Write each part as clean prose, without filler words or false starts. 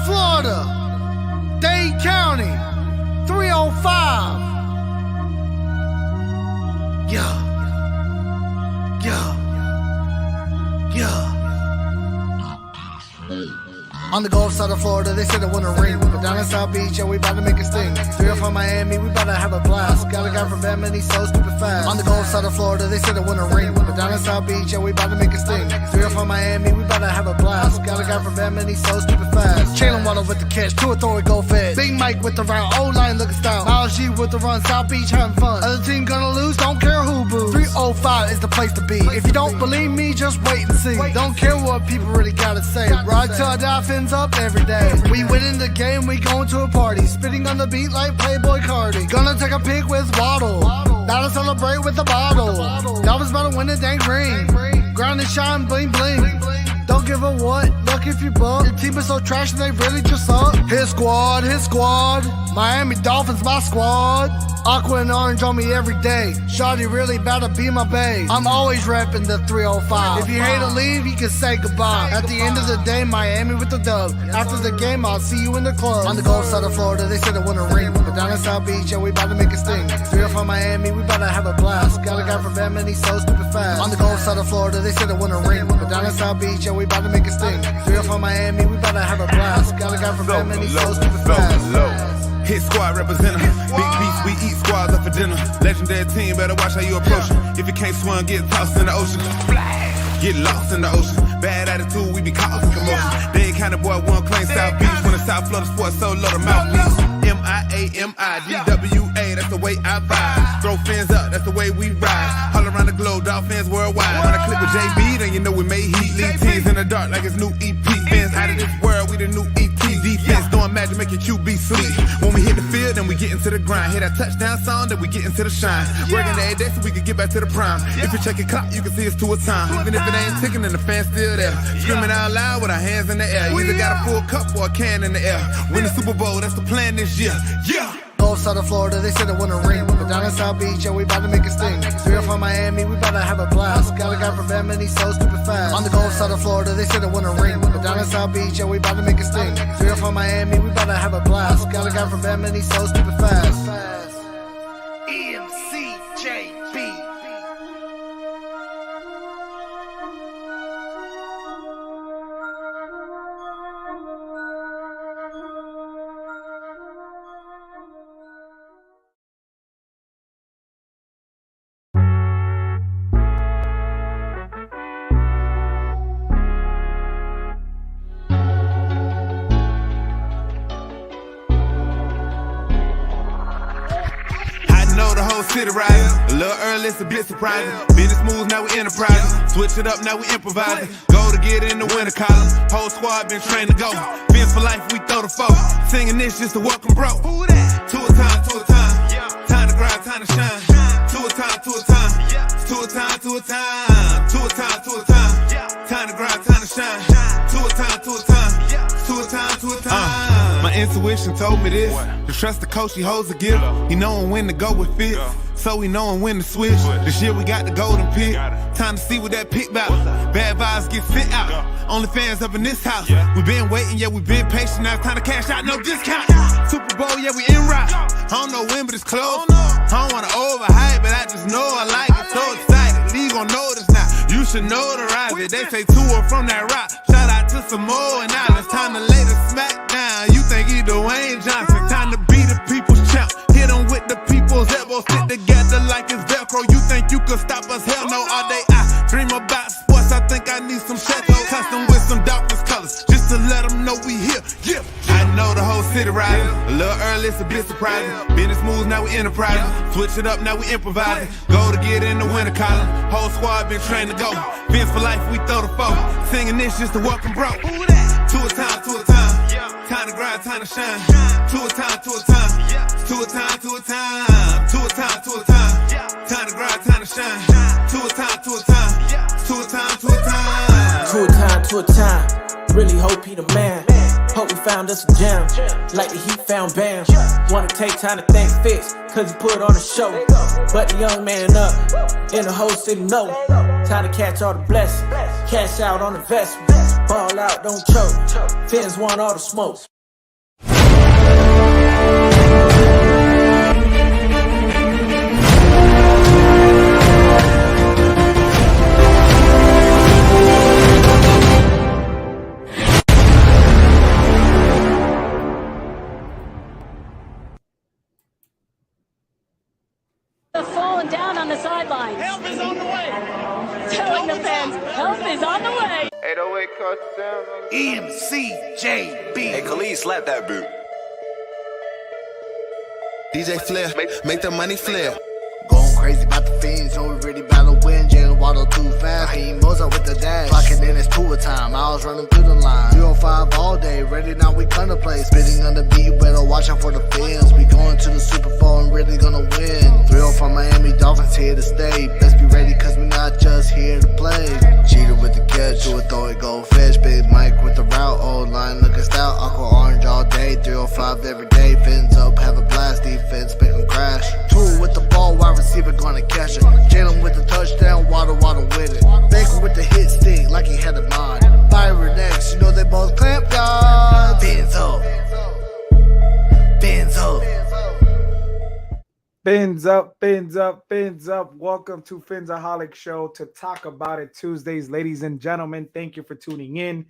Florida, Dade County, 305. Yeah. On the Gulf side of Florida, they said it wouldn't rain. But down in South Beach, yeah, we bout to make a sting. 305 Miami, we bout to have a blast. Got a guy from Batman, he's so stupid fast. On the Gulf side of Florida, they said it wouldn't rain. But down in South Beach, yeah, we bout to make a sting. 305 Miami, we bout to have a blast. Got a guy from Batman, he's so stupid fast. Jalen Waddle with the catch, to a throw it, go fed. Big Mike with the round, O-line looking style. Miles G with the run, South Beach having fun. Other team gonna lose, don't care who boos. 305 is the place to be. If you don't believe me, just wait and see. Don't care what people really gotta say. Ride till I die, fins up every day. We winning the game, we going to a party. Spitting on the beat like Playboy Cardi. Gonna take a pic with Waddle. Now to celebrate with a bottle. Dolphins about to win the dang ring. Ground and shine, bling bling. Don't give a what, look if you buck. Your team is so trash and they really just suck. His squad. Miami Dolphins, my squad. Aqua and orange on me every day. Shawty really about to be my bae. I'm always repping the 305. If you hate to leave, you can say goodbye. At the end of the day, Miami with the dub. After the game, I'll see you in the club. On the Gulf side of Florida, they said it wouldn't rain. But down in South Beach, yeah, we about to make a sting. 305 Miami, we about to have a blast. Got a guy from Batman, he's so stupid fast. On the Gulf side of Florida, they said it wouldn't rain. But down in South Beach, yeah, we about to make a sting. 305 Miami, we about to have a blast. Got a guy from Batman, he's so stupid fast. Hit squad representative. Big beats, we eat squads up for dinner. Legendary team, better watch how you approach it. If you can't swim, get tossed in the ocean. Get lost in the ocean. Bad attitude, we be causing commotion. They ain't kind of boy, one claim South Beach. When the South Florida sports so low, the mouthpiece. MIAMIDWA, that's the way I vibe. Throw fins up, that's the way we ride. All around the globe, Dolphins worldwide. When I click with JB, then you know we made heat. Lead teams in the dark like it's new EP. Fins out of this world, we the new ET. Defense doing magic, make your QB sleep. When we hit the field, then we get into the grind. Hit that touchdown song, then we get into the shine. Working every day so we can get back to the prime. If you check your clock, you can see it's 2 a time. Even if it ain't ticking, then the fans still there. Screaming out loud with our hands in the air. You either got a full cup or a can in the air. Win the Super Bowl, that's the plan this year. Yeah. Gulf side of Florida, they said it wouldn't rain. But down in South Beach, yeah, we about to make a sting. 305 Miami, we about to have a blast. Got a guy from Batman, he's so stupid fast. On the Gulf side of Florida, they said it wouldn't rain. But down in South Beach, yeah, we about to make a sting. 305 Miami, we about to have a blast. Got a guy from Batman, he's so stupid fast. MCJB. Know the whole city rising. A little early, it's a bit surprising. Business moves, now we enterprising. Switch it up, now we improvising. Go to get in the winter column. Whole squad been trained to go. Fins for life, we throw the foe. Singing this just to welcome bro. Two a time, two a time. Time to grind, time to shine. Two a time, two a time. Two a time, two a time. Two a time, two a time. Time to grind, time to shine. Two a time, two a time. Two a time, two a time. My intuition told me this. To trust the coach, he holds a gift. He knowin' when to go with fits. So he knowin' when to switch. This year we got the golden pick. Time to see what that pick bout. Bad vibes get sent out. Only fans up in this house. We been waiting, yeah, we been patient. Now it's time to cash out, no discount. Super Bowl, yeah, we en route. I don't know when, but it's close. I don't wanna overhype, but I just know I like it. So excited, league gon' notice now. You should notarize it. They say tour from that rock. Shout out to Samoa and Islands. Time to lay the smack down. You think he Dwayne Johnson? Time to be the people's champ. Hit him with the people's elbows. Stick together like it's Velcro. You think you could stop us? Hell no. All day I dream about sports. I think I need some Chateau custom with some Dolphins colors. Just to let them know we here. Yeah. I know the whole city rising. A little early, it's a bit surprising. Business moves, now we enterprising. Switch it up, now we improvising. Go to get in the winter column. Whole squad been trained to go. Fins for life, we throw the foe. Singing this just to welcome bro. Two a time, two a time. Time to grind, time to shine. Two a time, two a time. Two a time, two a time. Two a time, two a time. Time to grind, time to shine. Two a time, two a time. Two a time, two a time. Two a time, two a time. Really hope he the man. Hope we found us a gem. Like the Heat found Bam. Wanna take time to thank Fitz, cause he put on a show. But the young man up, and the whole city know. Time to catch all the blessings. Cash out on investments. Ball out, don't choke. Fins want all the smoke. Arena fans, help is on the way. 808 touchdown. MCJB. Hey, Khalid, slap that boot. DJ Flair, make the money flare. Going crazy about the fiends, so we really about to win. Jalen Waddle too fast, he moves up with the dash. Clocking in, it's tour time, I was running through the line. 305 all day, ready now, we gonna play. Spitting on the beat, you better watch out for the fans. We going to the Super Bowl and really gonna win. 305 Miami Dolphins here to stay. Best be ready, cause we not just here to play. Cheater with the catch, do it, throw it, go fetch. Big Mike with the route, old line looking stout. Aqua orange all day, 305 every day. Fins up, have a blast, defense, make them crash. Two with the ball, wide receiver gonna catch it. Jalen with the touchdown, Waddle with it. Baker with the hit stick, like he had a mod. Byron next, you know they both clamp yards. Fins up. Fins up. Fins up, fins up, fins up. Welcome to Phinsaholics Show to talk about it Tuesdays. Ladies and gentlemen, thank you for tuning in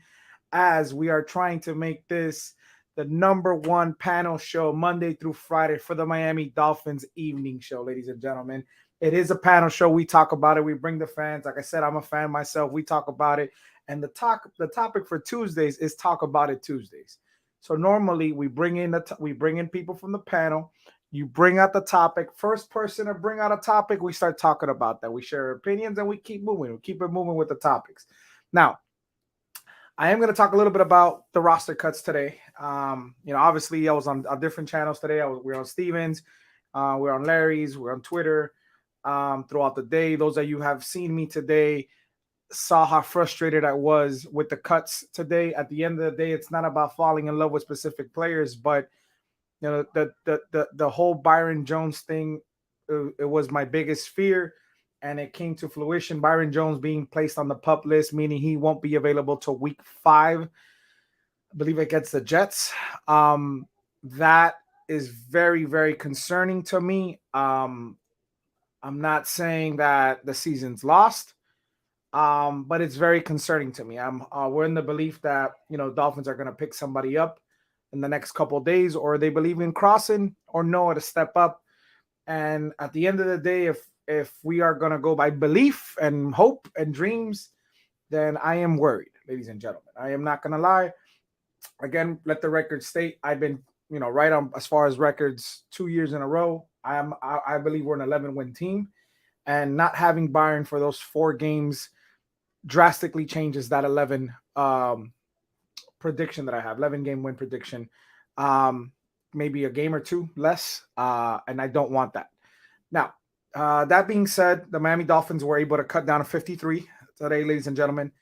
as we are trying to make this the #1 panel show Monday through Friday for the Miami Dolphins evening show, ladies and gentlemen. It is a panel show. We talk about it. We bring the fans. Like I said, I'm a fan myself. We talk about it. And the topic for Tuesdays is Talk About It Tuesdays. So normally we bring in people from the panel. You bring out the topic. First person to bring out a topic, we start talking about that. We share opinions and we keep moving. We keep it moving with the topics. Now, I am going to talk a little bit about the roster cuts today. Obviously I was on different channels today. We're on Stevens, we're on Larry's, we're on Twitter throughout the day. Those of you who have seen me today saw how frustrated I was with the cuts today. At the end of the day, it's not about falling in love with specific players, but the whole Byron Jones thing, it was my biggest fear. And it came to fruition. Byron Jones being placed on the PUP list, meaning he won't be available till week 5, I believe, against the Jets. That is very, very concerning to me. I'm not saying that the season's lost, but it's very concerning to me. We're in the belief that Dolphins are going to pick somebody up in the next couple of days, or they believe in crossing or Noah to step up. And at the end of the day, if we are going to go by belief and hope and dreams, then I am worried, ladies and gentlemen. I am not going to lie. Again, let the record state, I've been, right on as far as records 2 years in a row. I believe we're an 11-win team, and not having Byron for those 4 games drastically changes that 11 prediction that I have, 11-game win prediction. Maybe a game or 2 less, and I don't want that. Now, that being said, the Miami Dolphins were able to cut down to 53 today, ladies and gentlemen.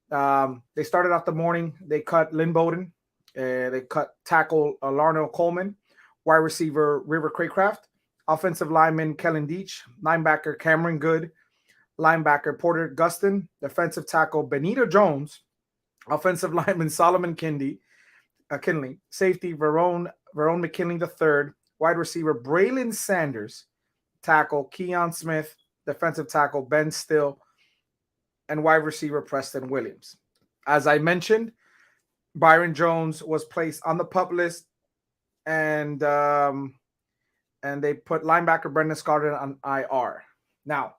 They started off the morning. They cut Lynn Bowden. They cut tackle Larnell Coleman, wide receiver River Craycraft, offensive lineman Kellen Deach, linebacker Cameron Good, linebacker Porter Gustin, defensive tackle Benito Jones, offensive lineman Solomon Kinley, safety Verone McKinley III, wide receiver Braylon Sanders, tackle Keon Smith, defensive tackle Ben Still, and wide receiver Preston Williams. As I mentioned, Byron Jones was placed on the PUP list, and they put linebacker Brendan Scott on IR. Now,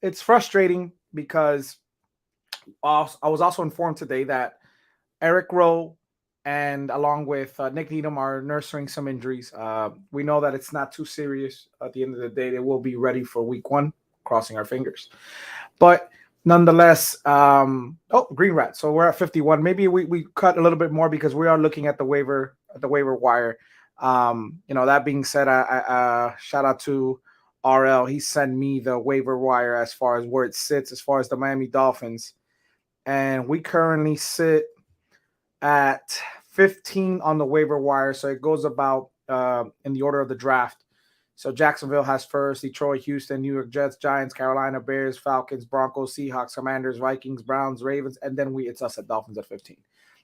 it's frustrating because I was also informed today that Eric Rowe and along with Nick Needham are nursing some injuries. We know that it's not too serious. At the end of the day, they will be ready for week 1, crossing our fingers. But nonetheless, Green Rat. So we're at 51. Maybe we cut a little bit more because we are looking at the waiver wire. That being said, I shout out to RL. He sent me the waiver wire as far as where it sits, as far as the Miami Dolphins. And we currently sit at 15 on the waiver wire. So it goes about in the order of the draft. So Jacksonville has first, Detroit, Houston, New York Jets, Giants, Carolina, Bears, Falcons, Broncos, Seahawks, Commanders, Vikings, Browns, Ravens, and then it's us at Dolphins at 15.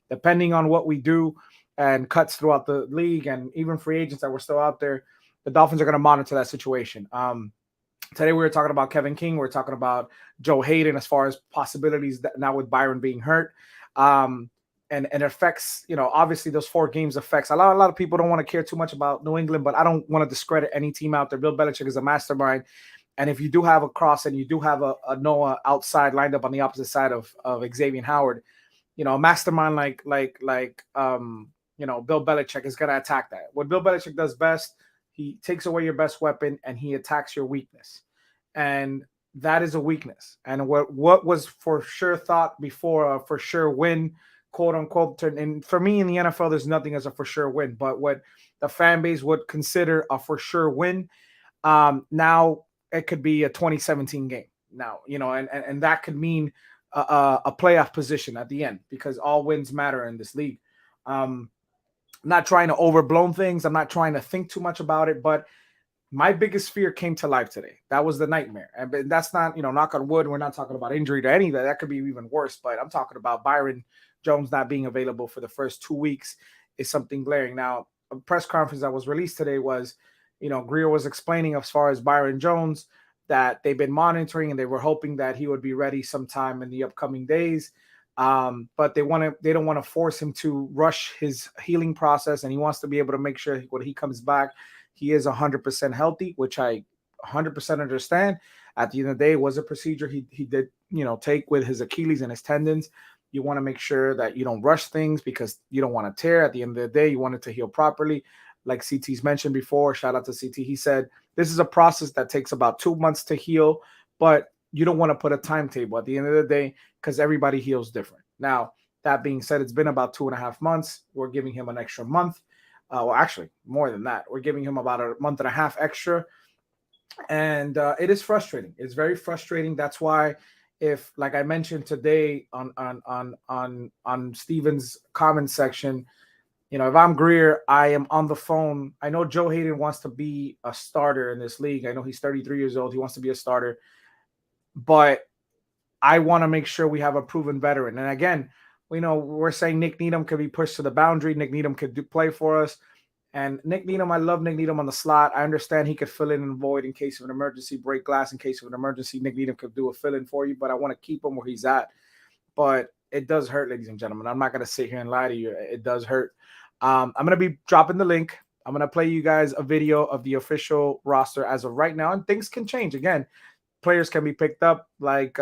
Depending on what we do and cuts throughout the league and even free agents that were still out there, the Dolphins are going to monitor that situation. Today we were talking about Kevin King. We're talking about Joe Hayden as far as possibilities that now with Byron being hurt. And it affects, obviously those 4 games affects a lot of people don't want to care too much about New England, but I don't want to discredit any team out there. Bill Belichick is a mastermind, And if you do have a cross and you do have a Noah outside lined up on the opposite side of Xavier Howard, you know, a mastermind like you know, Bill Belichick is going to attack that. What Bill Belichick does best, he takes away your best weapon and he attacks your weakness. And that is a weakness. And what was for sure thought before a for sure win, quote unquote, and for me in the NFL, there's nothing as a for sure win, but what the fan base would consider a for sure win, now it could be a 2017 game now, you know, and that could mean a playoff position at the end, because all wins matter in this league. I'm not trying to overblown things. I'm not trying to think too much about it, but my biggest fear came to life today. That was the nightmare. And that's not, you know, knock on wood. We're not talking about injury to any of that. That could be even worse, but I'm talking about Byron Jones not being available for the first 2 weeks is something glaring. Now, a press conference that was released today was, you know, Greer was explaining as far as Byron Jones that they've been monitoring and they were hoping that he would be ready sometime in the upcoming days. But they don't want to force him to rush his healing process, and he wants to be able to make sure when he comes back, he is 100% healthy, which I 100% understand. At the end of the day, it was a procedure he did, you know, take with his Achilles and his tendons. You want to make sure that you don't rush things because you don't want to tear. At the end of the day, you want it to heal properly. Like CT's mentioned before, shout out to CT. He said this is a process that takes about 2 months to heal, but you don't want to put a timetable at the end of the day because everybody heals different. Now, that being said, it's been about 2.5 months. We're giving him an extra month. Well, actually, more than that. We're giving him about a month and a half extra. And it is frustrating. It's very frustrating. That's why, if, like I mentioned today on Steven's comment section, you know, if I'm Greer, I am on the phone. I know Joe Hayden wants to be a starter in this league. I know he's 33 years old. He wants to be a starter. But I want to make sure we have a proven veteran. And again, we know we're saying Nick Needham could be pushed to the boundary. Nick Needham could play for us. And Nick Needham, I love Nick Needham on the slot. I understand he could fill in and void in case of an emergency, break glass in case of an emergency. Nick Needham could do a fill-in for you, but I want to keep him where he's at. But it does hurt, ladies and gentlemen. I'm not going to sit here and lie to you. It does hurt. I'm going to be dropping the link. I'm going to play you guys a video of the official roster as of right now, and things can change. Again, players can be picked up. Like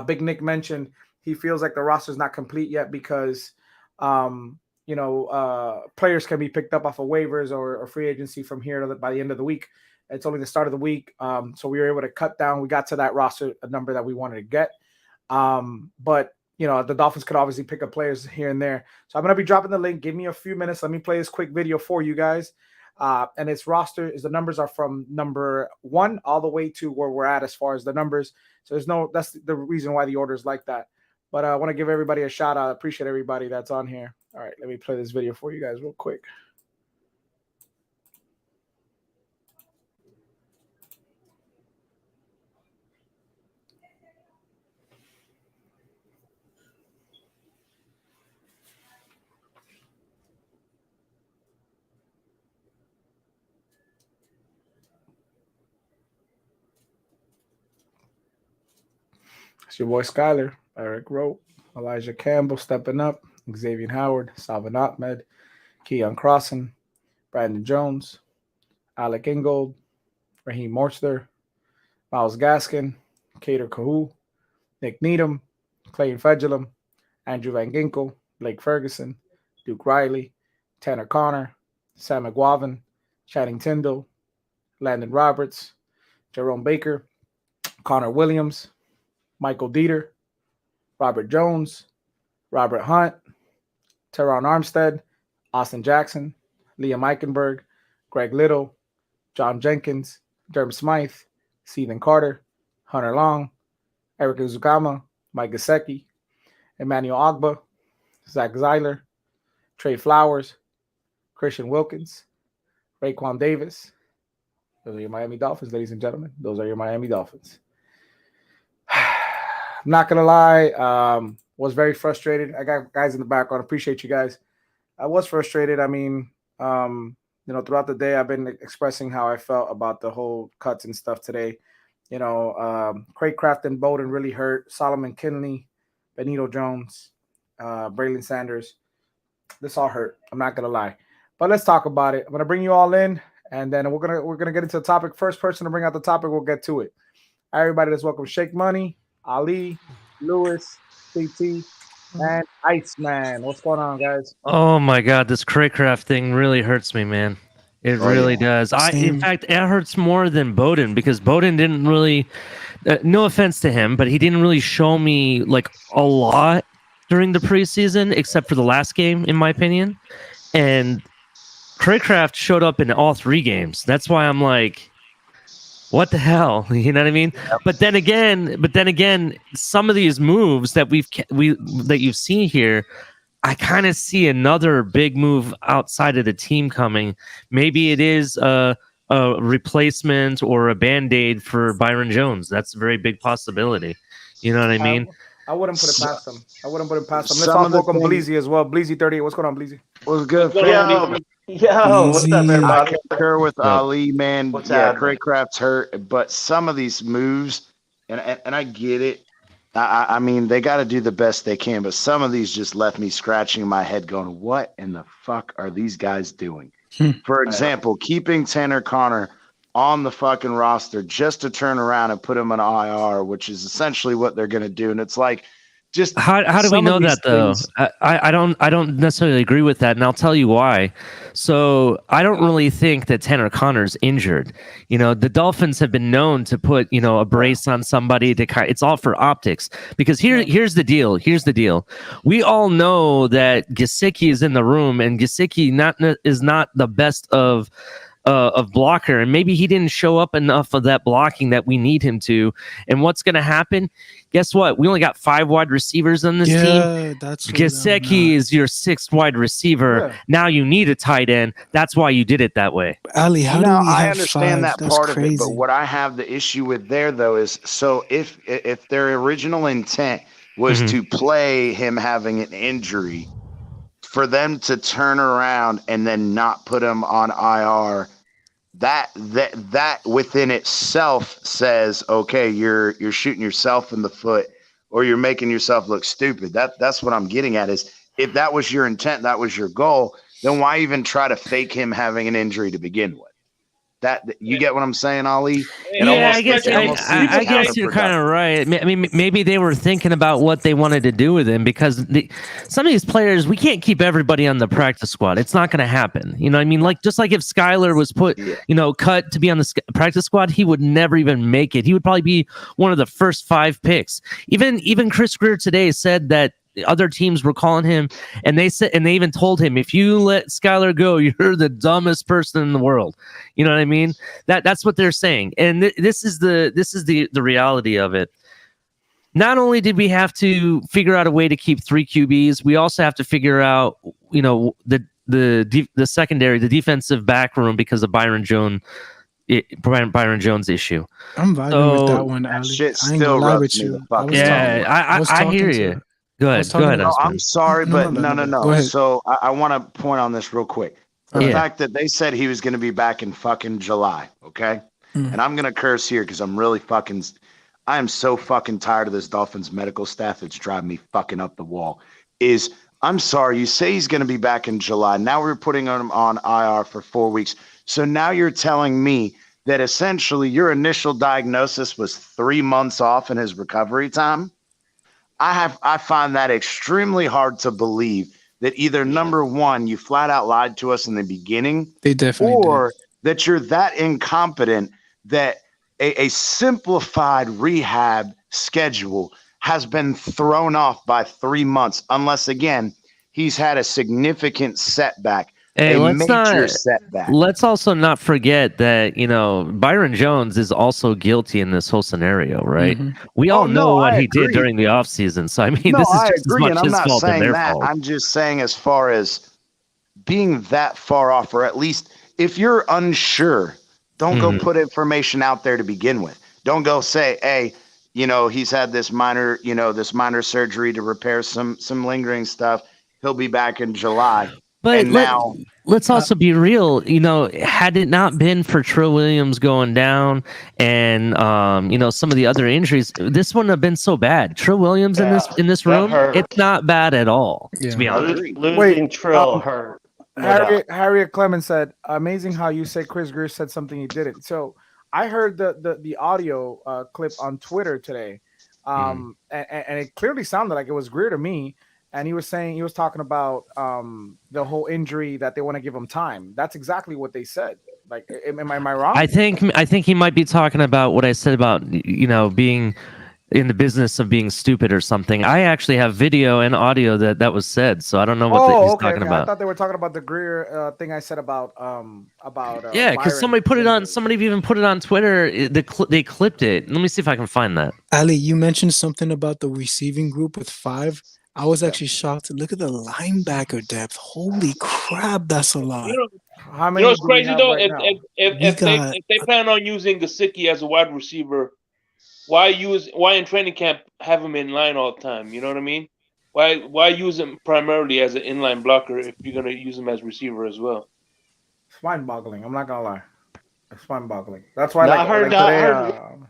Big Nick mentioned, he feels like the roster is not complete yet because you know, players can be picked up off of waivers or free agency from here by the end of the week. It's only the start of the week. So we were able to cut down. We got to that roster, a number that we wanted to get. But, you know, the Dolphins could obviously pick up players here and there. So I'm going to be dropping the link. Give me a few minutes. Let me play this quick video for you guys. And its roster is, the numbers are from number 1 all the way to where we're at as far as the numbers. So that's the reason why the order is like that. But I want to give everybody a shout out. I appreciate everybody that's on here. All right, let me play this video for you guys real quick. It's your boy Skyler, Eric Rowe, Elijah Campbell stepping up, Xavier Howard, Salvin Ahmed, Keon Crossan, Brandon Jones, Alec Ingold, Raheem Morster, Miles Gaskin, Cater Kahu, Nick Needham, Clayton Fedulum, Andrew Van Ginkel, Blake Ferguson, Duke Riley, Tanner Connor, Sam McGuavin, Channing Tindall, Landon Roberts, Jerome Baker, Connor Williams, Michael Dieter, Robert Jones, Robert Hunt, Teron Armstead, Austin Jackson, Liam Eichenberg, Greg Little, John Jenkins, Derm Smythe, Stephen Carter, Hunter Long, Eric Uzukama, Mike Gesicki, Emmanuel Ogba, Zach Zeiler, Trey Flowers, Christian Wilkins, Raekwon Davis. Those are your Miami Dolphins, ladies and gentlemen. Those are your Miami Dolphins. I'm not going to lie. Was very frustrated. I got guys in the background. Appreciate you guys. I was frustrated. I mean, you know, throughout the day, I've been expressing how I felt about the whole cuts and stuff today. You know, Craig Kraft and Bowden really hurt. Solomon Kinley, Benito Jones, Braylon Sanders. This all hurt. I'm not going to lie. But let's talk about it. I'm going to bring you all in, and then we're gonna get into the topic. First person to bring out the topic, we'll get to it. Everybody, let's welcome Shake Money, Ali, Lewis, CT, and Iceman. What's going on, guys? Oh my God, this Craycraft thing really hurts me, man. It really does. In fact, it hurts more than Bowden because Bowden didn't really. No offense to him, but he didn't really show me like a lot during the preseason, except for the last game, in my opinion. And Craycraft showed up in all 3 games. That's why I'm like, what the hell? You know what I mean? Yep. But then again, some of these moves that that you've seen here, I kind of see another big move outside of the team coming. Maybe it is a replacement or a Band-Aid for Byron Jones. That's a very big possibility. You know what I mean? I wouldn't put it past them. Let's all welcome Bleezy as well. Bleezy 38. What's going on, Bleezy? What's good, Yo, what's up, everybody? I concur with Ali, man. Craycraft's hurt, but some of these moves, and I get it. I mean, they got to do the best they can, but some of these just left me scratching my head going, what in the fuck are these guys doing? For example, keeping Tanner Connor on the fucking roster just to turn around and put him on IR, which is essentially what they're going to do. And it's like, just how do we know that though? I don't necessarily agree with that, and I'll tell you why. So I don't really think that Tanner Connor's injured. You know, the Dolphins have been known to put a brace on somebody it's all for optics. Because here's the deal. We all know that Gesicki is in the room, and Gesicki is not the best of blocker, and maybe he didn't show up enough of that blocking that we need him to. And what's going to happen? Guess what? We only got 5 wide receivers on this team. Gesicki is your 6th wide receiver. Yeah. Now you need a tight end. That's why you did it that way. Ali, I understand that part of it, but what I have the issue with there though is, so if their original intent was to play him having an injury, for them to turn around and then not put him on IR, that within itself says, okay, you're shooting yourself in the foot, or you're making yourself look stupid. That's what I'm getting at, is if that was your intent, that was your goal, then why even try to fake him having an injury to begin with? That you get what I'm saying, Ali? I guess you're kind of right. I mean, maybe they were thinking about what they wanted to do with him, because some of these players, we can't keep everybody on the practice squad. It's not going to happen. You know what I mean? Just like if Skylar was put, cut to be on the practice squad, he would never even make it. He would probably be one of the first 5 picks. Even Chris Greer today said that other teams were calling him, and they even told him, if you let Skylar go, you're the dumbest person in the world. You know what I mean? That's what they're saying. And this is the reality of it. Not only did we have to figure out a way to keep 3 QBs, we also have to figure out, the secondary, the defensive back room, because of Byron Jones issue. I'm vibing with that one, Ali. I ain't gonna lie with you. I hear you. Go ahead. No, I'm sorry, but no. So I want to point on this real quick. The fact that they said he was going to be back in fucking July, okay? And I'm going to curse here because I am so fucking tired of this Dolphins medical staff. It's driving me fucking up the wall. I'm sorry, you say he's going to be back in July. Now we're putting him on IR for 4 weeks. So now you're telling me that essentially your initial diagnosis was 3 months off in his recovery time? I find that extremely hard to believe, that either number one, you flat out lied to us in the beginning, they definitely or that you're that incompetent that a simplified rehab schedule has been thrown off by 3 months, unless again, he's had a significant setback. Hey, let's also not forget that, Byron Jones is also guilty in this whole scenario, right? We all know what he did during the offseason. So, I mean, this is just as much his fault than their fault. I'm just saying, as far as being that far off, or at least if you're unsure, don't go put information out there to begin with. Don't go say, hey, he's had this minor surgery to repair some lingering stuff. He'll be back in July. But let's also be real. Had it not been for Trill Williams going down and some of the other injuries, this wouldn't have been so bad. Trill Williams in this room, it's not bad at all. To be honest, losing Trill hurt. Harriet Clemens said, "Amazing how you say Chris Greer said something he didn't." So I heard the audio clip on Twitter today, and it clearly sounded like it was Greer to me. And he was talking about the whole injury that they want to give him time. That's exactly what they said. Like, am I wrong? I think he might be talking about what I said about being in the business of being stupid or something. I actually have video and audio that was said, so I don't know what he's talking about. I thought they were talking about the Greer thing I said about yeah, because somebody put it on. Somebody even put it on Twitter. They clipped it. Let me see if I can find that. Ali, you mentioned something about the receiving group with 5. I was actually shocked. Look at the linebacker depth. Holy crap, that's a lot. How many? What's crazy though? If they plan on using Gesicki as a wide receiver, why in training camp have him in line all the time? You know what I mean? Why use him primarily as an inline blocker if you're gonna use him as receiver as well? It's mind-boggling. I'm not gonna lie. It's mind-boggling. That's why I heard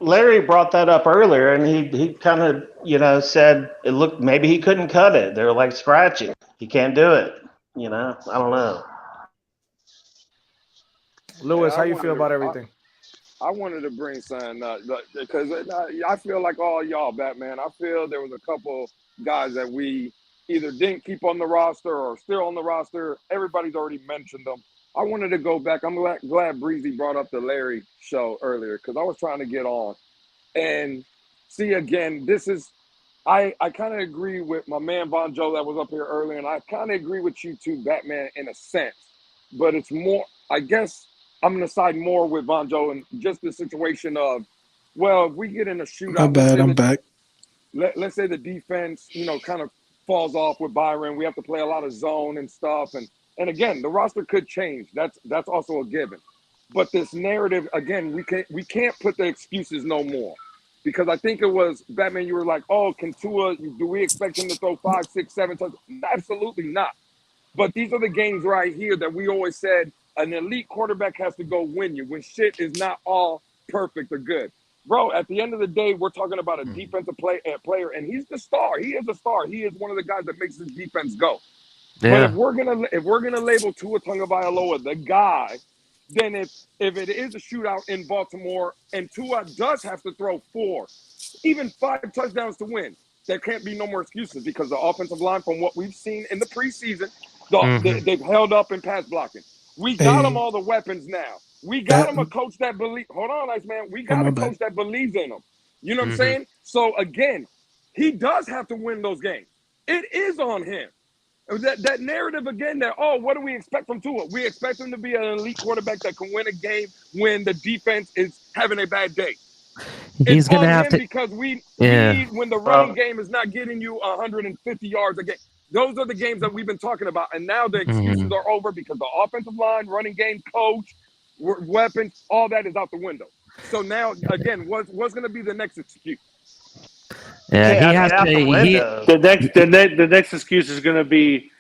Larry brought that up earlier, and he kind of said it looked maybe he couldn't cut it. They're like scratching. He can't do it. I don't know. Lewis, how you feel about everything? I wanted to bring something up because I feel like all y'all, Batman. I feel there was a couple guys that we either didn't keep on the roster or still on the roster. Everybody's already mentioned them. I wanted to go back. I'm glad Breezy brought up the Larry show earlier because I was trying to get on. And see, again, I kind of agree with my man Von Joe that was up here earlier, and I kind of agree with you too, Batman, in a sense. But it's more, I guess I'm going to side more with Von Joe and just the situation of, well, if we get in a shootout. My bad, I'm back. Let's say the defense, kind of falls off with Byron. We have to play a lot of zone and stuff. And again, the roster could change. That's also a given. But this narrative, again, we can't put the excuses no more. Because I think it was, Batman, you were like, oh, can Tua, do we expect him to throw 5, 6, 7 touchdowns? Absolutely not. But these are the games right here that we always said an elite quarterback has to go win you when shit is not all perfect or good. Bro, at the end of the day, we're talking about a defensive player, and he's the star. He is a star. He is one of the guys that makes his defense go. Yeah. But if we're gonna label Tua Tagovailoa the guy, then if it is a shootout in Baltimore and Tua does have to throw 4, even 5 touchdowns to win, there can't be no more excuses because the offensive line, from what we've seen in the preseason, they've held up in pass blocking. We got them all the weapons now. We got him a coach that believes. Hold on, Iceman. We got a coach that believes in him. You know what I'm saying? So again, he does have to win those games. It is on him. That narrative again that, what do we expect from Tua? We expect him to be an elite quarterback that can win a game when the defense is having a bad day. He's going to have to, because we need when the running game is not getting you 150 yards a game. Those are the games that we've been talking about. And now the excuses are over because the offensive line, running game, coach, weapons, all that is out the window. So now, again, what's going to be the next excuse? Yeah, he has to. The next excuse is going to be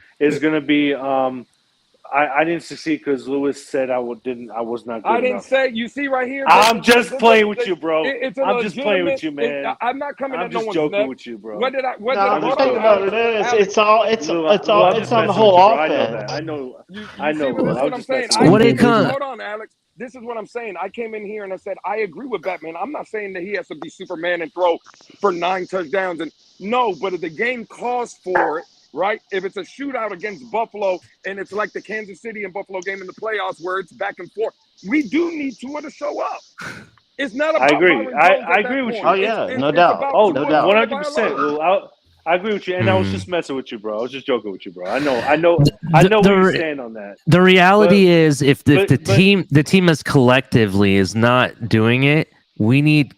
I didn't succeed because Lewis said I was not good I didn't enough. Say, you see right here. I'm just playing with you, bro. I'm just playing with you, man. I'm not coming at no one's joking neck. with you, bro. What did I? It's on the whole offense. I know. What I'm saying. Hold on, Alex. This is what I'm saying. I came in here and I said, I agree with Batman. I'm not saying that he has to be Superman and throw for 9 touchdowns. No, but if the game calls for it, right? If it's a shootout against Buffalo and it's like the Kansas City and Buffalo game in the playoffs where it's back and forth, we do need Tua to show up. It's not about I agree. I agree with you. Oh, yeah, no doubt. No doubt. 100%. I agree with you, and I was just messing with you, bro. I was just joking with you, bro. I know where you stand on that. The reality is, if the team is collectively is not doing it, we need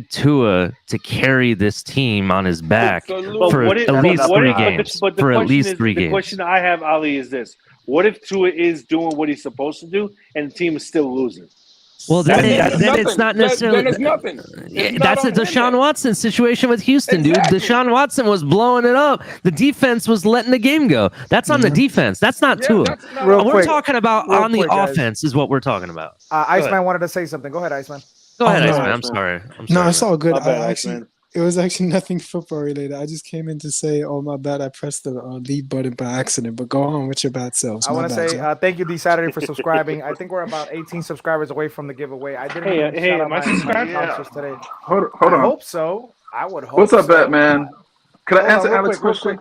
Tua to carry this team on his back for at least 3 games. For at least 3 games. The question I have, Ali, is this: what if Tua is doing what he's supposed to do, and the team is still losing? Well, then it's not necessarily. Then it's nothing. That's a Deshaun Watson situation with Houston, dude. Deshaun Watson was blowing it up. The defense was letting the game go. That's on the defense. That's not Tua. We're talking about on the offense is what we're talking about. Iceman wanted to say something. Go ahead, Iceman. Go ahead, Iceman. I'm sorry. No, it's all good. I It was actually nothing football related. I just came in to say, oh, my bad. I pressed the leave button by accident. But go on with your bad selves. I want to say thank you, D Saturday, for subscribing. I think we're about 18 subscribers away from the giveaway. I didn't even shout out my sponsors today. Hold on. I hope so. I would hope. What's up, so. Batman? Can I answer Alex's question?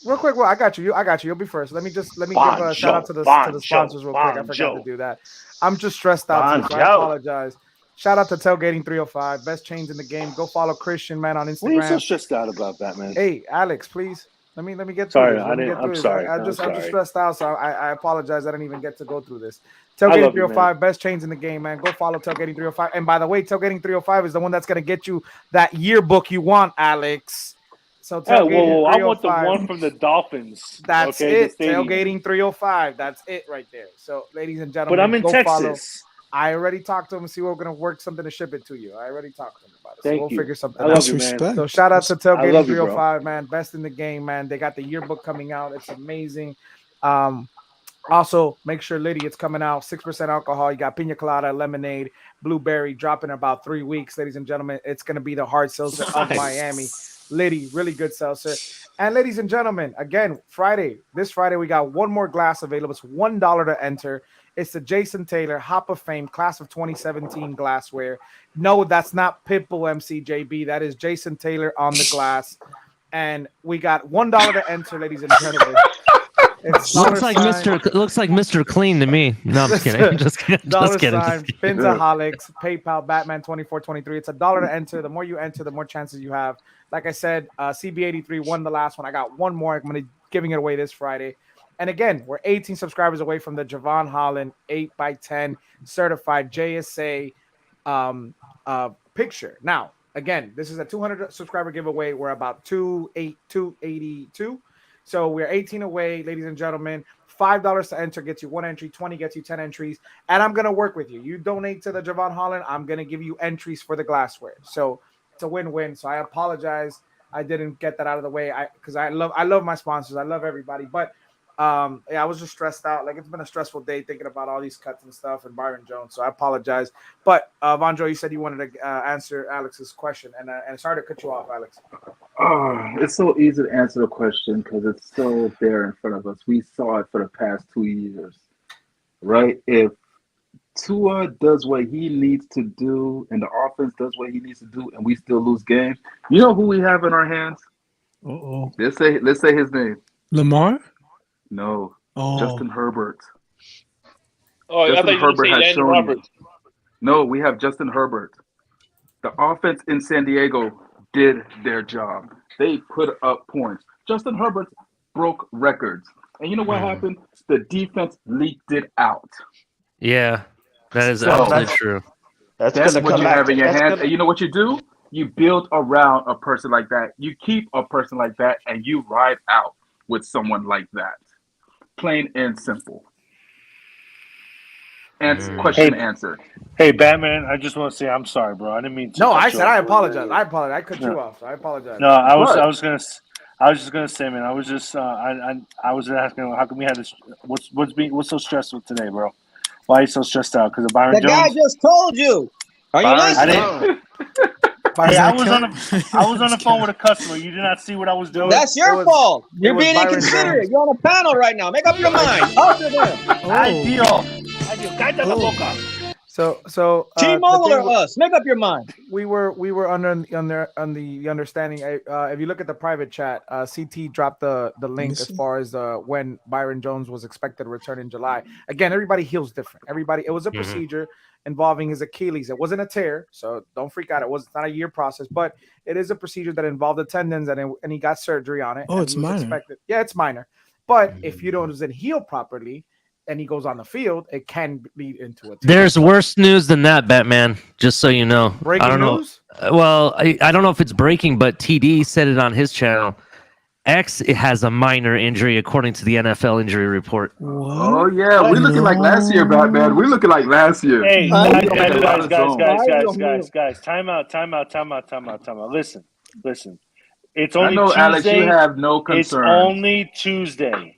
Real quick. Well, I got you. You'll be first. Let me give a shout out to the sponsors real quick. I forgot to do that. I'm just stressed out, so I apologize. Shout out to Tailgating 305, best chains in the game. Go follow Christian, man, on Instagram. What are you so stressed out about that, man? Hey, Alex, please. Let me get through sorry, this. I'm sorry. I'm just stressed out, so I apologize. I didn't even get to go through this. Tailgating 305, best chains in the game, man. Go follow Tailgating 305. And by the way, Tailgating 305 is the one that's going to get you that yearbook you want, Alex. So Tailgating I want the one from the Dolphins. That's it. Tailgating 305. That's it right there. So, ladies and gentlemen, but I'm in Texas. Follow. I already talked to him and see we're going to work something to ship it to you. I already talked to him about it. So we'll figure something out. So shout out to Tailgating 305, man. Best in the game, man. They got the yearbook coming out. It's amazing. Also, make sure, Liddy, it's coming out. 6% alcohol. You got pina colada, lemonade, blueberry, dropping in about 3 weeks, ladies and gentlemen. It's going to be the hard seltzer of Miami. Liddy, really good seltzer. And ladies and gentlemen, again, this Friday, we got one more glass available. It's $1 to enter. It's the Jason Taylor Hop of Fame Class of 2017 glassware. No, that's not Pitbull MCJB. That is Jason Taylor on the glass. And we got $1 to enter, ladies and gentlemen. Looks like Mr. Clean to me. No, I'm just kidding. Just kidding. Phinsaholics, PayPal, Batman 2423. It's $1 to enter. The more you enter, the more chances you have. Like I said, CB83 won the last one. I got one more. I'm going to be giving it away this Friday. And again, we're 18 subscribers away from the Javon Holland 8x10 certified JSA picture. Now, again, this is a 200 subscriber giveaway. We're about 282. So we're 18 away, ladies and gentlemen. $5 to enter gets you 1 entry. 20 gets you 10 entries. And I'm going to work with you. You donate to the Javon Holland, I'm going to give you entries for the glassware. So it's a win-win. So I apologize I didn't get that out of the way. Because I love my sponsors. I love everybody. But I was just stressed out. Like, it's been a stressful day thinking about all these cuts and stuff and Byron Jones. So I apologize. But Vondro, you said you wanted to answer Alex's question, and sorry to cut you off, Alex. It's so easy to answer the question because it's so there in front of us. We saw it for the past 2 years, right? If Tua does what he needs to do and the offense does what he needs to do, and we still lose games, you know who we have in our hands? Let's say his name. Lamar? No, Justin Herbert. Oh, Justin Herbert has shown. No, we have Justin Herbert. The offense in San Diego did their job. They put up points. Justin Herbert broke records, and you know what happened? The defense leaked it out. Yeah, that is absolutely true. That's what you have in your hands, and you know what you do? You build around a person like that. You keep a person like that, and you ride out with someone like that. Plain and simple. Question answered. Hey, Batman, I just want to say I'm sorry, bro. I didn't mean to. No, I said I apologize. I cut you off. So I apologize. No, I was just gonna say, man. I was just I was asking how come we had this. What's so stressful today, bro? Why are you so stressed out? Because of Byron Jones? The guy just told you. Are you listening? I was on the phone with a customer. You did not see what I was doing. That's your fault. You're being inconsiderate. You're on a panel right now. Make up your mind. Talk to them. So T-Mobile or us? Make up your mind. We were under the understanding. If you look at the private chat, CT dropped the link as far as when Byron Jones was expected to return in July. Again, everybody heals different. It was a procedure involving his Achilles. It wasn't a tear, so don't freak out. It's not a year process, but it is a procedure that involved the tendons, and he got surgery on it. Oh, it's minor. Yeah, it's minor. But if you doesn't heal properly, and he goes on the field, it can lead into a tear. There's worse news than that, Batman, just so you know. Breaking news? Well, I don't know if it's breaking, but TD said it on his channel. X has a minor injury according to the NFL injury report. What? Oh, yeah. We're looking like last year, Batman. We're looking like last year. Hey, guys. Time out. Listen. It's only Tuesday. Alex, you have no concern. It's only Tuesday.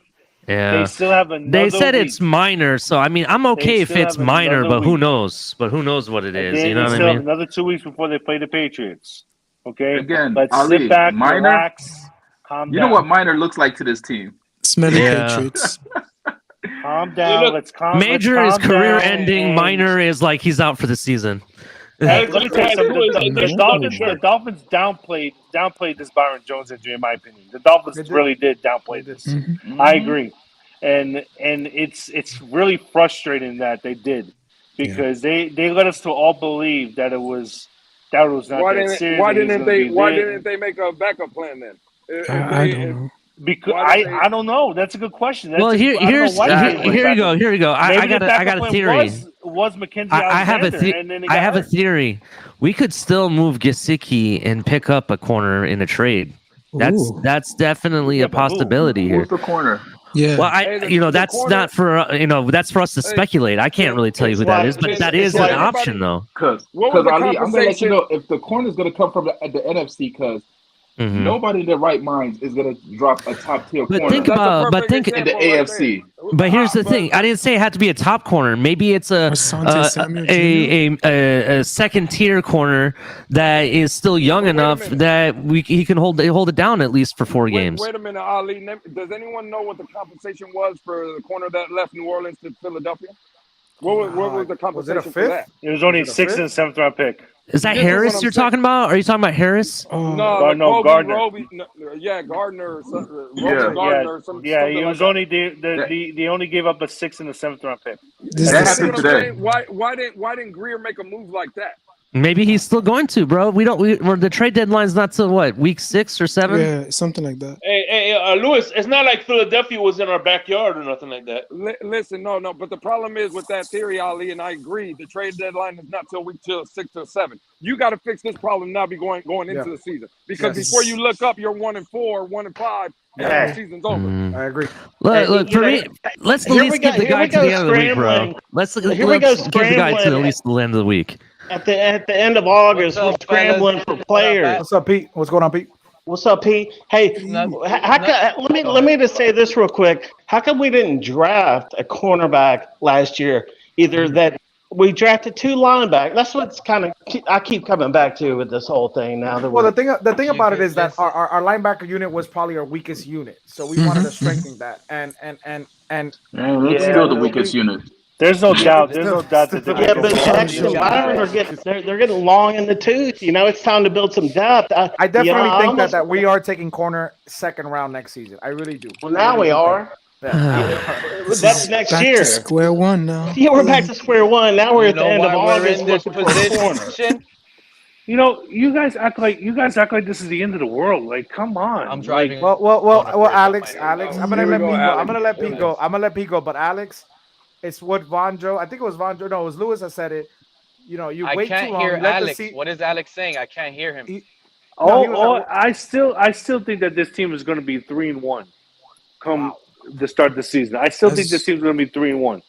Yeah. They still have another They said week. it's minor, so I mean, I'm okay if it's minor, but who knows? But who knows what it is? You know what I mean? Another 2 weeks before they play the Patriots. Okay, Again, let's Ali, sit back, Minor, relax, calm down. You know what Minor looks like to this team? Smelly Patriots. Calm down. Major is career down ending. and- Minor is like he's out for the season. Hey, let me tell you something. The Dolphins downplayed this Byron Jones injury, in my opinion. The Dolphins really did downplay this. I agree, and it's really frustrating that they did, because they led us to all believe that it was not that serious. Why didn't they make a backup plan then? I don't know. Because I don't know. That's a good question. Well, here you go. I got a theory. Was Mackenzie I have a Alexander, and then he got I have a hurt. theory. We could still move Gesicki and pick up a corner in a trade. That's definitely a possibility here. Who's the corner? Yeah. Well, that's corner, not for that's for us to speculate. I can't really tell you who that is, but that is an option, though. Because Ali, I'm gonna let you know if the corner is gonna come from the NFC, because nobody in their right minds is gonna drop a top tier corner. Think about, but think in the AFC. But here's the thing: I didn't say it had to be a top corner. Maybe it's a second tier corner that is still young enough that he can hold it down at least for 4 games. Wait a minute, Ali. Does anyone know what the compensation was for the corner that left New Orleans to Philadelphia? What was the compensation for that? It was only 6th and 7th round pick. Is that Harris you're talking about? Are you talking about Harris? No, Gardner. Gardner. Or something. It was only they only gave up a 6th and a 7th round pick. That happened today. Why didn't Greer make a move like that? Maybe he's still going to, bro. The trade deadline's not till what, week 6 or 7? Yeah, something like that. Hey, Lewis, it's not like Philadelphia was in our backyard or nothing like that. Listen, no. But the problem is with that theory, Ali, and I agree, the trade deadline is not till week 6 or 7. You got to fix this problem now. Going into the season, because before you look up, you're 1-4, 1-5. The season's over. I agree. Look, for me, let's at least get the guy to the end of the week, bro. Let's give the guy to at least the end of the week. At the end of August, we're scrambling for players. What's up, Pete? What's going on, Pete? What's up, Pete? Hey, let me just say this real quick. How come we didn't draft a cornerback last year? Either that we drafted 2 linebackers. That's what's kind of I keep coming back to with this whole thing now. Well, the thing about it is that our linebacker unit was probably our weakest unit, so we wanted to strengthgen that. And it's still the weakest unit. There's no doubt. There's no doubt that but X and Byron are getting long in the tooth. You know, it's time to build some depth. I definitely think that we are taking corner 2nd round next season. I really do. Well, now we are. That's next back year. To square one now. Yeah, we're back to square one. Now we're at the end of August. You know, you guys act like this is the end of the world. Like, come on. I'm driving. Well, Alex. I'm gonna let Pete go. I'm gonna let Pete go. But Alex, it's what Vondro. I think it was Vondro. No, it was Lewis that said it. You know, you wait too long. I can't hear Alex. What is Alex saying? I can't hear him. I still think that this team is going to be 3-1 come the start of the season. I still think this team's going to be 3-1.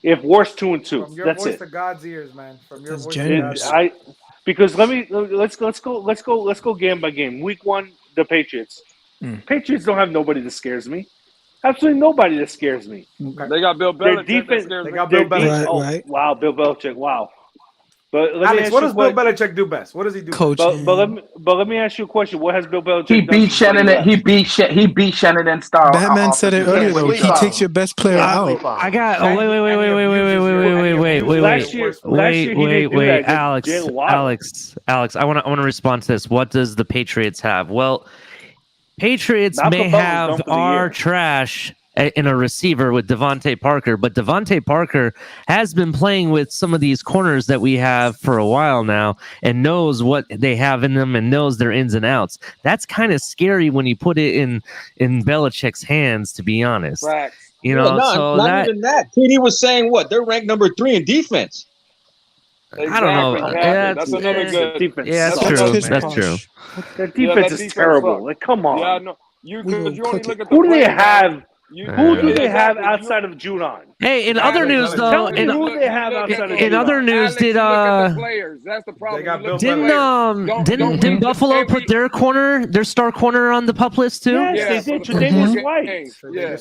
If worst 2-2, from your that's voice it. to God's ears, man. From your voice to God's ears. Because let's go game by game. Week 1, the Patriots. Patriots don't have nobody that scares me. Absolutely nobody that scares me. Okay. They got Bill Belichick. They got Bill Belichick. Right. Wow, Bill Belichick. Wow. But Alex, what does Bill Belichick do best? What does he do? Coaching. But let me ask you a question. What has Bill Belichick He done beat since Shannon. He beat Shannon and Star. Batman said it earlier though. He takes your best player out. I got. Wait. Alex. I want to respond to this. What does the Patriots have? Well, Patriots may have our trash in a receiver with Devontae Parker, but Devontae Parker has been playing with some of these corners that we have for a while now and knows what they have in them and knows their ins and outs. That's kind of scary when you put it in Belichick's hands, to be honest. Right. You know, not even that. TD was saying what? They're ranked number 3 in defense. Exactly. I don't know. That's another good defense. Yeah, that's true. Their defense is terrible. Like, come on. Yeah, no. You only look at who do they have? Who do they have outside of Judon? Hey, in other news though, in other news, did that's the problem. Didn't Buffalo put their star corner on the pup list too? Yes, they did. Tre'Davious White.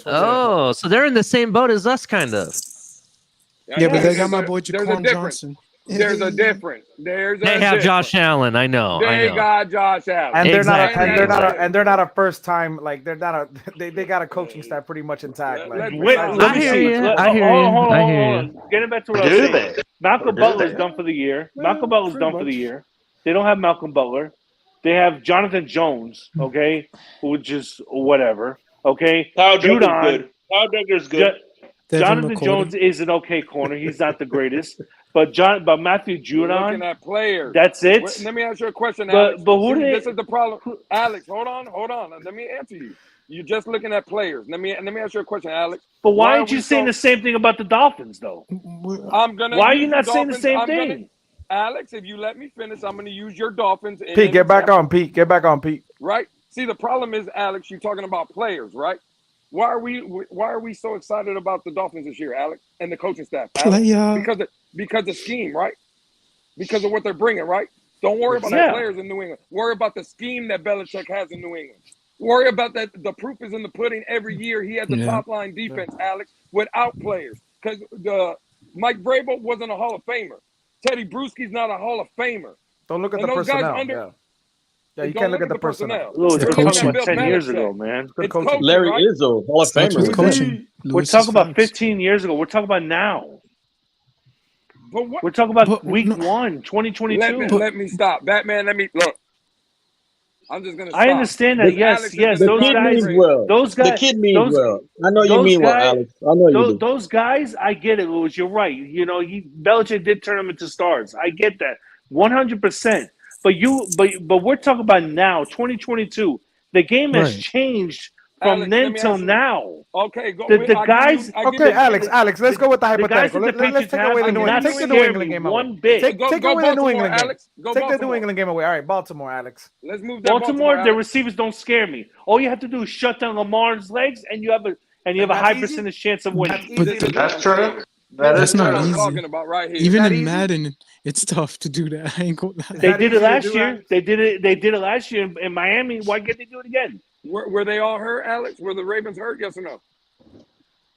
Oh, so they're in the same boat as us, kind of. Yeah, but they got my boy Jaquan Johnson. There's a difference. They have Josh Allen. I know. They got Josh Allen, and they're exactly. not a first time. Like they're not a. They got a coaching staff pretty much intact. Like, Let me see. Hold on. Getting back to what I was saying. Malcolm Butler's done for the year. Malcolm Butler's done for the year. They don't have Malcolm Butler. They have Jonathan Jones. Okay, which is whatever. Okay, Kyle Duggar's good. Jonathan Jones is an okay corner. He's not the greatest. But Matthew Judon, looking at players. That's it. Let me ask you a question, Alex. But who this is the problem, Alex. Hold on. Let me answer you. You're just looking at players. Let me ask you a question, Alex. But why aren't you saying the same thing about the Dolphins, though? I'm gonna. Why are you not saying the same thing? Alex, if you let me finish, I'm gonna use your Dolphins. Pete, get back on, Pete. Right. See, the problem is, Alex, you're talking about players, right? Why are we so excited about the Dolphins this year, Alex, and the coaching staff? Because the scheme, right? Because of what they're bringing, right? Don't worry about the players in New England. Worry about the scheme that Belichick has in New England. Worry about that. The proof is in the pudding. Every year he had the top line defense, Alex, without players. Because Mike Vrabel wasn't a Hall of Famer. Teddy Bruschi's not a Hall of Famer. Don't look at the personnel. Yeah, you can't look at the personnel. We're talking about 10 years ago, man. Coaching, Larry right? is a Hall of Famer. Coaching. We're talking about 15 years ago. We're talking about now. But what? We're talking about week 1, 2022. Let me stop. Batman, let me look. I'm just gonna stop. I understand that. Yes. The kid means well. The kid means well. I know you mean well, Alex. I know you do. Those guys, I get it, Louis. You're right. You know, Belichick did turn them into stars. I get that 100%. But we're talking about now, 2022. The game has changed from Alex, then till now. Okay, go. The guys. Alex, let's go with the hypothetical. Let's take away the New England. Take the New England game away. Take away the New England game. Take the New England game away. All right, Baltimore, Alex. Let's move that. Baltimore, the receivers don't scare me. All you have to do is shut down Lamar's legs, and you have a high percentage chance of winning. That's true. That's not easy. Talking about right here. Even in Madden, it's tough to do that. I ain't gonna lie. They did it last year. They did it last year in Miami. Why can't they do it again? Were they all hurt, Alex? Were the Ravens hurt? Yes or no?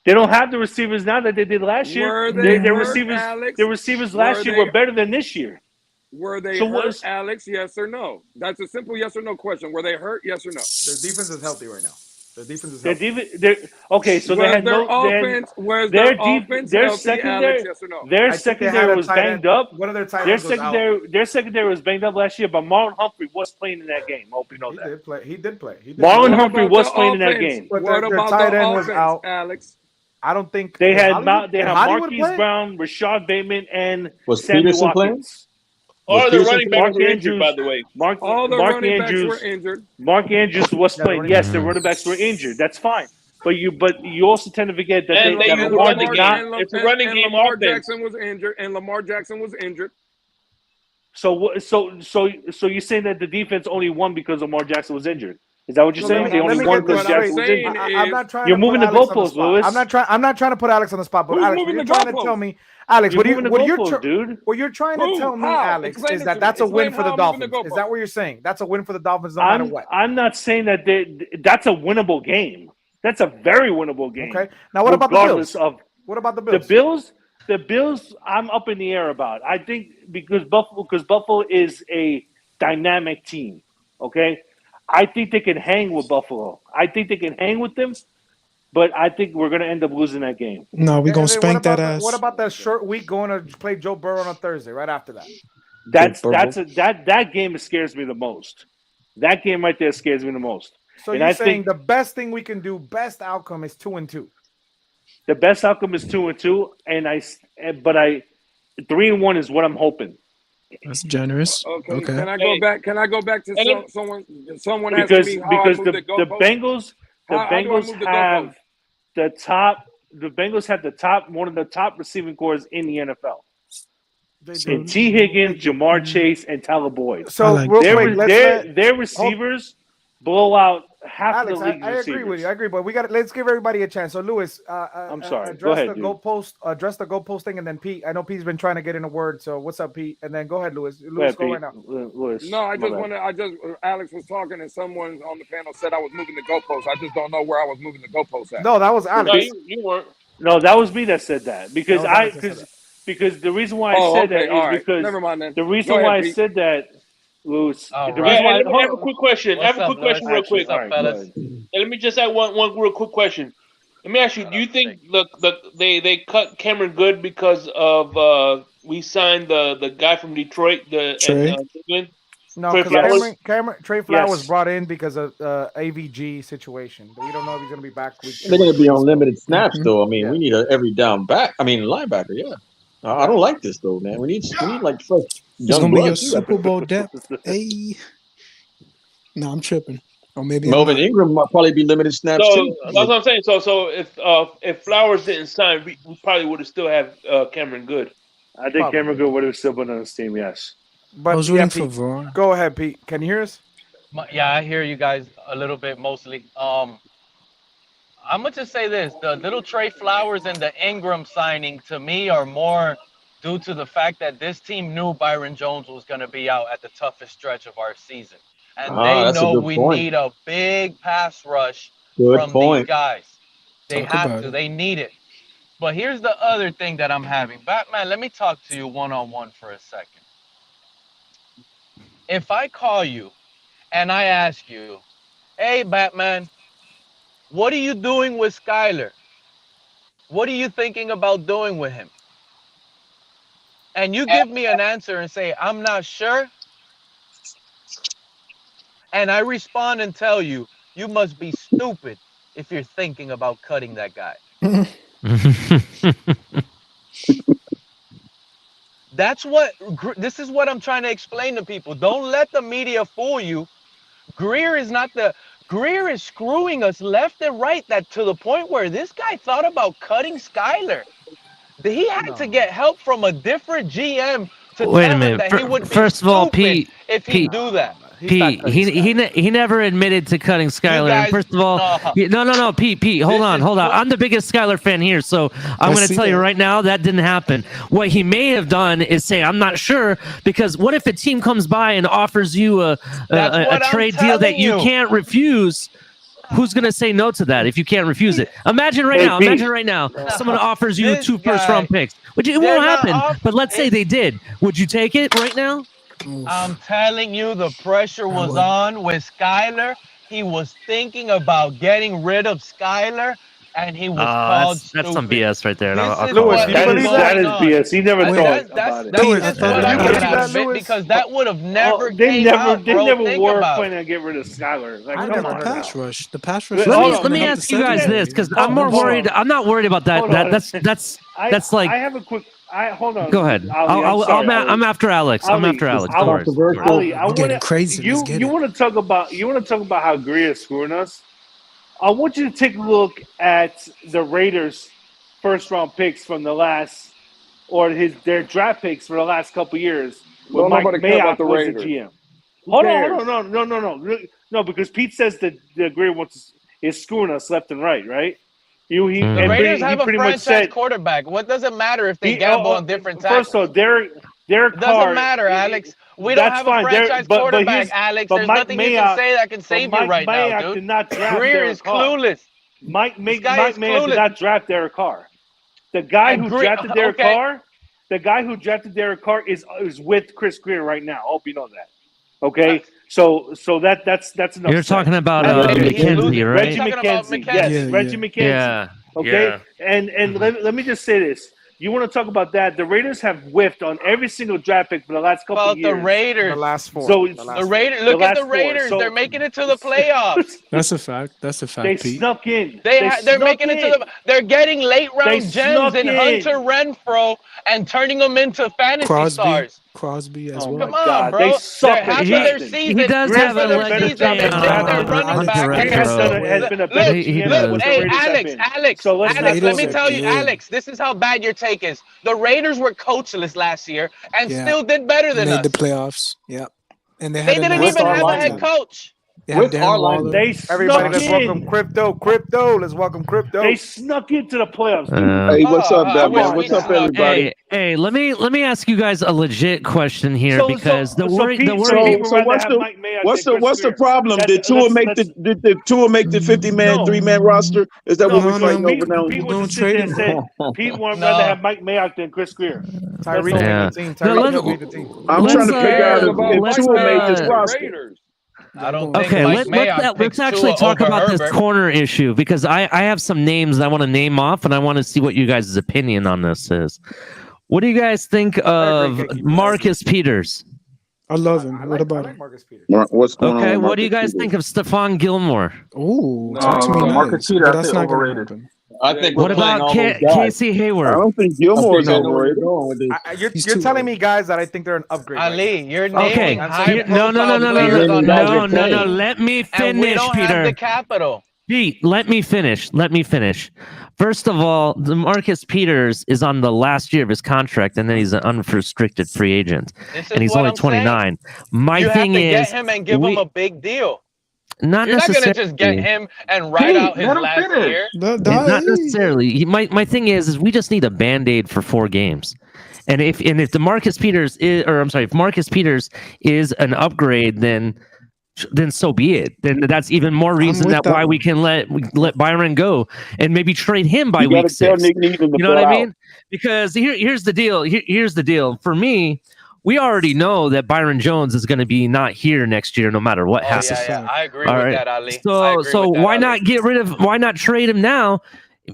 They don't have the receivers now that they did last year. Were they their hurt, receivers, Alex? their receivers last year were better than this year. Were they hurt, Alex? Yes or no? That's a simple yes or no question. Were they hurt? Yes or no? Their defense is healthy right now. Their defense is healthy. Okay, so they had no offense. Where's their offense? Their healthy, secondary, Alex, yes or no? Their secondary was banged up. One of their tight ends Their secondary was banged up last year, but Marlon Humphrey was playing in that game. I hope you know that. He did play. Marlon Humphrey was playing in that game. But their tight end was out, Alex. I don't think they had Marquise Brown, Rashad Bateman, and Sammy Watkins. All the running backs were injured, by the way. All the running backs were injured. Mark Andrews was playing. Yes, the running backs were injured. That's fine. But you also tend to forget that it's a running game. Lamar Jackson was injured, and Lamar Jackson was injured. So you're saying that the defense only won because Lamar Jackson was injured? Is that what you're saying? They only won because Jackson was injured. I'm not trying. You're moving the goalposts, Louis. I'm not trying to put Alex on the spot, but Alex, what you're trying to tell me, Alex, what you're trying to tell me, Alex, is that that's a win for the Dolphins. Is that what you're saying? That's a win for the Dolphins, no matter what. I'm not saying that that's a winnable game. That's a very winnable game. Okay. Now, what about the Bills? What about the Bills? The Bills, I'm up in the air about. I think because Buffalo is a dynamic team. Okay. I think they can hang with Buffalo. I think they can hang with them, but I think we're going to end up losing that game. No, we're going to spank that ass. What about that short week going to play Joe Burrow on a Thursday right after that? That game scares me the most. That game right there scares me the most. So you're saying the best thing we can do, best outcome is 2-2. The best outcome is 2-2, but 3-1 is what I'm hoping. That's generous. Okay. Can I go back? Can I go back to someone? Someone has to be because the Bengals have the top. The Bengals have one of the top receiving corps in the NFL. And T. Higgins, Jamar Chase, and Tyler Boyd. So their receivers blow out half of the league. I agree with you. I agree, but let's give everybody a chance. So, Louis, I'm sorry. Go ahead. Address the goalpost thing, and then Pete. I know Pete's been trying to get in a word. So, what's up, Pete? And then go ahead, Louis. Louis, go right now. No, I just want to. Alex was talking, and someone on the panel said I was moving the goalpost. I just don't know where I was moving the goalpost at. No, that was Alex. No, you weren't. No, that was me that said that because because the reason why I said that is because never mind then. The reason why I said that, Louis. I have a quick question. I have a quick question, real quick. Let me just add one real quick question. Let me ask you: do you think they cut Cameron Good because of we signed the guy from Detroit, No, because Trey Flowers was brought in because of AVG situation. We don't know if he's going to be back. They're going to be on limited snaps, though. I mean, we need an every down back. I mean, linebacker. Yeah, I don't like this though, man. We need like fresh. It's going to be your Super Bowl depth. Hey, no, I'm tripping. Or maybe Melvin Ingram might probably be limited snaps too. That's what I'm saying. So if Flowers didn't sign, we probably would have still have Cameron Good. I think Cameron Good would have still been on this team. Yes. But I was rooting for Vaughn. Go ahead, Pete. Can you hear us? Yeah, I hear you guys a little bit mostly. I'm gonna just say this: the little Trey Flowers and the Ingram signing to me are more due to the fact that this team knew Byron Jones was gonna be out at the toughest stretch of our season. And they know we need a big pass rush from these guys. They have to. They need it. But here's the other thing that I'm having. Batman, let me talk to you one-on-one for a second. If I call you and I ask you, hey, Batman, what are you doing with Skyler? What are you thinking about doing with him? And you give me an answer and say, I'm not sure. And I respond and tell you, you must be stupid if you're thinking about cutting that guy. This is what I'm trying to explain to people. Don't let the media fool you. Greer is screwing us left and right, that to the point where this guy thought about cutting Skyler. He had to get help from a different GM to tell him that he would be First of all, Pete, if he do that. Pete, he never admitted to cutting Skyler. And first of all, no, Pete, hold on. I'm the biggest Skyler fan here, so I'm going to tell you right now that didn't happen. What he may have done is say, I'm not sure, because what if a team comes by and offers you a trade deal that you can't refuse? Who's going to say no to that if you can't refuse it? Imagine right now, someone offers you 2 first-round picks. It won't happen, but let's say they did. Would you take it right now? I'm telling you, the pressure was on with Skyler. He was thinking about getting rid of Skyler, and he was called stupid. That's some BS right there. That is BS. He never thought about it. Because that would have never They never were planning on getting rid of Skyler. Like, the pass rush. The pass rush. Let me ask you guys this, because I'm more worried. I'm not worried about that. That's like. I have a quick. Hold on. Go ahead. I'm after Alex. I'm after Alex. Ali, you want to talk about how Greer is screwing us? I want you to take a look at the Raiders' first-round picks from the last, or their draft picks for the last couple of years. When Mike Mayock was the GM. Hold on, no, because Pete says that the Greer is screwing us left and right? The Raiders have a franchise quarterback. What does it matter if they gamble on different tackles? First of all, Derek Carr. Doesn't matter, Alex. We don't have a franchise quarterback, Alex. There's nothing you can say that can save you right now, dude. Greer is clueless. Mike Mayock did not draft Derek Carr. The guy who drafted Derek Carr is with Chris Greer right now. I hope you know that. Okay. So that's enough. You're talking about McKenzie, right? Reggie McKenzie. Yes, Reggie McKenzie. Yeah. Okay. Yeah. And let me just say this. You want to talk about that? The Raiders have whiffed on every single draft pick for the last couple of years. The Raiders. The last 4. So the Raiders. Look at the Raiders. They're making it to the playoffs. That's a fact. They Pete. Snuck in. They're making it to the. They're getting late round gems in Hunter Renfro and turning them into fantasy stars. Crosby as well. Come on, bro. They suck. He does have a legacy on running back. Hey, Alex. Let me tell you, Alex. This is how bad your take is. The Raiders were coachless last year and still did better than us. Made the playoffs. Yep. And they didn't even have a head coach. With our line, everybody, let's welcome Crypto. Let's welcome Crypto. They snuck into the playoffs. Hey, what's up, Batman? What's up, everybody? Hey, let me ask you guys a legit question here because the worry. What's the problem? Did Tua make the 50-man, 3-man roster? Is that what we're fighting over now? Pete would sit there and said Pete would rather have Mike Mayock than Chris Greer. Tyreek made the team. Tyreek made the team. I'm trying to figure out if Tua made this roster. I don't think Okay, Mike Mayock let's actually talk about this corner issue because I have some names that I want to name off and I want to see what you guys' opinion on this is. What do you guys think of Marcus Peters? I love him. What about him? Marcus Peters. What's going on? Okay, what do you guys think of Stephon Gilmore? Ooh, talk to me Marcus nice, Peters, but I that's think not gonna overrated. happen. I think What about Casey Hayward? I don't think Gilmore is overrated. You're telling me, guys, that I think they're an upgrade. Ali, you're naming Okay, no. Let me finish, and we don't Peter. have the capital. Pete, let me finish. First of all, Marcus Peters is on the last year of his contract, and then he's an unrestricted free agent, and he's only 29. My thing is, you have to get him and give him a big deal. You're not going to just get him and write out his last year. Not necessarily. My thing is we just need a Band-Aid for 4 games. And if Marcus Peters is an upgrade, then so be it. Then that's even more reason why we can let Byron go and maybe trade him by week 6. You know what I mean? Because here's the deal. Here's the deal. For me, we already know that Byron Jones is going to be not here next year, no matter what happens. Yeah, I agree with that, Ali. So why not why not trade him now?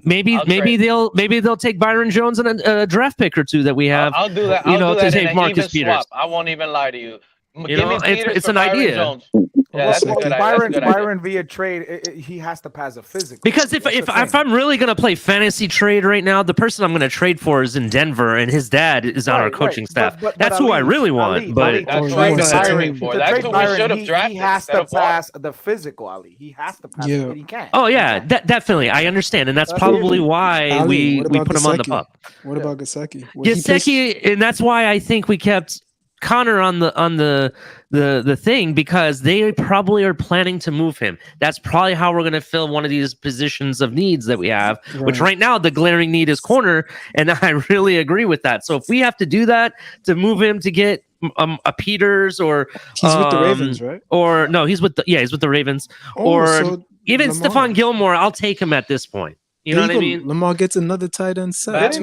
Maybe they'll take Byron Jones and a draft pick or 2 that we have. I'll do that. To take Marcus Peters. Swap. I won't even lie to you. It's an idea. Jones. Yeah, that's Byron via trade, he has to pass a physical. Because if I'm really going to play fantasy trade right now, the person I'm going to trade for is in Denver, and his dad is on our coaching staff. That's who I really want. That's who we should have drafted. He has to pass the physical, Ali. He has to pass it. He can't. Oh yeah, definitely. I understand, and that's probably why we put him on the pup. What about Gesicki? Gesicki, and that's why I think we kept Connor on the thing, because they probably are planning to move him. That's probably how we're going to fill one of these positions of needs that we have, which right now the glaring need is corner, and I really agree with that. So if we have to do that to move him to get a Peters, or he's with the Ravens, right? Or no, he's with the Ravens, or even Stephon Gilmore, I'll take him at this point. You know what I mean? Lamar gets another tight end set.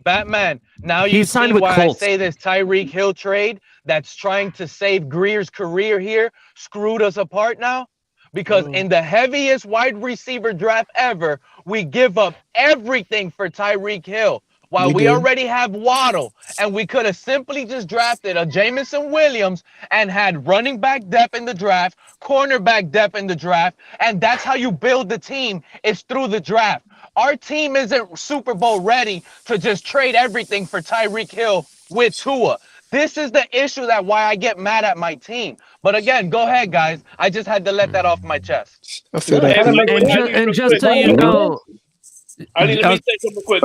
Batman. Now you see why I say this Tyreek Hill trade that's trying to save Greer's career here screwed us apart now? Because in the heaviest wide receiver draft ever, we give up everything for Tyreek Hill. While we already have Waddle, and we could have simply just drafted a Jameson Williams and had running back depth in the draft, cornerback depth in the draft, and that's how you build the team, is through the draft. Our team isn't Super Bowl ready to just trade everything for Tyreek Hill with Tua. This is the issue that why I get mad at my team. But again, go ahead, guys. I just had to let that off my chest. And just so you know, Ali, let me say something quick.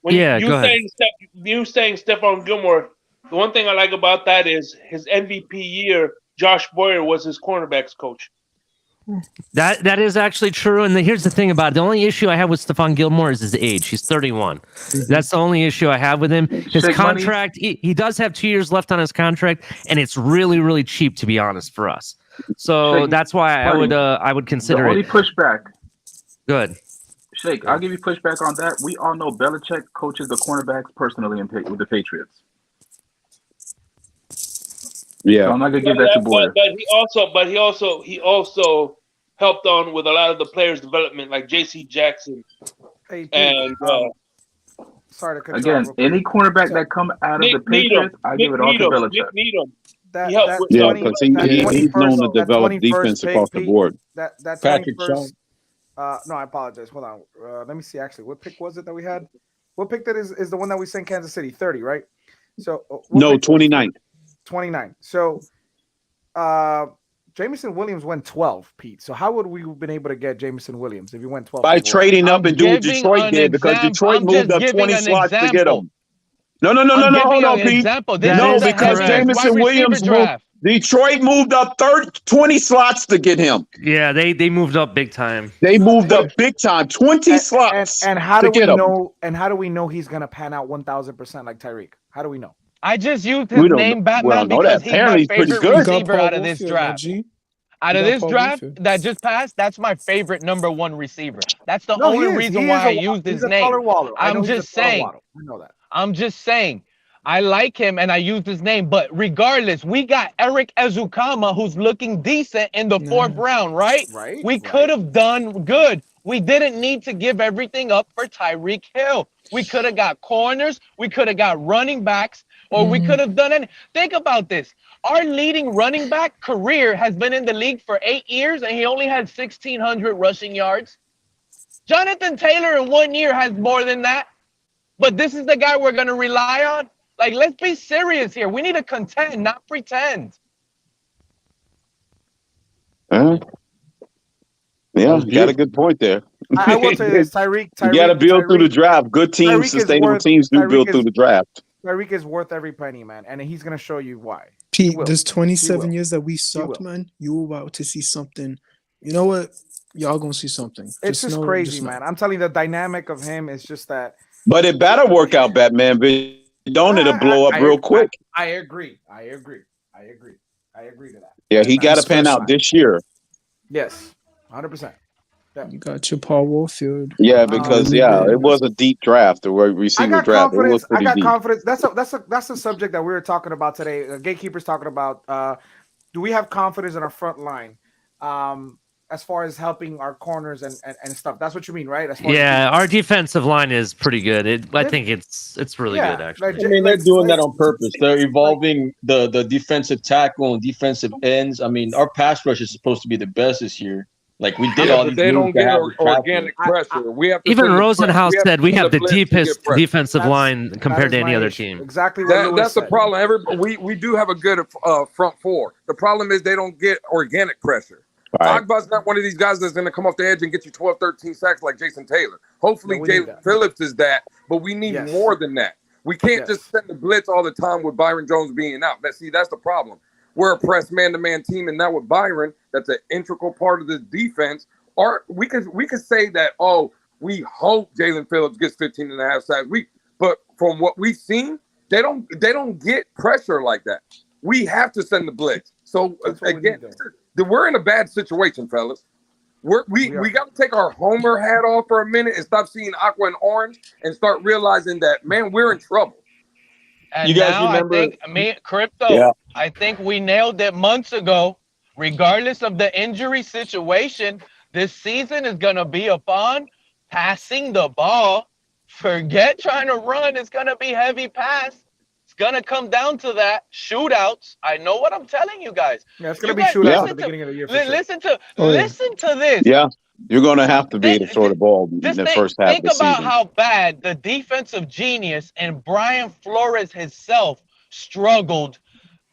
When you saying Stephon Gilmore, the one thing I like about that is his MVP year, Josh Boyer was his cornerbacks coach. That is actually true. And here's the thing about it. The only issue I have with Stephon Gilmore is his age. He's 31. That's the only issue I have with him. His contract, he does have 2 years left on his contract, and it's really, really cheap, to be honest, for us. So that's why I would consider it. The only pushback. Good. Shake, I'll give you pushback on that. We all know Belichick coaches the cornerbacks personally with the Patriots. Yeah, so I'm not gonna give that to Boyer. But he also helped on with a lot of the players' development, like J.C. Jackson. And sorry to cut again, any cornerback that come out of the Patriots, I give it all to Belichick. Because he's known to develop defense across the board. Patrick Chung. No, I apologize. Hold on. Let me see. Actually, what pick was it that we had? What pick that is the one that we sent Kansas City? 30, right? So no, 29. 29. So, Jameson Williams went 12, Pete. So how would we have been able to get Jameson Williams if he went 12? By trading up and doing what Detroit did, because Detroit moved up 20 slots to get him. No. Hold on, Pete. No, because Jameson Williams moved. Detroit moved up 20 slots to get him. Yeah, they moved up big time. They moved up big time, 20 slots. And how to do we get him. know? And how do we know he's gonna pan out 1,000% like Tyreek? How do we know? I just used his name, Batman, because he's my favorite receiver out of this draft. Out of this draft that just passed, that's my favorite #1 receiver. That's the only reason why I used his name. I'm just saying. I know that. I'm just saying. I like him and I used his name, but regardless, we got Eric Ezukama who's looking decent in the 4th round, right? We could have done good. We didn't need to give everything up for Tyreek Hill. We could have got corners, we could have got running backs, or we could have done it. Think about this. Our leading running back career has been in the league for 8 years, and he only had 1,600 rushing yards. Jonathan Taylor in 1 year has more than that, but this is the guy we're going to rely on? Like, let's be serious here. We need to contend, not pretend. Yeah, you got a good point there. I will say this, Tyreek. You got to build through the draft. Good teams, sustainable teams do build through the draft. Tyreek is worth every penny, man, and he's going to show you why. Pete, there's 27 years that we sucked, man. You were about to see something. You know what? Y'all going to see something. It's just crazy, man. I'm telling you, the dynamic of him is just that. But it better work out, Batman. Don't it'll blow up real quick. I agree to that. Yeah, he got to pan out this year. Yes, 100%. Yeah. You got your Paul Warfield. Yeah, because it was a deep draft, the receiver draft. It was pretty deep. Confidence. That's a subject that we were talking about today. Gatekeeper's talking about. Do we have confidence in our front line? As far as helping our corners and stuff. That's what you mean, right? Our defensive line is pretty good. I think it's really good, actually. I mean, they're doing that on purpose. They're evolving the defensive tackle and defensive ends. I mean, our pass rush is supposed to be the best this year. Like, we did all these. They don't get organic pressure. We have to even Rosenhaus said we have the deepest defensive line compared to any other team. Exactly. That's the problem. We do have a good front four. The problem is they don't get organic pressure. Right. Agba's not one of these guys that's going to come off the edge and get you 12, 13 sacks like Jason Taylor. Hopefully, Jalen Phillips is that, but we need more than that. We can't just send the blitz all the time with Byron Jones being out. That's the problem. We're a press man-to-man team, and now with Byron, that's an integral part of the defense. Or we could say that, we hope Jalen Phillips gets 15 and a half sacks. But from what we've seen, they don't get pressure like that. We have to send the blitz. So again, we're in a bad situation, fellas. We got to take our Homer hat off for a minute and stop seeing aqua and orange and start realizing that, man, we're in trouble. And you guys remember? I think we nailed it months ago. Regardless of the injury situation, this season is going to be upon passing the ball. Forget trying to run. It's going to be heavy pass. It's going to come down to that. Shootouts. I know what I'm telling you guys. Yeah, it's going to be shootouts at the beginning of the year. Listen to this. Yeah, you're going to have to be able to throw the ball in the first half of the season. Think about how bad the defensive genius and Brian Flores himself struggled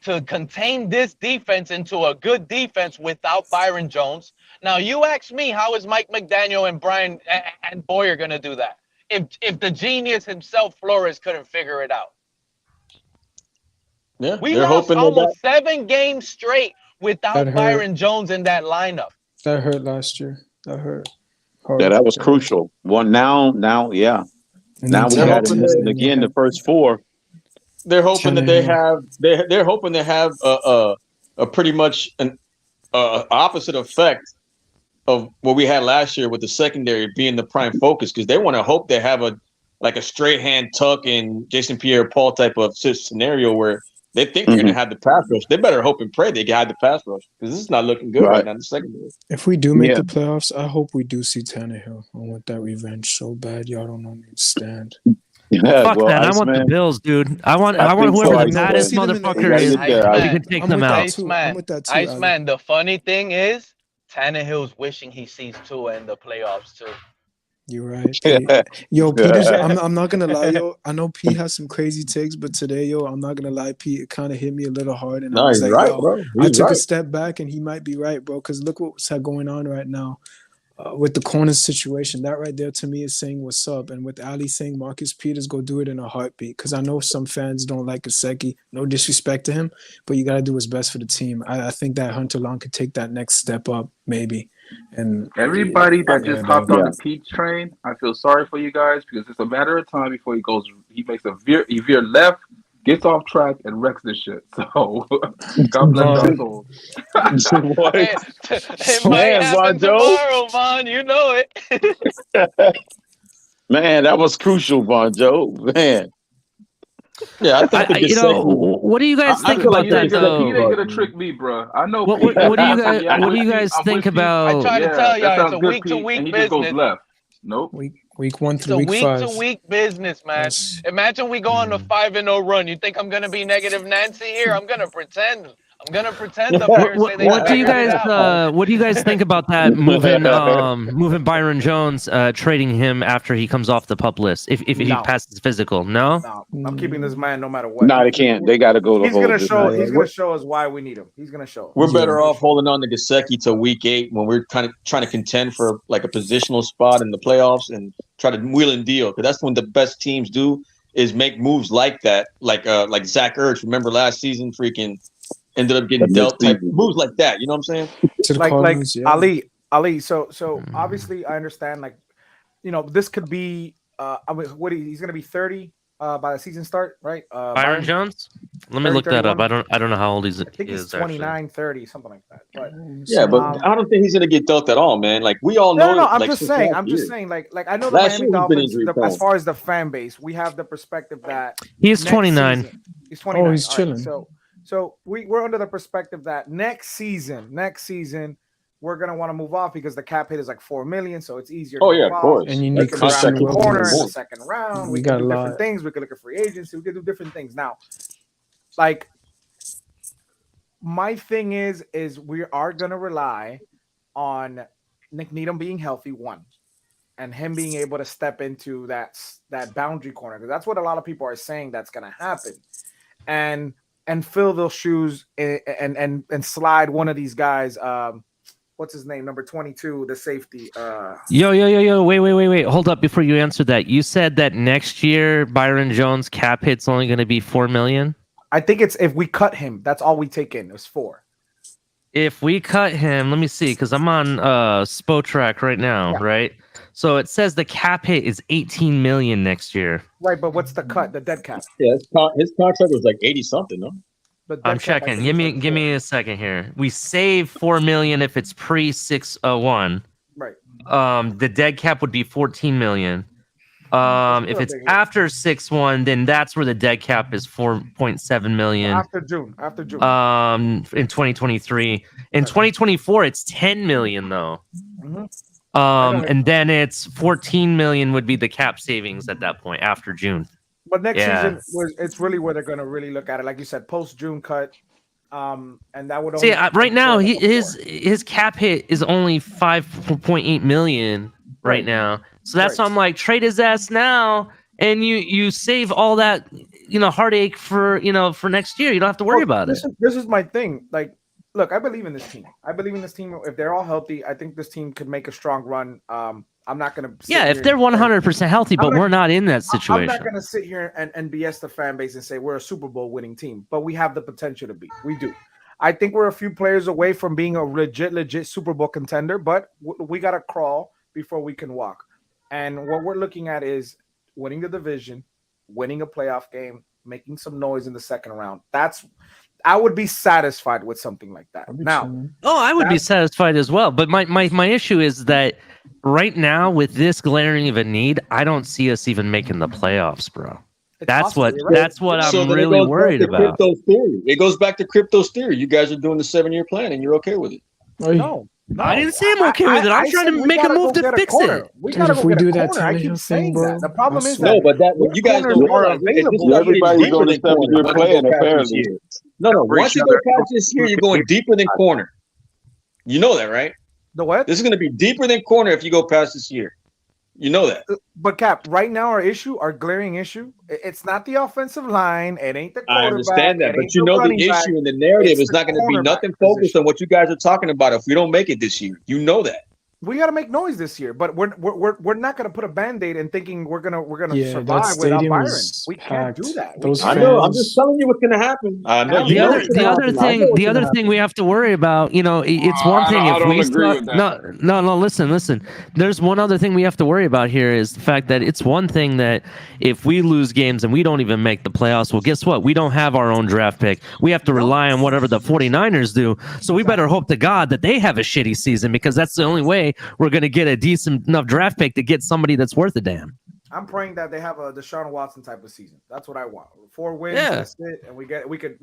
to contain this defense into a good defense without Byron Jones. Now, you ask me, how is Mike McDaniel and Brian and Boyer going to do that? If the genius himself, Flores, couldn't figure it out. Yeah, we lost almost 7 games straight without Byron Jones in that lineup. That hurt last year. That hurt. Yeah, that was crucial. Now, yeah. Now we got to listen again the first 4. They're hoping that they're hoping to have a pretty much an opposite effect of what we had last year with the secondary being the prime focus, because they want to hope they have a straight hand tuck in Jason Pierre-Paul type of scenario where they think they're going to have the pass rush. They better hope and pray they have the pass rush, because this is not looking good right now in the secondary. If we do make the playoffs, I hope we do see Tannehill. I want that revenge so bad. Y'all don't understand. Yeah, fuck that. I want the Bills, dude. I want whoever the maddest motherfucker is. You can take them out. Iceman, the funny thing is, Tannehill's wishing he sees Tua in the playoffs too. You're right. Yo, Pete, I'm not gonna lie, yo. I know Pete has some crazy takes, but today, yo, I'm not gonna lie, Pete, it kind of hit me a little hard, and I was like, right, bro. I took a step back, and he might be right, bro. Because look what's going on right now. with the corner situation, that right there to me is saying what's up. And with Ali saying Marcus Peters, go do it in a heartbeat. Because I know some fans don't like Gesicki. No disrespect to him, but you got to do what's best for the team. I think that Hunter Long could take that next step up, maybe. And everybody that just hopped on the Pete train, I feel sorry for you guys because it's a matter of time before he makes a veer left, gets off track, and wrecks this shit. So, God bless your soul. It might happen tomorrow, Von. You know it. Man, that was crucial, Von Joe. Man. Yeah, I think what do you guys think about that? Though? He ain't gonna trick me, bro. I know. What do you guys think about? I try to tell y'all, it's a week-to-week business. Just goes left. Nope. Week 1 through week 5. It's a week-to-week business, man. Yes. Imagine we go on a 5-0 run. You think I'm gonna be negative Nancy here? I'm gonna pretend. Up here and say they what do you guys think about that moving Byron Jones, trading him after he comes off the PUP list if he passes physical? No, I'm keeping this man no matter what. No, they can't. They got to go. He's gonna show us why we need him. He's gonna show us. We're better off holding on to Gesicki till week 8 when we're kind of trying to contend for like a positional spot in the playoffs and try to wheel and deal, because that's when the best teams do is make moves like that, like Zach Ertz. Remember last season, freaking ended up getting dealt type moves like that. You know what I'm saying? Like Ali. So obviously I understand. Like, this could be. He's going to be 30 by the season start, right? Byron Jones. Let me look that up. I don't know how old he's. I think he's 29, 30, something like that. But but I don't think he's going to get dealt at all, man. Like we all know. No. I'm just saying. Like I know the Miami Dolphins. As far as the fan base, we have the perspective that he's 29. He's 29. Oh, he's chilling. Right, so we're under the perspective that next season, we're gonna want to move off because the cap hit is like $4 million, so it's easier. Oh yeah, of course. And you need second corner in the second round. We can do different things. We could look at free agency. We could do different things. Now, like my thing is we are gonna rely on Nick Needham being healthy, one, and him being able to step into that boundary corner, because that's what a lot of people are saying that's gonna happen, and fill those shoes and slide one of these guys. What's his name? Number 22, the safety. Yo. Wait. Hold up before you answer that. You said that next year Byron Jones cap hit's only going to be $4 million. I think it's if we cut him, that's all we take in. It's 4. If we cut him, let me see, because I'm on Spotrac right now, right? So it says the cap hit is $18 million next year. Right, but what's the cut? The dead cap? Yeah, his contract was like 80 something, no? I'm checking. Give me a second here. We save $4 million if it's pre-601. Right. The dead cap would be $14 million. If it's after 6-1, then that's where the dead cap is $4.7 million. After June. In 2023. In 2024, it's $10 million though. Mm-hmm. And then it's $14 million would be the cap savings at that point after June. But next season, it's really where they're going to really look at it. Like you said, post-June cut. And that would only right now his cap hit is only $5.8 million right now. So that's why I'm like, trade his ass now, and you save all that heartache for next year. You don't have to worry about it. This is my thing. Like, look, I believe in this team. If they're all healthy, I think this team could make a strong run. I'm not going to. Yeah, if they're 100% healthy, but we're not in that situation. I'm not going to sit here and BS the fan base and say we're a Super Bowl winning team, but we have the potential to be. We do. I think we're a few players away from being a legit Super Bowl contender, but we got to crawl before we can walk. And what we're looking at is winning the division, winning a playoff game, making some noise in the second round. I would be satisfied with something like that. I would be satisfied as well. But my issue is that right now, with this glaring of a need, I don't see us even making the playoffs, bro. That's what I'm really worried about. It goes back to crypto's theory. You guys are doing the 7-year plan, and you're okay with it. No, I didn't say I'm okay with it. I'm trying to make a move to fix it. If we do that, I keep saying that. The problem is that you guys don't realize everybody's on the 7-year plan apparently. No. Once you go past this year, you're going deeper than corner. You know that, right? The what? This is going to be deeper than corner if you go past this year. You know that. But Cap, right now our glaring issue, it's not the offensive line. It ain't the quarterback. I understand that, but you know the issue and the narrative is not going to be nothing focused on what you guys are talking about if we don't make it this year. You know that. we got to make noise this year, but we're not going to put a band-aid and thinking we're gonna survive without Byron. We can't do that. I know. I'm just telling you what's going to happen. I know. The other thing we have to worry about, it's one thing if we start. No. Listen. There's one other thing we have to worry about here is the fact that it's one thing that if we lose games and we don't even make the playoffs, well, guess what? We don't have our own draft pick. We have to rely on whatever the 49ers do. So we better hope to God that they have a shitty season, because that's the only way we're going to get a decent enough draft pick to get somebody that's worth a damn. I'm praying that they have a Deshaun Watson type of season. That's what I want. 4 wins, that's it, and we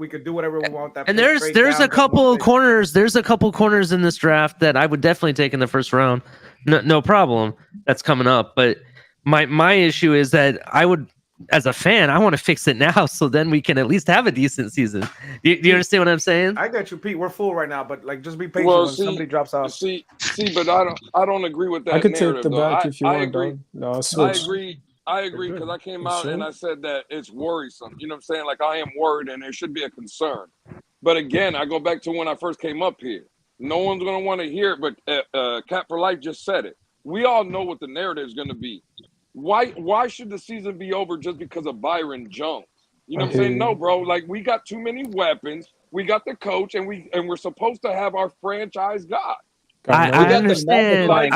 could do whatever we want. That and there's a couple of corners. There's a couple corners in this draft that I would definitely take in the first round. No problem. That's coming up. But my issue is that I would, as a fan, I want to fix it now, so then we can at least have a decent season. Do you understand what I'm saying? I got you, Pete. We're full right now, but just be patient when somebody drops out. See, but I don't agree with that. I could narrative, take the back if you want. Agree. No, I'll switch. I agree because I came out and I said that it's worrisome. You know what I'm saying? Like, I am worried and there should be a concern. But again, I go back to when I first came up here. No one's going to want to hear it, but Cap for Life just said it. We all know what the narrative is going to be. Why should the season be over just because of Byron Jones? You know what I'm saying? No, bro. Like, we got too many weapons. We got the coach, and we're supposed to have our franchise guy. I understand. But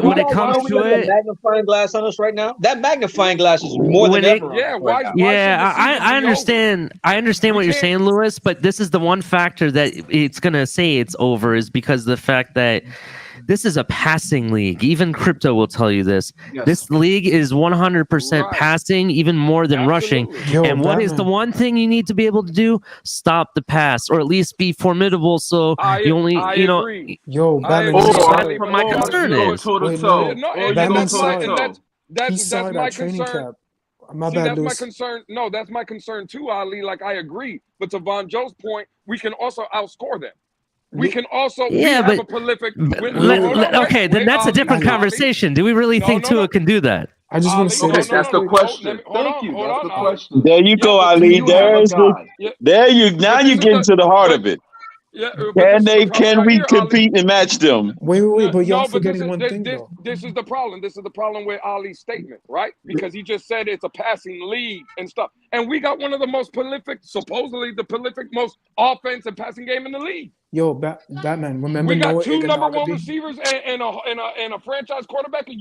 when it comes to it, magnifying glass on us right now. That magnifying glass is more than ever. I understand. I understand what you're saying, Lewis. But this is the one factor that it's gonna say it's over is because of the fact that this is a passing league. Even crypto will tell you this. Yes. This league is 100% passing, even more than rushing. And what is the one thing you need to be able to do? Stop the pass, or at least be formidable. So you only, agree. Batman. From my concern is. That's my concern. That's my concern. No, that's my concern too, Ali. Like, I agree. But to Von Joe's point, we can also outscore them. We can also have a prolific. Okay, then that's a different conversation. Do we really think Tua can do that? I just want to say that's the question. Thank you. That's the question. There you go, Ali. There you. Now you're getting to the heart of it. Can we compete and match them? Wait, but y'all forgetting one thing though. This is the problem. This is the problem with Ali's statement, right? Because he just said it's a passing league and stuff. And we got one of the most prolific, supposedly the prolific most offense and passing game in the league. Yo, Batman, remember we got 2 number 1 receivers and a franchise quarterback, and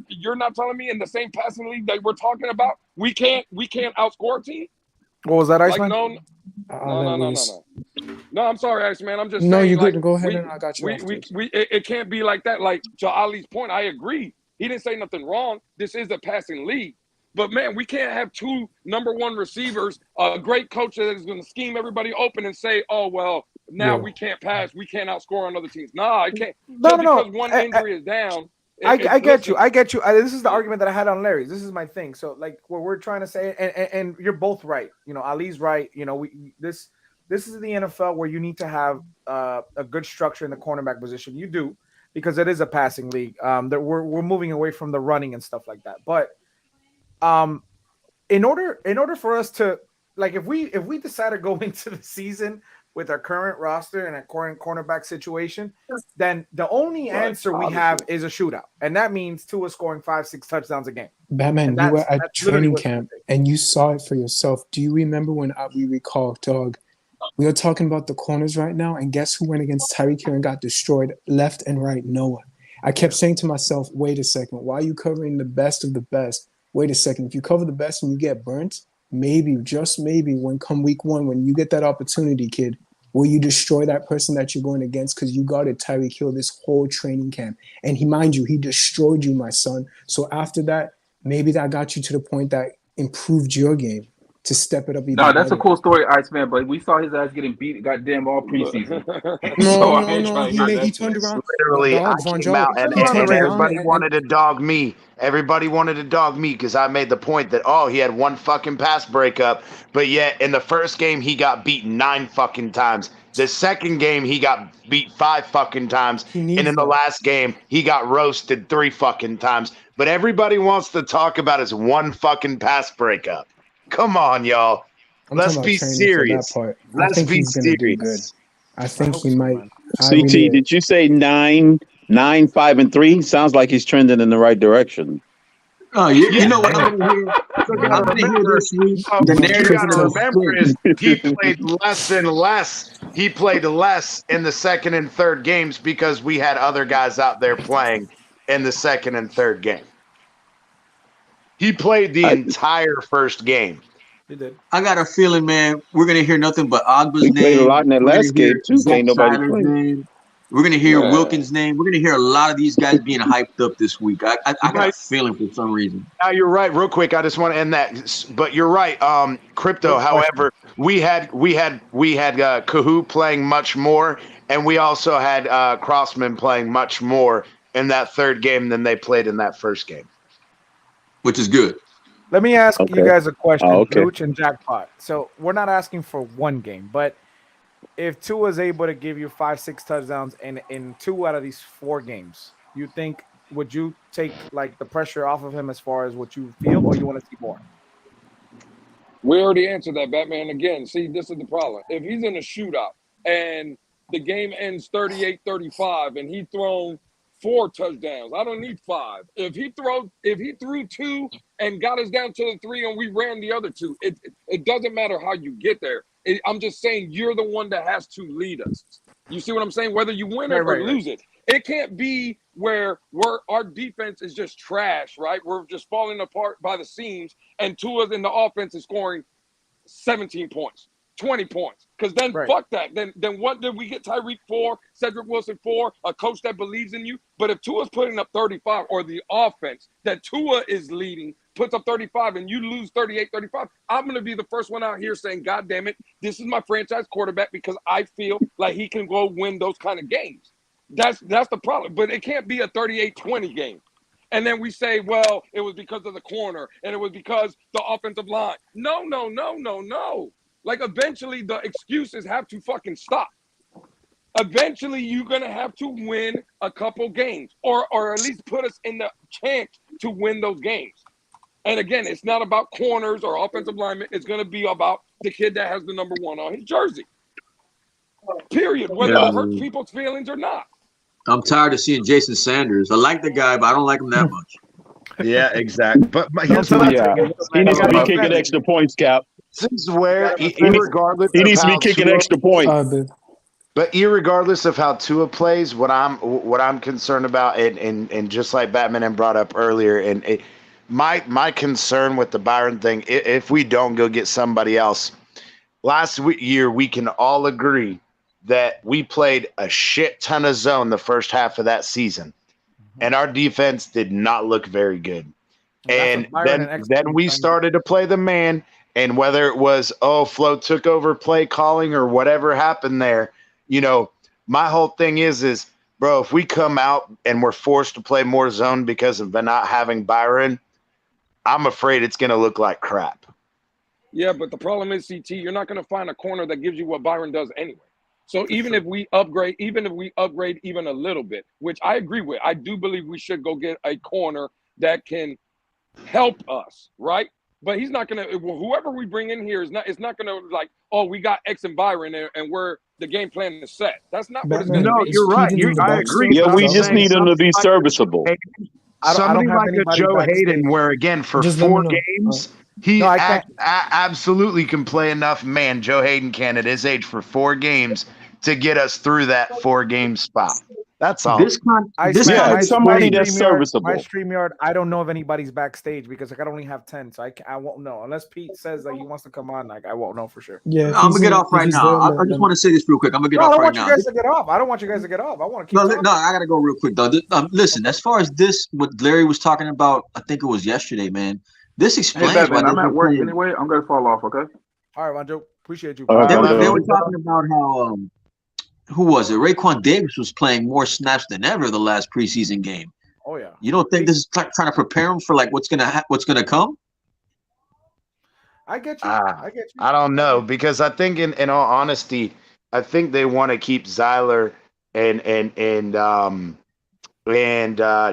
you're not telling me in the same passing league that we're talking about we can't outscore a team? What was that, Iceman? No. No, I'm sorry, Iceman. I'm just saying. No, you're good. Go ahead, and I got you. It can't be like that. Like, to Ali's point, I agree. He didn't say nothing wrong. This is a passing league. But, man, we can't have 2 number 1 receivers, a great coach that is going to scheme everybody open and say, oh, well, now we can't pass. We can't outscore on other teams. Nah, I can't. Because one injury is down. I get you. This is the argument that I had on Larry's. This is my thing. So, like, what we're trying to say, and you're both right. Ali's right. This is the NFL where you need to have a good structure in the cornerback position. You do, because it is a passing league. That we're moving away from the running and stuff like that. But in order for us to, like, if we decide to go into the season with our current roster and our current cornerback situation, then the only answer we have is a shootout. And that means Tua scoring 5-6 touchdowns a game. Batman, you were at training camp and you saw it for yourself. Do you remember when we recall, dog? We are talking about the corners right now, and guess who went against Tyreek Hill and got destroyed left and right? Noah. I kept saying to myself, wait a second, why are you covering the best of the best? Wait a second, if you cover the best and you get burnt, maybe, just maybe, when come week 1, when you get that opportunity, kid, will you destroy that person that you're going against? Because you guarded Tyreek Hill this whole training camp. And he destroyed you, my son. So after that, maybe that got you to the point that improved your game to step it up even No, that's better. a cool story, Iceman, but we saw his ass getting beat goddamn all preseason. He turned around. Literally, I came out and everybody wanted to dog me. Everybody wanted to dog me because I made the point that, he had 1 fucking pass breakup, but yet in the first game, he got beaten 9 fucking times. The second game, he got beat 5 fucking times. And in the last game, he got roasted 3 fucking times. But everybody wants to talk about his 1 fucking pass breakup. Come on, y'all. Let's be serious. Let's be serious. I think he might. CT, did you say 9 9-5-3 sounds like he's trending in the right direction. Oh, you know what I'm going to hear? I'm going to hear this week. The What you narrative got to is remember is he played less and less. He played less in the second and third games because we had other guys out there playing in the second and third game. He played the entire first game. He did. I got a feeling, man, we're going to hear nothing but Agba's He played name. a lot in that We're last gonna hear game too. Zach Can't nobody Tyler's play. name. We're going to hear Wilkins' name. We're going to hear a lot of these guys being hyped up this week. I got a feeling for some reason. Now you're right. Real quick, I just want to end that. But you're right. Crypto. However, we had Kahoo playing much more, and we also had Crossman playing much more in that third game than they played in that first game, which is good. Let me ask you guys a question, okay. Luch and Jackpot. So we're not asking for one game, but if Tua is able to give you 5-6 touchdowns in 2 out of these 4 games, would you take like the pressure off of him as far as what you feel, or you want to see more? We already answered that, Batman. Again, see, this is the problem. If he's in a shootout and the game ends 38-35 and he thrown 4 touchdowns, I don't need 5. If he threw 2 and got us down to the 3 and we ran the other 2, it doesn't matter how you get there. I'm just saying you're the one that has to lead us. You see what I'm saying? Whether you win it or lose it. It can't be where our defense is just trash, right? We're just falling apart by the seams, and Tua's in the offense is scoring 17 points, 20 points. Because then fuck that. Then what did we get Tyreek for? Cedric Wilson for? A coach that believes in you? But if Tua's putting up 35, or the offense that Tua is leading puts up 35 and you lose 38-35, I'm going to be the first one out here saying, God damn it, this is my franchise quarterback because I feel like he can go win those kind of games. That's the problem. But it can't be a 38-20 game. And then we say, well, it was because of the corner and it was because the offensive line. No. Like, eventually the excuses have to fucking stop. Eventually you're going to have to win a couple games or at least put us in the chance to win those games. And again, it's not about corners or offensive linemen. It's going to be about the kid that has the number 1 on his jersey. Period. Whether it hurts people's feelings or not. I'm tired of seeing Jason Sanders. I like the guy, but I don't like him that much. Yeah, exactly. But here's he needs to be kicking extra points, Cap. This is where, he needs to be kicking extra points. But irregardless of how Tua plays, what I'm concerned about, and just like Batman and brought up earlier, and my concern with the Byron thing, if we don't go get somebody else, last year we can all agree that we played a shit ton of zone the first half of that season, and our defense did not look very good. And then we started to play the man, and whether it was, Flo took over play calling or whatever happened there, my whole thing is, bro, if we come out and we're forced to play more zone because of not having Byron, I'm afraid it's going to look like crap. Yeah, but the problem is, CT, you're not going to find a corner that gives you what Byron does anyway. So even if we upgrade even a little bit, which I agree with, I do believe we should go get a corner that can help us, right? But he's not going to, whoever we bring in here it's not going to like, we got X and Byron and we're the game plan is set. That's not what it's going to be. No, you're right. I agree. Yeah, we just need him to be serviceable. Somebody like a Joe Hayden, where again for 4 games, he absolutely can play enough. Man, Joe Hayden can at his age for 4 games to get us through that 4-game spot. That's all. Somebody that's serviceable. My StreamYard, I don't know if anybody's backstage because I only have 10, so I won't know unless Pete says that he wants to come on. I won't know for sure. Yeah, I'm gonna get off right now. I just want to say this real quick. I'm gonna get off right now. I don't want you guys to get off. I don't want you guys to get off. I want to keep. No, I gotta go real quick though. Listen, as far as this, what Larry was talking about, I think it was yesterday, man. This explains why I'm at work anyway. I'm gonna fall off. Okay. All right, Manjo. Appreciate you. They were talking about how who was it? Raekwon Davis was playing more snaps than ever the last preseason game. Oh yeah. You don't think this is trying to prepare him for like what's gonna come? I get you. I get you. I don't know, because I think in all honesty, I think they want to keep Zyler and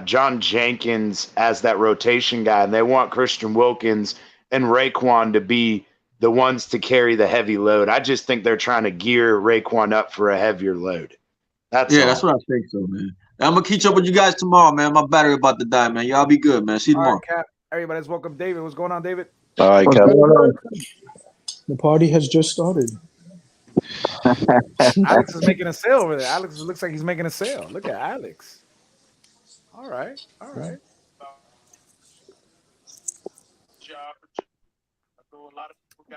John Jenkins as that rotation guy, and they want Christian Wilkins and Raekwon to be the ones to carry the heavy load. I just think they're trying to gear Raekwon up for a heavier load. That's what I think so, man. I'm gonna catch up with you guys tomorrow, man. My battery about to die, man. Y'all be good, man. See you All tomorrow. right, Cap. Everybody's welcome. David, what's going on, David? All right, What's Cap. going on? The party has just started. Alex is making a sale over there. Alex looks like he's making a sale. Look at Alex. All right. All right.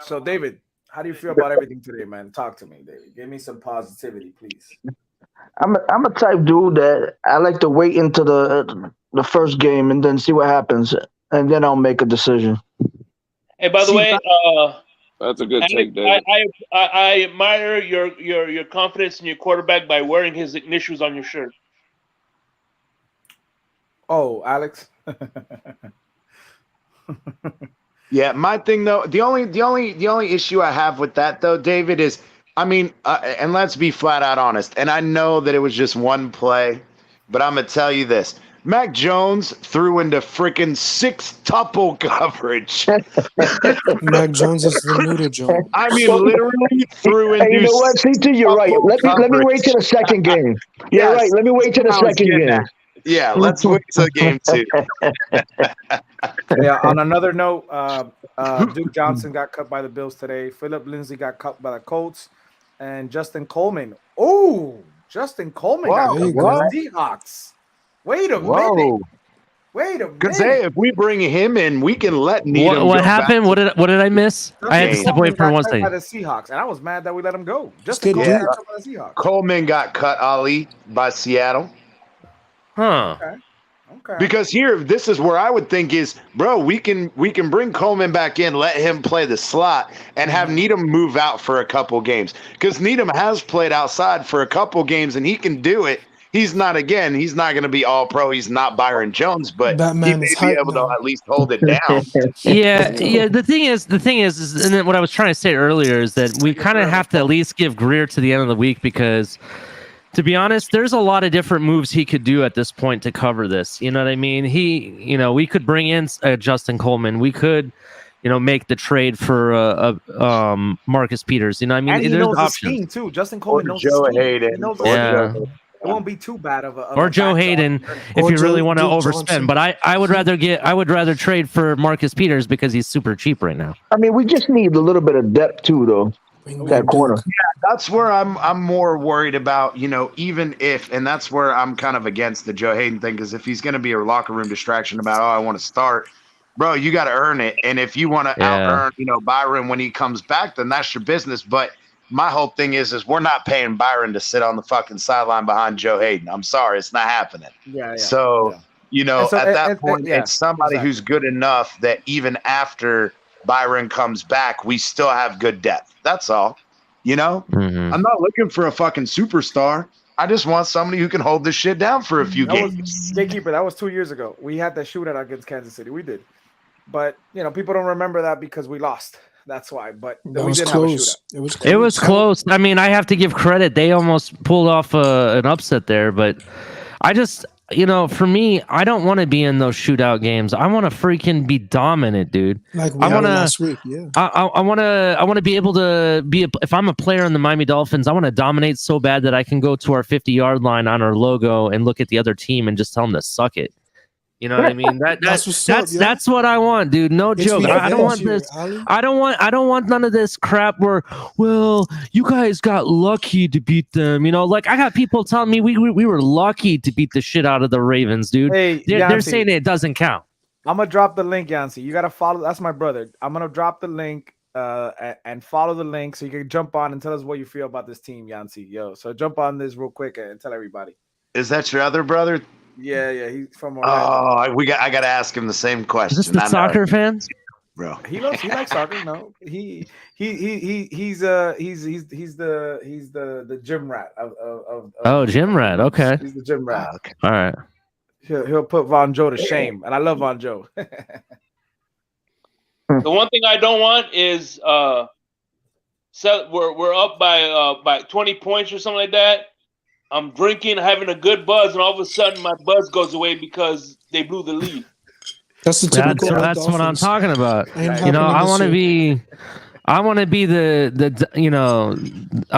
So, David, how do you feel about everything today, man? Talk to me, David. Give me some positivity, please. I'm a type dude that I like to wait into the first game and then see what happens, and then I'll make a decision. Hey, by the way, that's a good take, Alex, David. I admire your confidence in your quarterback by wearing his initials on your shirt. Oh, Alex. Yeah, my thing though, the only issue I have with that though, David, is I mean, and let's be flat out honest, and I know that it was just one play, but I'm gonna tell you this: Mac Jones threw into freaking 6-tuple coverage. Mac Jones is the noodle Jones. I mean, literally threw into. Hey, you know what, CT, you're right. Let me wait till the second game. You're right. Let me wait till the second game. Yeah, let's wait till game 2. Yeah. On another note, Duke Johnson got cut by the Bills today. Philip Lindsay got cut by the Colts, and Justin Coleman. Oh, Justin Coleman got cut by the Seahawks. Wait a minute. Wait a minute. Because hey, if we bring him in, we can let Needham. What happened? What did I miss? I had to step away for 1 second. By the Seahawks, and I was mad that we let him go. Justin Coleman got cut by the Seahawks. Coleman got cut, Ali, by Seattle. Huh. Okay. Because here, this is where I would think is, bro, we can bring Coleman back in, let him play the slot, and have Needham move out for a couple games. Because Needham has played outside for a couple games, and he can do it. He's not going to be all pro. He's not Byron Jones, but he may be able to at least hold it down. Yeah. The thing is, and then what I was trying to say earlier is that we kind of have to at least give Greer to the end of the week because, to be honest, there's a lot of different moves he could do at this point to cover this. You know what I mean? We could bring in Justin Coleman. We could, make the trade for Marcus Peters. You know what I mean? And he there's knows options. the scheme too. Justin Coleman knows Joe the scheme. Hayden. He knows the scheme. It won't be too bad of a or Joe Hayden if you really want to overspend. Johnson. But I would rather trade for Marcus Peters because he's super cheap right now. I mean, we just need a little bit of depth too, though. That corner. Yeah, that's where I'm more worried about, even if, and that's where I'm kind of against the Joe Hayden thing, because if he's going to be a locker room distraction about, I want to start, bro, you got to earn it. And if you want to out-earn, Byron when he comes back, then that's your business. But my whole thing is we're not paying Byron to sit on the fucking sideline behind Joe Hayden. I'm sorry, it's not happening. Yeah. So, at that point, it's somebody who's good enough that even after Byron comes back, we still have good depth. That's all. Mm-hmm. I'm not looking for a fucking superstar. I just want somebody who can hold this shit down for a few games. Gatekeeper, that was 2 years ago. We had that shootout against Kansas City. We did. But, people don't remember that because we lost. That's why. But That we was did close. have a shootout. It was close. I mean, I have to give credit. They almost pulled off an upset there, but I just, for me, I don't want to be in those shootout games. I want to freaking be dominant, dude. Like we had last week, yeah. I want to be able to be if I'm a player in the Miami Dolphins, I want to dominate so bad that I can go to our 50-yard line on our logo and look at the other team and just tell them to suck it. You know what I mean? That's what I want, dude. No joke. I don't want this. I don't want none of this crap where, well, you guys got lucky to beat them. I got people telling me we were lucky to beat the shit out of the Ravens, dude. Hey, they're saying it doesn't count. I'm gonna drop the link, Yancy. You gotta follow. That's my brother. I'm gonna drop the link and follow the link so you can jump on and tell us what you feel about this team, Yancy. So jump on this real quick and tell everybody. Is that your other brother? Yeah, he's from Orlando. I got to ask him the same question. Is this the soccer fans? Bro. He likes soccer. No, he's the gym rat of gym rat. Okay. He's the gym rat. Okay. All right. He'll put Von Joe to shame, and I love Von Joe. The one thing I don't want is we're up by 20 points or something like that. I'm drinking, having a good buzz, and all of a sudden my buzz goes away because they blew the lead. That's the typical. That's what I'm talking about. I I want to be I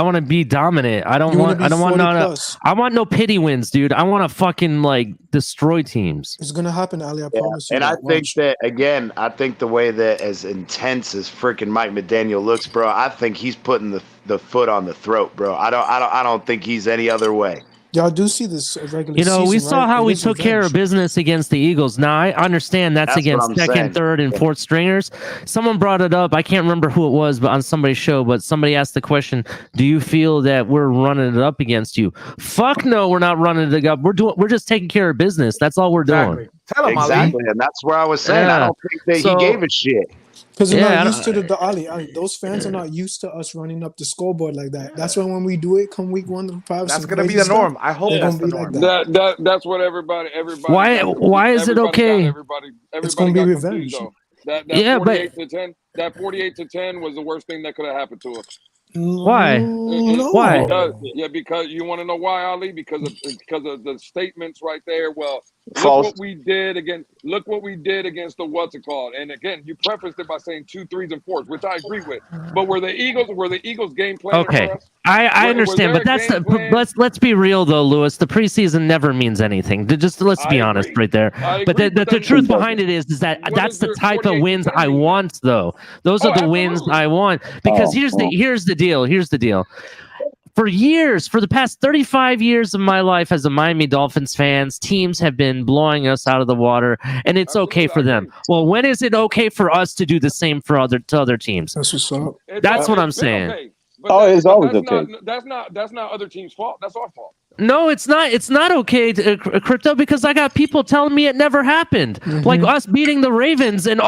want to be dominant. I don't want no pity wins, dude. I want to fucking like destroy teams. It's gonna happen, Ali. I promise you. And I think that again, I think the way that as intense as freaking Mike McDaniel looks, bro, I think he's putting the foot on the throat, bro. I don't think he's any other way. Y'all do see this regular season, we saw right? how It we is took care of business against the Eagles. Now, I understand that's against what I'm second, saying. third, and fourth stringers. Someone brought it up. I can't remember who it was, but on somebody's show. But somebody asked the question, do you feel that we're running it up against you? Fuck no, we're not running it up. We're just taking care of business. That's all we're doing. Tell him, Exactly, and that's where I was saying. I don't think that he gave a shit. Because they're not used to the Ali. Those fans are not used to us running up the scoreboard like that. That's why when we do it, come week 1 to 5, that's gonna be the norm. I hope that's the norm. That's what everybody. Why is it okay? It's gonna be revenge. That 48-10 was the worst thing that could have happened to us. Why? Why? Yeah, because you want to know why, Ali? Because of the statements right there. Well, False. Look what we did against the what's it called. And again, you prefaced it by saying 2 3s and 4s, which I agree with. But were the Eagles game plan? Okay, I understand, but that's let's be real though, Lewis. The preseason never means anything. Let's be honest right there. But the truth behind it is that that's the type of wins I want, though. Those are the wins I want, because here's the deal. For years, for the past 35 years of my life as a Miami Dolphins fans, teams have been blowing us out of the water, and it's okay for them. Well, when is it okay for us to do the same for other teams? That's what's up. That's what I'm saying. Okay. It's always okay. That's not other teams' fault. That's our fault. No, it's not. It's not okay, Crypto, because I got people telling me it never happened. Like us beating the Ravens, and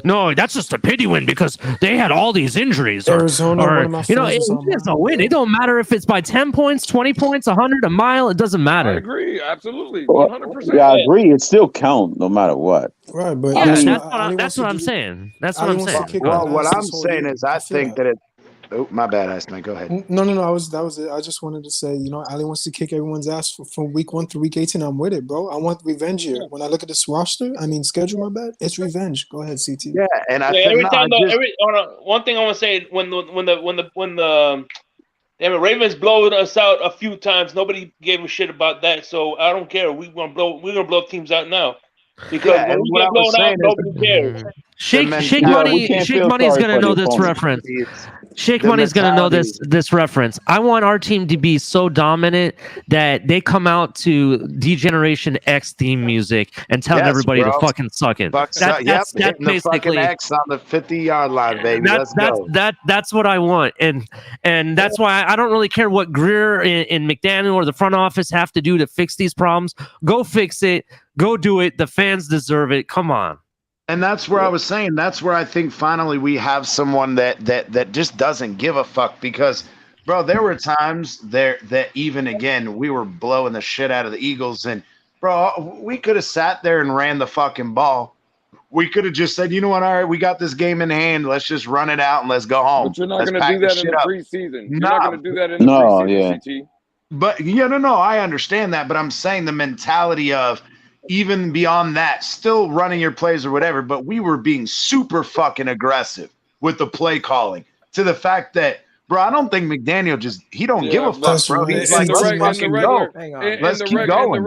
no, that's just a pity win because they had all these injuries. Arizona, it's a win. It don't matter if it's by 10 points, 20 points, 100, a mile. It doesn't matter. I agree, absolutely, 100%. Yeah, I agree. It still counts no matter what. Right, but that's what I'm saying. That's what I'm saying. Well, what I'm saying is, I think that it. Oh, my bad, Iceman. Go ahead. No. That was it. I just wanted to say, Ali wants to kick everyone's ass from week 1 through week 18. I'm with it, bro. I want revenge here. When I look at this roster, schedule, my bad. It's revenge. Go ahead, CT. Yeah, and one thing I want to say, when the Ravens blowed us out a few times, nobody gave a shit about that. So I don't care. We're gonna blow teams out now. Because when we get blown out, nobody cares. Shake Money's gonna know this reference. Shake Money's gonna know this reference. I want our team to be so dominant that they come out to Degeneration X theme music and tell everybody to fucking suck it. That's basically X on the 50-yard line, baby. That's what I want, and that's why I don't really care what Greer and McDaniel or the front office have to do to fix these problems. Go fix it. Go do it. The fans deserve it. Come on. And that's where I was saying, that's where I think finally we have someone that just doesn't give a fuck, because, bro, there were times there that even, again, we were blowing the shit out of the Eagles, and, bro, we could have sat there and ran the fucking ball. We could have just said, you know what, all right, we got this game in hand. Let's just run it out and let's go home. But you're not going to do that in the preseason. You're not going to do that in the preseason, CT. But, no, I understand that, but I'm saying the mentality of, even beyond that, still running your plays or whatever, but we were being super fucking aggressive with the play calling, to the fact that, bro, I don't think McDaniel he don't give a fuck, bro. He's like, let's fucking go. Let's keep going.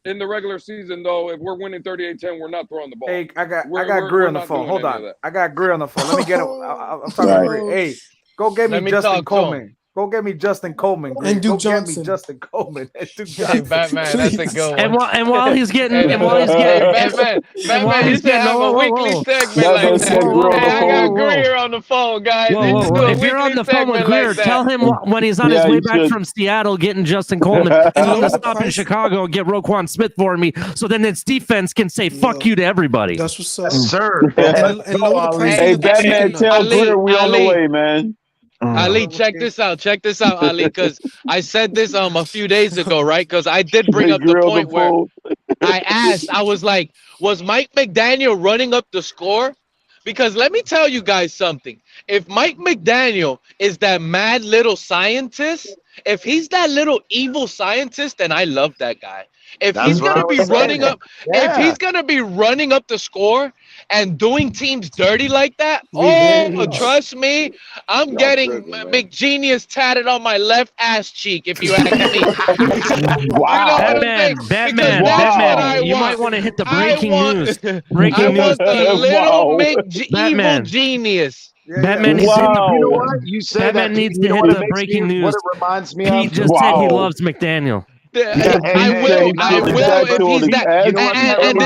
In the regular season, though, if we're winning 38-10, we're not throwing the ball. Hey, I got Greer on the phone. Hold on. I got Greer on the phone. Let me get him. I'm talking to Greer. Hey, go get me Justin Coleman. Go get me Justin Coleman. And Duke Johnson. Get me Justin Coleman. And Duke Hey, Batman, that's a good one. And while he's getting, Batman, you should have a weekly segment like that. Hey, I got Greer on the phone, guys. If you're on the phone with Greer, tell him when he's on his way back from Seattle getting Justin Coleman, and I'm gonna stop in Chicago and get Roquan Smith for me, so then its defense can say fuck you to everybody. That's what's up, sir. Hey, Batman, tell Greer we on the way, man. Ali, check this out, Ali, because I said this a few days ago, right? Because I did bring up the point where I asked, I was like, was Mike McDaniel running up the score? Because let me tell you guys something. If Mike McDaniel is that mad little scientist, if he's that little evil scientist, then I love that guy. If That's he's what gonna I be was running saying. up, if he's gonna be running up the score and doing teams dirty like that, trust me, I'm getting McGenius tatted on my left ass cheek. If you ask me, Wow. you know what I'm saying? Batman, Because that's what I you want. might want to hit the I breaking want, news. I Breaking want news. the little evil Batman. genius. Batman needs to hit the. You know what? You say Batman that. needs You to know hit what it the makes breaking me, news. what it reminds me Pete of? just said he loves McDaniel. I will if he's that. And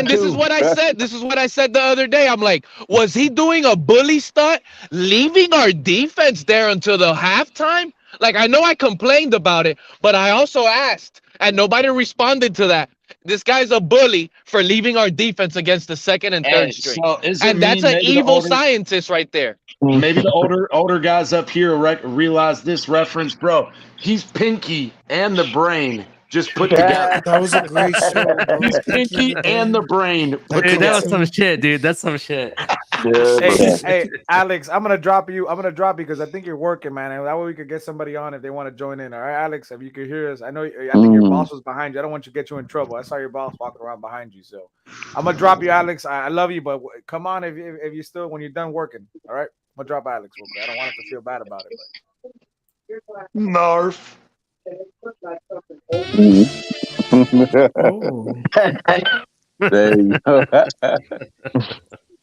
this is what I said. This is what I said the other day. I'm like, was he doing a bully stunt, leaving our defense there until the halftime? Like, I know I complained about it, but I also asked, and nobody responded to that. This guy's a bully for leaving our defense against the second and third string, and that's an evil scientist right there. Maybe the older guys up here realize this reference, bro. He's Pinky and the Brain just put together. That was a great show. He's Pinky and the Brain put Dude, that was together. some shit, dude. That's some shit. Hey, Alex, I'm gonna drop you because I think you're working, man. And that way we could get somebody on if they want to join in. All right, Alex, if you could hear us, I think your boss was behind you. I don't want you to get you in trouble. I saw your boss walking around behind you, so I'm gonna drop you, Alex. I love you, but come on if you still when you're done working. All right, I'm gonna drop Alex real quick. I don't want him to feel bad about it. But Narf. There you go.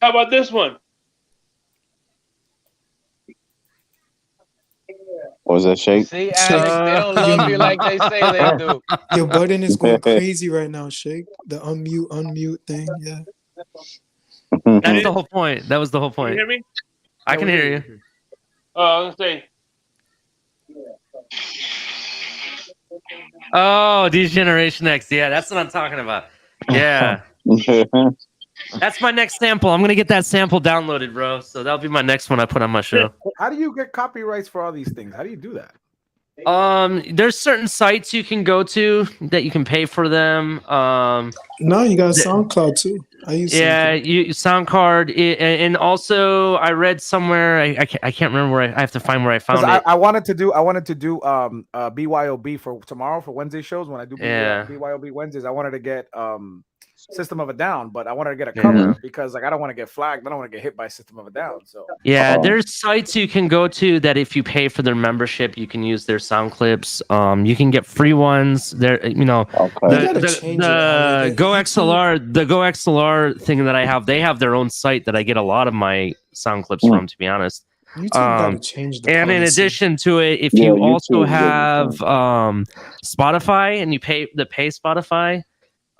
How about this one? What was that, Shake? See, Alex, they don't love you like they say they do. Your button is going crazy right now, Shake. The unmute thing, yeah. That's the whole point. That was the whole point. Can you hear me? I can hear you. I was gonna say. Oh, Degeneration X. Yeah, that's what I'm talking about. Yeah. That's my next sample. I'm gonna get that sample downloaded, bro. So that'll be my next one I put on my show. how do you get copyrights for all these things? How do you do that? There's certain sites you can go to that you can pay for them. No, you got SoundCloud too. I use SoundCloud, and also I read somewhere I can't remember where I have to find where I found it. I wanted to do BYOB for tomorrow for Wednesday shows when I do BYOB Wednesdays. I wanted to get System of a Down, but I wanted to get a cover because like I don't want to get flagged. I don't want to get hit by System of a Down. So there's sites you can go to that if you pay for their membership, you can use their sound clips. You can get free ones. There, the Go XLR thing that I have, they have their own site that I get a lot of my sound clips from. To be honest. gotta change the and in policy. addition to it, if you also have Spotify and you pay Spotify.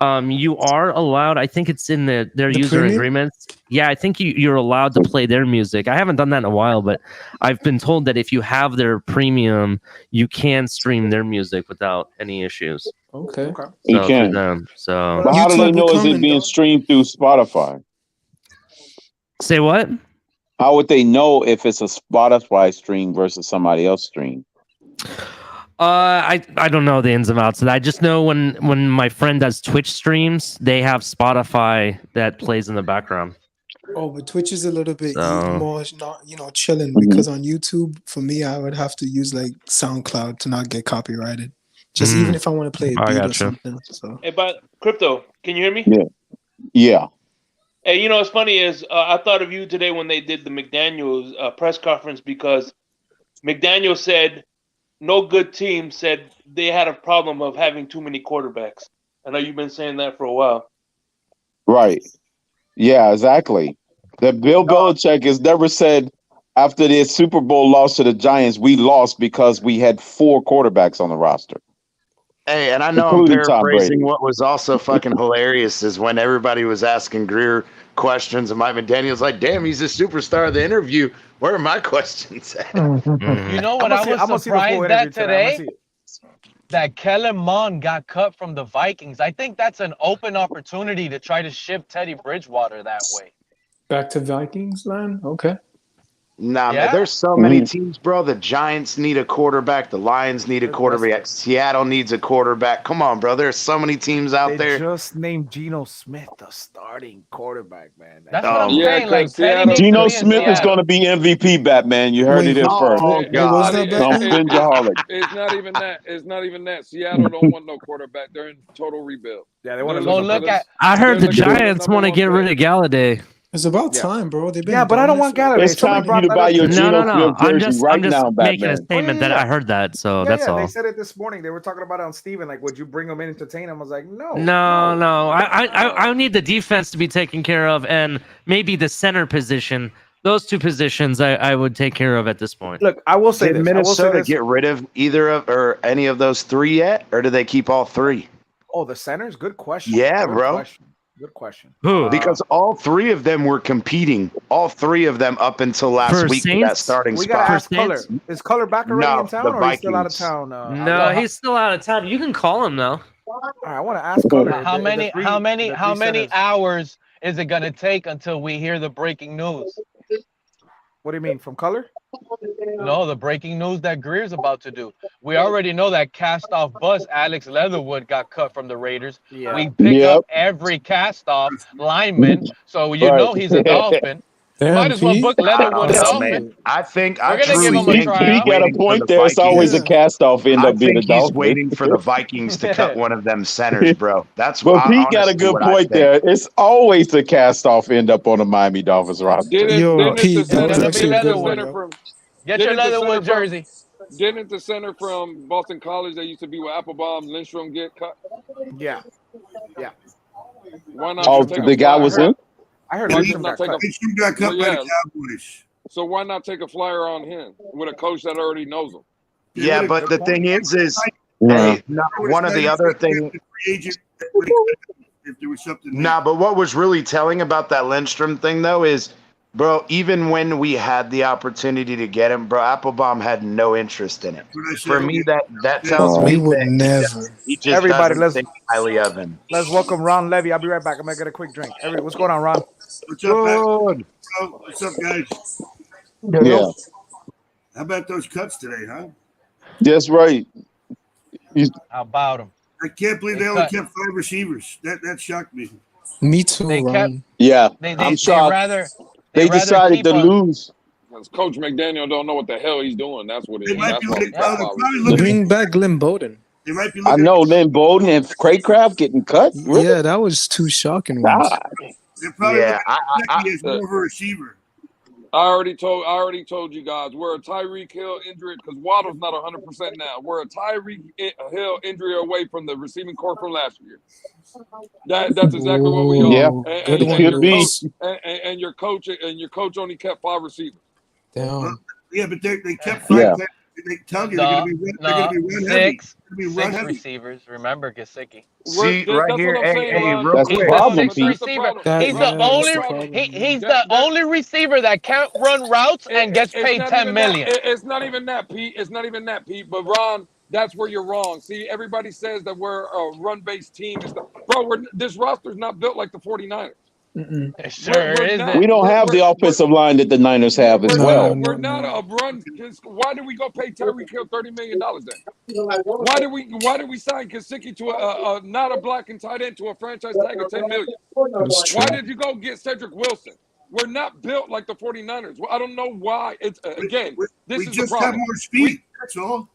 You are allowed. I think it's in their user premium? agreements. Yeah, I think you're allowed to play their music. I haven't done that in a while, but I've been told that if you have their premium, you can stream their music without any issues. Okay. You can. But how do they know is it being streamed through Spotify? Say what? How would they know if it's a Spotify stream versus somebody else stream? I don't know the ins and outs. I just know when my friend does Twitch streams, they have Spotify that plays in the background. Oh, but Twitch is a little bit more not chilling because on YouTube, for me, I would have to use like SoundCloud to not get copyrighted. Just even if I want to play a beat or something. So. Hey, but Crypto, can you hear me? Yeah. Hey, what's funny is I thought of you today when they did the McDaniels press conference because McDaniel said no good team said they had a problem of having too many quarterbacks. I know you've been saying that for a while. Right. Yeah, exactly. That Bill Belichick has never said after their Super Bowl loss to the Giants, we lost because we had 4 quarterbacks on the roster. Hey, and I know I'm paraphrasing what was also fucking hilarious is when everybody was asking Greer questions and Mike McDaniel's like, damn, he's a superstar of the interview. Where are my questions at? You know what I was surprised at today? That Kellen Mond got cut from the Vikings. I think that's an open opportunity to try to ship Teddy Bridgewater that way. Back to Vikings land? Okay. Nah, man, there's so many teams, bro. The Giants need a quarterback. The Lions need a quarterback. Seattle needs a quarterback. Come on, bro. There's so many teams out there. They just named Geno Smith the starting quarterback, man. That's what I'm saying. Like Geno Smith is going to be MVP, Batman. You heard it here first. Oh, God. Phinsaholics. It's not even that. It's not even that. Seattle don't want no quarterback. They're in total rebuild. Yeah, they want to look at. I heard the Giants want to get rid of Galladay. It's about time, bro. They've been but I don't want Galladay. It's time for you to buy your Geno Smith jersey right now, I'm just making a Batman. statement that I heard that, so that's all. They said it this morning. They were talking about it on Steven. Like, would you bring him in and entertain him? I was like, no. No. I need the defense to be taken care of, and maybe the center position. Those two positions I would take care of at this point. Look, I will say Did this. Minnesota get rid of either of or any of those three yet, or do they keep all three? Oh, the centers? Good question. Yeah, Good bro. question. Good question. Who? Because all three of them were competing. All three of them up until last week for that starting we spot. gotta ask Color. Is Color back already in town, or is he still out of town? No, he's still out of town. You can call him though. All right, I want to ask Color. How many hours is it gonna take until we hear the breaking news? What do you mean, from Color? No, the breaking news that Greer's about to do. We already know that cast-off bus Alex Leatherwood got cut from the Raiders. Yeah. We pick up every cast-off lineman, so you know he's a Dolphin. Might as well book Leatherwood a Dolphin. I think We're gonna give him a tryout. Pete got a point there. It's always a cast-off end up being a Dolphin. He's waiting for the Vikings to cut one of them centers, bro. That's Well, why. Pete got a good point there. It's always the cast-off end up on the Miami Dolphins roster. Get your Leatherwood jersey. Didn't the center from Boston College that used to be with Applebaum, Lindstrom, get cut? Yeah. Why not? Oh, the guy was in? I heard Lindstrom got cut. Lindstrom got cut by the Cowboys. So why not take a flyer on him with a coach that already knows him? Yeah, but the thing is hey, one of the other things. If there was something. Nah, but what was really telling about that Lindstrom thing, though, is, bro, even when we had the opportunity to get him, bro, Applebaum had no interest in it. For me, that tells me we would that never. he just Everybody, doesn't think highly of him. Let's welcome Ron Levy. I'll be right back. I'm gonna get a quick drink. What's going on, Ron? What's up, man? What's up, guys? Yeah. How about those cuts today, huh? That's right. How about him? I can't believe they only kept 5 receivers. That shocked me. Me too, They kept- Ron. Yeah, They I'm shocked. They rather decided keep to a- lose. Because Coach McDaniel don't know what the hell he's doing. That's what it is. might That's be why looking- they kept 5 receivers. Bring back Glenn Bowden. They might be I know Lynn Bowden and Craycraft getting cut. Really? Yeah, that was too shocking. God. They're probably Yeah, looking at Becky as more of a receiver. I already told you guys we're a Tyreek Hill injury because Waddle's not 100% now. We're a Tyreek Hill injury away from the receiving core from last year. That's exactly what we are. Yeah, And could be. your coach only kept 5 receivers. Damn. Yeah, but they kept 5. Yeah. They tell you they're going to be run heavy. Six receivers. Remember Gesicki. See, right here, hey, real That's the quick. problem, Six Pete. receiver. That- He's yeah, the that's only. the problem. He's the only receiver that can't run routes and gets paid $10 million. It's not even that, Pete. It's not even that, Pete. But Ron, that's where you're wrong. See, everybody says that we're a run-based team. Bro, this roster's not built like the 49ers. It sure isn't. We don't have the offensive line that the Niners have as well. We're not a run. Why did we go pay Tyreek Hill $30 million then? Why did we sign Gesicki to a not a blocking tight end to a franchise tag of $10 million? Why did you go get Cedric Wilson? We're not built like the 49ers. Well, I don't know why. It's again, this is the problem. have more speed. That's all.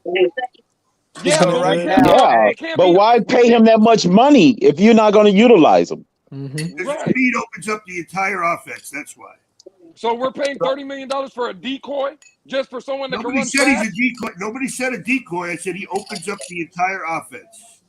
Yeah, So but right it now, can't yeah, but be- why pay him that much money if you're not going to utilize him? The speed opens up the entire offense. That's why. So we're paying $30 million for a decoy just for someone that Nobody can said run he's fast? a decoy. Nobody said a decoy. I said he opens up the entire offense.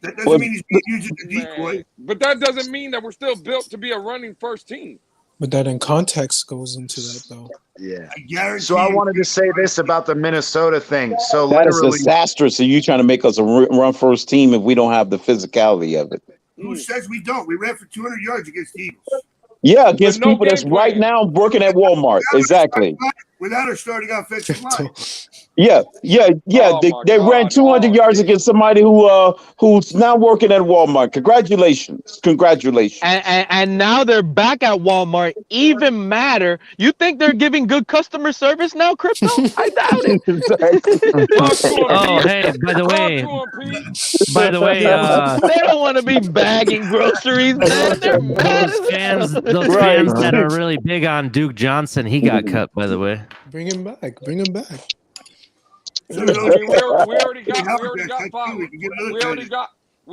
That doesn't Well, mean he's being used as a decoy. Man, but that doesn't mean that we're still built to be a running first team. But that in context goes into that, though. Yeah. I guarantee. So I wanted to say this about the Minnesota thing. So That is literally, disastrous. So you trying to make us a run first team if we don't have the physicality of it? Who says we don't? We ran for 200 yards against the Eagles. Yeah, against no people that's game right plan. now working at Walmart. Exactly. Without our starting offensive line. Yeah. They ran 200 yards against somebody who's now working at Walmart. Congratulations. And now they're back at Walmart, even madder. You think they're giving good customer service now, Crypto? I doubt it. Oh, hey, by the way, they don't want to be bagging groceries, man. They're mad. Those fans that are really big on Duke Johnson, he got cut, by the way. Bring him back. We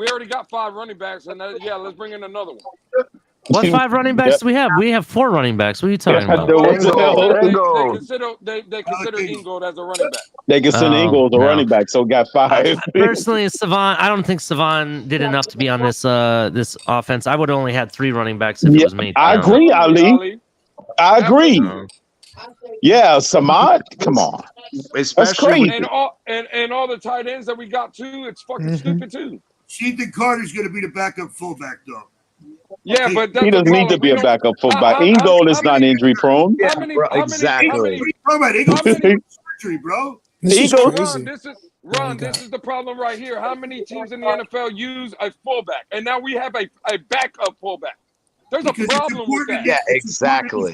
already got 5 running backs, and let's bring in another one. What 5 running backs do we have? We have 4 running backs. What are you talking about? They consider Ingold as a running back. They consider Ingold a running back, so got 5. Personally, Savon, I don't think Savon did enough to be on this this offense. I would have only had 3 running backs if it was me. I agree, Ali. I agree. Yeah, Samad, come on. Especially and all the tight ends that we got too, it's fucking stupid too. Ethan Carter's going to be the backup fullback, though. Yeah, but he doesn't need to be a backup fullback. Ingold is not injury prone. Exactly. Surgery, bro. This is the problem right here. How many teams in the NFL use a fullback, and now we have a backup fullback? There's a problem with that. Yeah, exactly.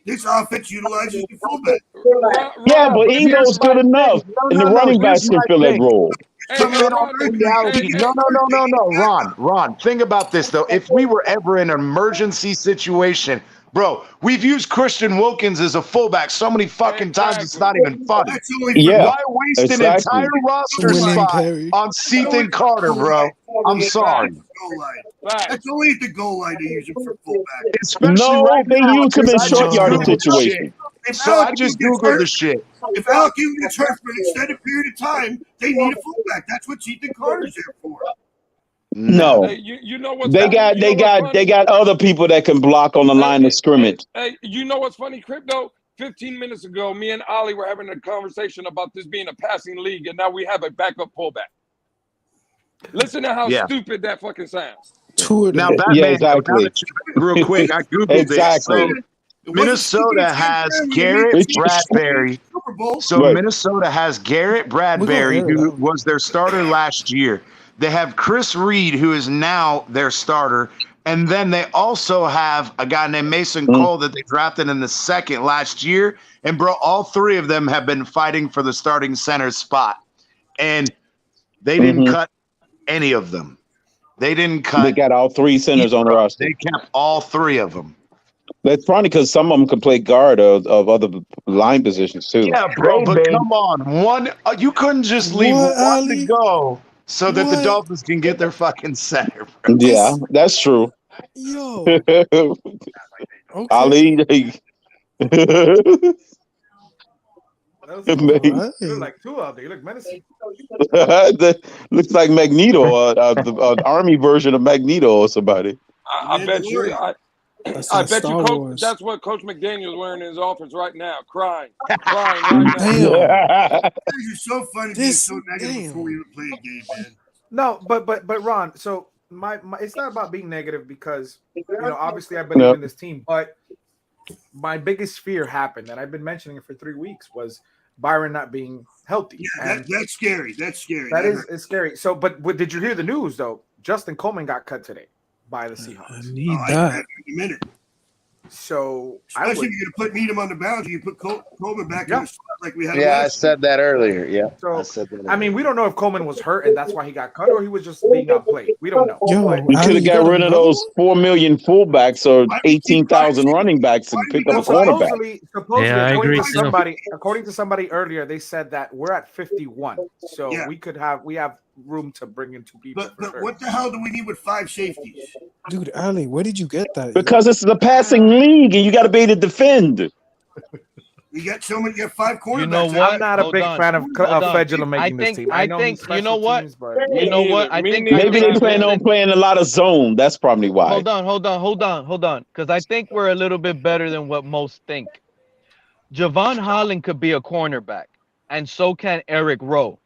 This offense utilizes the fullback. Yeah, but Ingold's good enough, and the running backs can fill that role. No, Ron. Think about this though. If we were ever in an emergency situation, bro, we've used Christian Wilkins as a fullback so many fucking times it's not even funny. Yeah, why waste an entire roster spot on Ethan Carter, bro? I'm sorry. That's only at the goal line they use him for fullback. They use him in short yardage situations. So I just Googled the shit. If Alec gets hurt for an extended period of time, they need a fullback. That's what Ethan Carter's there for. No, you know what? They got other people that can block on the line of scrimmage. Hey, you know what's funny, Crypto? 15 minutes ago, me and Ali were having a conversation about this being a passing league, and now we have a backup pullback. Listen to how stupid that fucking sounds. Now, exactly. Real quick, I Googled exactly. this. Minnesota has Garrett Bradbury. So Minnesota has Garrett Bradbury, who was their starter last year. They have Chris Reed, who is now their starter. And then they also have a guy named Mason Cole that they drafted in the 2nd last year. And, bro, all 3 of them have been fighting for the starting center spot. And they didn't cut any of them. They didn't cut. They got all 3 centers on the roster. They kept all 3 of them. That's probably because some of them can play guard of other line positions too. Yeah, bro, but come on. You couldn't just leave one to go so that the Dolphins can get their fucking center. Bro. Yeah, that's true. Yo. Ali. Look like 2 out there. You look menacing. Looks like Magneto, the army version of Magneto or somebody. I bet you. I bet you, Coach, that's what Coach McDaniel's wearing in his office right now, crying right now. You're so funny being so negative before we even play a game, man. No, but Ron, so my it's not about being negative because obviously I believe in this team, but my biggest fear happened, and I've been mentioning it for 3 weeks, was Byron not being healthy. Yeah, that's scary. That's scary. It's scary. So, but did you hear the news though? Justin Coleman got cut today by the Seahawks. I need that. In a minute. So, especially if you're going to put Needham on the boundary, you put Coleman back in the slot like we had. Yeah, I said that earlier. Yeah. So, I mean, we don't know if Coleman was hurt and that's why he got cut, or he was just being outplayed. We don't know. We could have got rid of those 4 million fullbacks or 18,000 running backs and pick up a cornerback. Supposedly, according to somebody earlier, they said that we're at 51, so we have room to bring in 2 people. But what the hell do we need with 5 safeties? Dude, Ali, where did you get that? Because it's the passing league and you got to be able to defend. You got 5 quarterbacks. You know what? I'm not a big fan of Fedula making this team. I think you know what? I think maybe they plan on playing a lot of zone. That's probably why. Hold on. Because I think we're a little bit better than what most think. Javon Holland could be a cornerback, and so can Eric Rowe.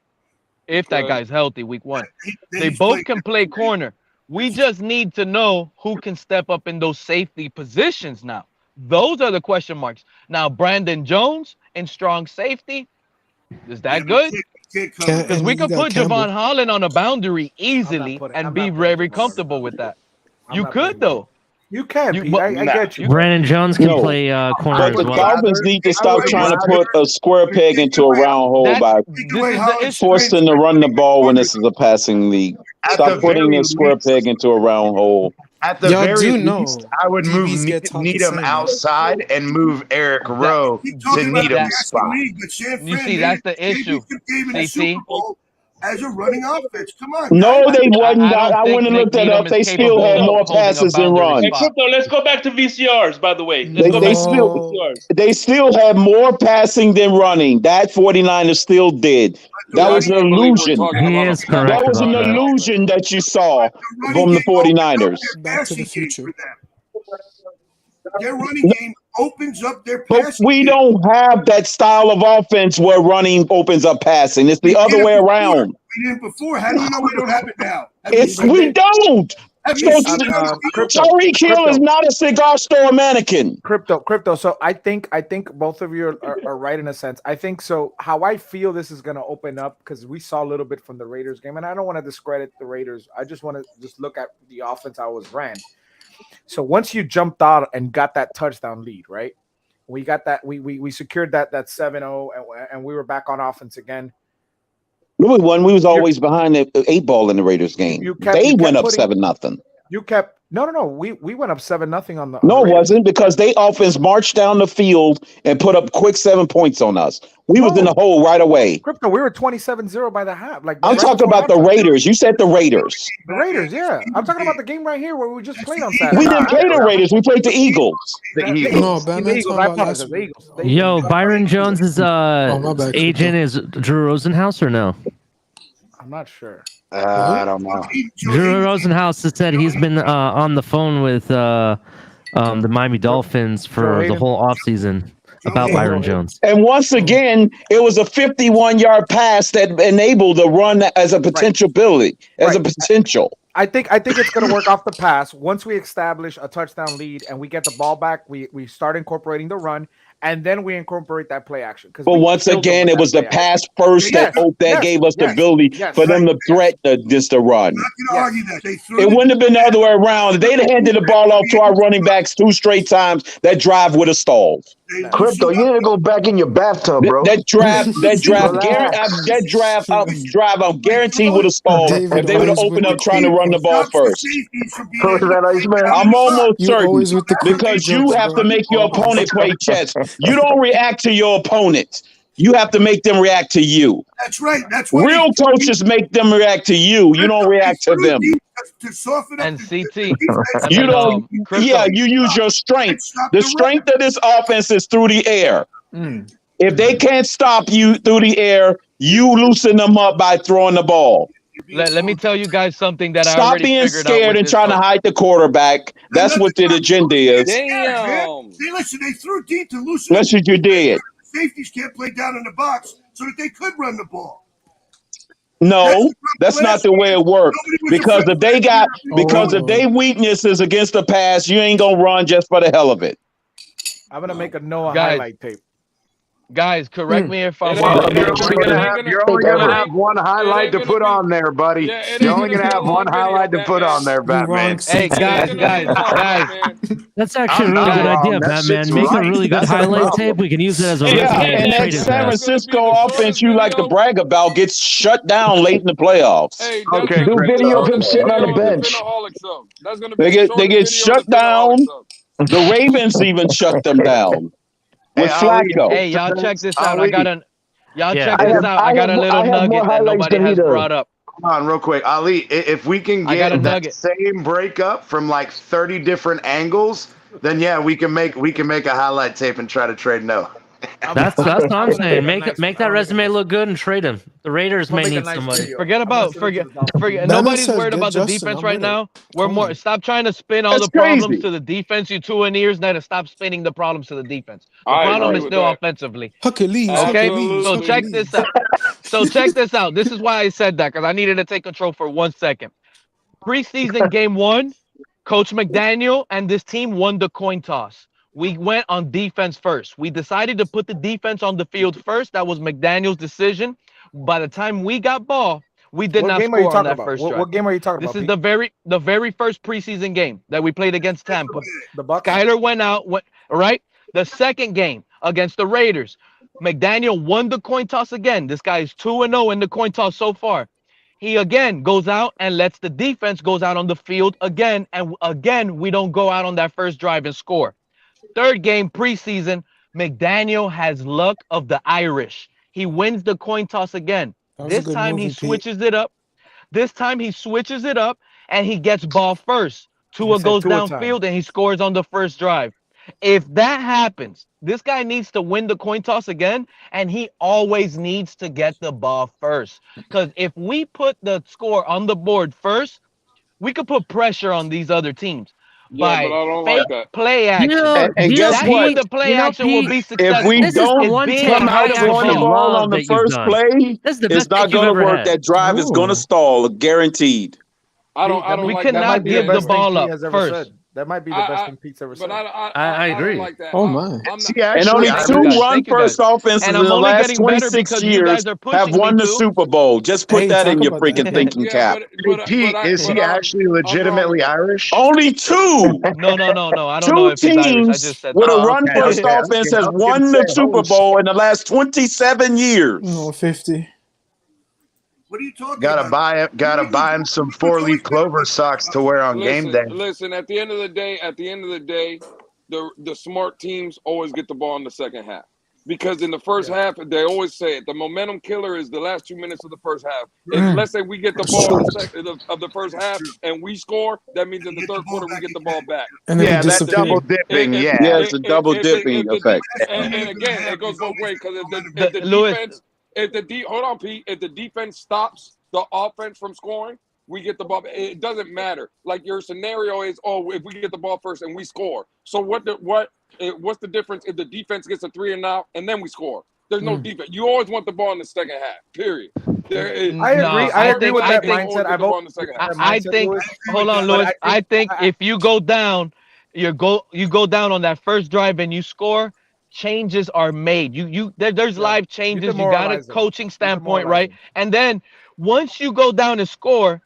If that guy's healthy week 1. They both can play corner. We just need to know who can step up in those safety positions now. Those are the question marks. Now, Brandon Jones in strong safety, Is that good? Because we could put Javon Holland on a boundary easily and be very comfortable with that. You could, though. You can, Pete. I get you. Brandon Jones can play corner But as the well. Dolphins need to stop trying to put a square peg into a round hole by forcing to run the ball when this is a passing league. Stop putting a square peg into a round hole. At the very least, I would move Needham outside and move Eric Rowe to Needham's spot. You see, that's the issue. CT. As a running offense, come on. No, they wasn't. I went and looked that up. They still had more passes than runs. Hey, Crypto, let's go back to VCRs, by the way. They still had more passing than running. That 49ers still did. That was an illusion. That was an illusion that you saw from the 49ers. Back to the future. Their running game opens up their But passing. we don't have that style of offense where running opens up passing. It's the other way around. We didn't before. How do you know we don't have it now? We don't. Tyreek Hill is not a cigar store mannequin. Crypto. So I think both of you are right in a sense. I think so. How I feel this is going to open up, because we saw a little bit from the Raiders game, and I don't want to discredit the Raiders. I just want to look at the offense I was ran. So once you jumped out and got that touchdown lead, right? We got that. We secured that 7-0, and we were back on offense again. We won. We was always behind the 8-ball in the Raiders game. They went up 7-0. You kept no. We went up 7-0 on the. No, it wasn't, because they offense marched down the field and put up quick 7 points on us. We was in the hole right away. Crypto, we were 27-0 by the half. I'm talking about the Raiders. You said the Raiders. The Raiders, yeah. I'm talking about the game right here where we just played on Saturday. We didn't play the Raiders. We played the Eagles. The Eagles. Yo, Byron Jones's agent is Drew Rosenhaus or no? I'm not sure. I don't know. Drew Rosenhaus has said he's been on the phone with the Miami Dolphins for the whole offseason about Byron Jones. And once again, it was a 51-yard pass that enabled a run as a potential ability, as a potential. I think it's going to work off the pass. Once we establish a touchdown lead and we get the ball back, we start incorporating the run, and then we incorporate that play action. But once again, it was the pass first that gave us the ability for them to threaten just to run. It wouldn't have been the other way around. They'd have handed the ball off to our running backs 2 straight times. That drive would have stalled. Crypto, you need to go back in your bathtub, bro. That drive, I'm guaranteed would have stalled if they would have opened up trying to run the ball first. I'm almost certain, because you have to make your opponent play chess. You don't react to your opponent. You have to make them react to you. That's right. That's what real coaches make them react to you. You don't react to them. And CT. You don't. Yeah, you use your strength. The strength of this offense is through the air. If they can't stop you through the air, you loosen them up by throwing the ball. Let me tell you guys something that I Stop already being figured out scared and trying to hide the quarterback. That's what the agenda is. Damn. See, listen, they threw deep to loosen. That's what you did. Safeties can't play down in the box so that they could run the ball. No, that's not the way it works. Because if they weakness is against the pass, you ain't gonna run just for the hell of it. I'm gonna make a Noah highlight tape. Guys, correct me if I'm wrong. You're only gonna have one highlight to put on there, buddy. You're only gonna have one highlight to put on there, Batman. Hey, guys. That's actually a really good idea, Batman. Make a really good highlight tape. We can use it as a resume. And that San Francisco offense you like to brag about gets shut down late in the playoffs. Okay, do video of him sitting on the bench. They get shut down. The Ravens even shut them down. With Flacco. Hey, y'all check this out. I got a little nugget that nobody has brought up. Come on, real quick. Ali, if we can get that same breakup from like 30 different angles, then yeah, we can make a highlight tape and try to trade Noah. That's what I'm saying. Make that resume look good and trade him. The Raiders may need somebody. Forget. Nobody's worried about the defense right now. Stop trying to spin all the problems to the defense. You 2 ears now to stop spinning the problems to the defense. The problem is still offensively. Okay, so check this out. This is why I said that, because I needed to take control for 1 second. Preseason game 1, Coach McDaniel and this team won the coin toss. we went on defense first. We decided to put the defense on the field first. That was McDaniel's decision. By the time we got ball, we did not score on that first drive. What game are you talking about? This is the very first preseason game that we played against Tampa. The Bucs. Skyler went out. Right. The second game against the Raiders, McDaniel won the coin toss again. This guy is 2-0 in the coin toss so far. He again goes out and lets the defense goes out on the field again. And again, we don't go out on that first drive and score. Third game preseason, McDaniel has luck of the Irish. He wins the coin toss again. This time he switches it up. This time he switches it up and he gets ball first. Tua goes downfield and he scores on the first drive. If that happens, this guy needs to win the coin toss again, and he always needs to get the ball first. Because if we put the score on the board first, we could put pressure on these other teams. Yeah, but I don't like that. Play action. And guess what? The play action will be successful. If we don't come out and run the ball on the first play, it's not going to work. That drive is going to stall, guaranteed. I don't we like cannot give the ball up first. That might be the best thing Pete's ever said. But I agree. don't like that. Oh my! And only two run-first offenses in the last 26 years have won the Super Bowl. Just put that in your freaking thinking cap. Pete, is he actually legitimately Irish? Only two. No. I don't know if he's Irish. I just said with a run-first offense has won the Super Bowl in the last 27 years. No, 50. What are you talking about? Gotta buy him some 4-leaf clover socks to wear on game day. Listen, at the end of the day, the smart teams always get the ball in the second half. Because in the first half, they always say it. The momentum killer is the last 2 minutes of the first half. If, let's say we get the ball of the first half and we score, that means in the third quarter we get the ball back. Yeah, that's double dipping. Yeah, it's a double dipping effect. And again, it goes both ways because if the defense. Hold on, Pete. If the defense stops the offense from scoring, we get the ball. It doesn't matter. Like your scenario is, if we get the ball first and we score. So what's the difference if the defense gets a 3 and out and then we score? There's no defense. You always want the ball in the second half. Period. I agree with that mindset. I think. Hold on, Louis. I think if you go down, you go down on that first drive and you score. Changes are made. There's live changes. You got a coaching standpoint, right? And then once you go down and score,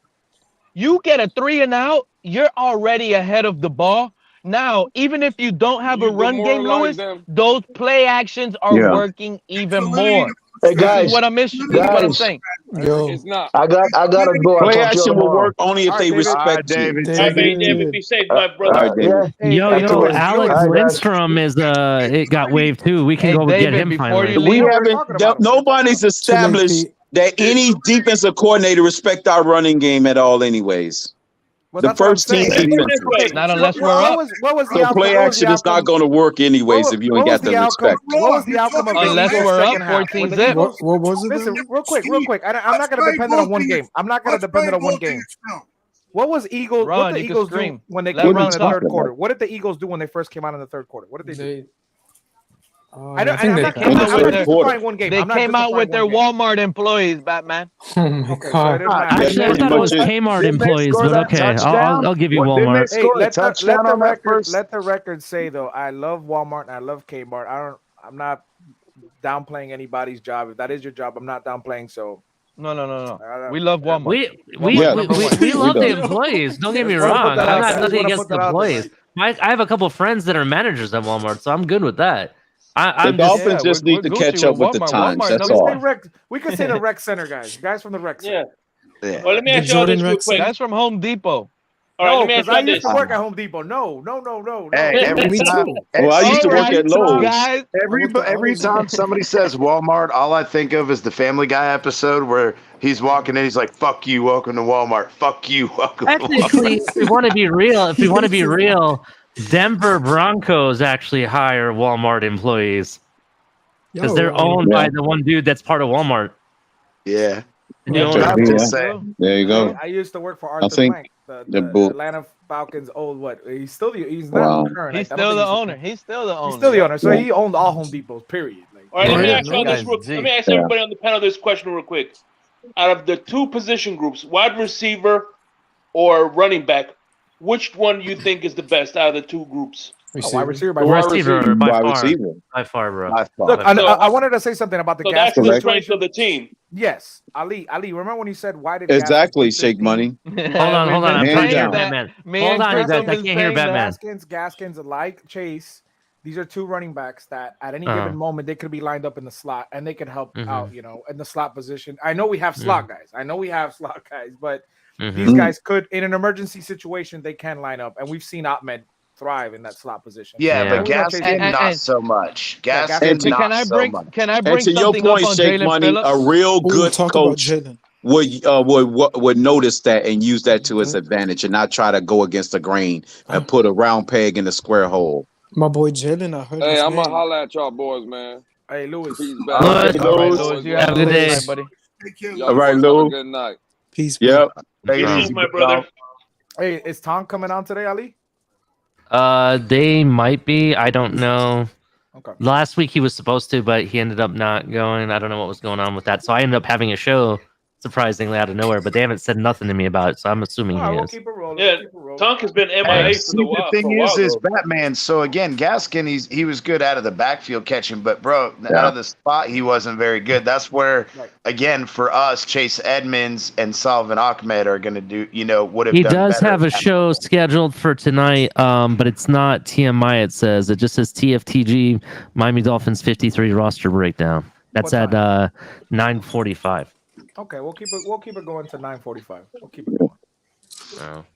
you get a 3 and out. You're already ahead of the ball. Now, even if you don't have a run game, Louis, those play actions are working even more. Hey guys, this is what I'm saying. Yo, it's not. I gotta go. Play action will work only if they respect David. David, be safe, my brother. Yo, Alex Lindstrom is it got waived too. We can go get him finally. We haven't. Nobody's established that any defensive coordinator respect our running game at all, anyways. Well, the first team defense. Not unless we're up. What was the so play action is not going to work anyways if you ain't got the respect. What was the outcome of unless we're up 14-zip? What was it? Listen, real quick. I'm not going to depend on one game. What was Eagles? What did the Eagles do when they came out in the third quarter? What did the Eagles do when they first came out in the third quarter? What did they do? They came out with their Walmart employees, Batman. Oh my God! Actually, I thought it was Kmart employees, but okay, I'll give you Walmart. Hey, let the record say though, I love Walmart and I love Kmart. I'm not downplaying anybody's job. If that is your job, I'm not downplaying. So. No. We love Walmart. We love the employees. Don't get me wrong. I'm not nothing against the employees. I have a couple of friends that are managers at Walmart, so I'm good with that. The Dolphins just need to catch up with the times. That's all. We could say the rec center guys from the rec center. Yeah. Well, let me ask you all this real quick. Guys from Home Depot. All right, let me ask you I used to work at Home Depot. No. Hey, every time. Well, I used to work at Lowe's. Guys. Every time somebody says Walmart, all I think of is the Family Guy episode where he's walking in, he's like, "Fuck you, welcome to Walmart. Fuck you, welcome to Walmart." Actually, if we want to be real, Denver Broncos actually hire Walmart employees because they're owned by the one dude that's part of Walmart. Yeah. There you go. I used to work for Arthur Blank, the Atlanta Falcons old he's not current. He's still the owner. He's still the owner. So he owned all Home Depots, period. All right, let me ask everybody on the panel this question real quick. Out of the two position groups, wide receiver or running back, which one do you think is the best out of the two groups? Wide receiver by far, bro. Look, I wanted to say something about the gas. That's the strength of the team. Yes, Ali. Remember when you said why did exactly Shake Money? Hold on. I'm trying to hear Batman. Hold on, you guys. I can't hear Batman. Gaskins, like Chase. These are two running backs that at any given moment they could be lined up in the slot and they could help out, in the slot position. I know we have slot guys. But these guys could, in an emergency situation, they can line up, and we've seen Ahmed thrive in that slot position. Yeah, but Gaskin not so much. Gaskin not so much. Can I bring to your point, Shake Money, a real good coach would notice that and use that to its advantage and not try to go against the grain and put a round peg in a square hole. My boy Jalen, I heard. Hey, I'm gonna holler at y'all boys, man. Hey, Lewis. Peace, Lewis. You have a good day, buddy. All right, Lou. Good night. Peace. Yep. Peace, my brother. Hey, is Tom coming on today, Ali? They might be. I don't know. Okay. Last week he was supposed to, but he ended up not going. I don't know what was going on with that. So I ended up having a show, surprisingly out of nowhere. But they haven't said nothing to me about it, so I'm assuming he is. Keep it rolling. Yeah, Tonk has been MIA for the while. The thing is Batman. So again, Gaskin, he was good out of the backfield catching, but bro, out of the spot, he wasn't very good. That's where, again, for us, Chase Edmonds and Salvin Ahmed are going to do. Would have. He does have a show scheduled for tonight, but it's not TMI. It says it just says TFTG Miami Dolphins 53 roster breakdown. That's at 9:45. Okay, we'll keep it going to 9:45. We'll keep it going.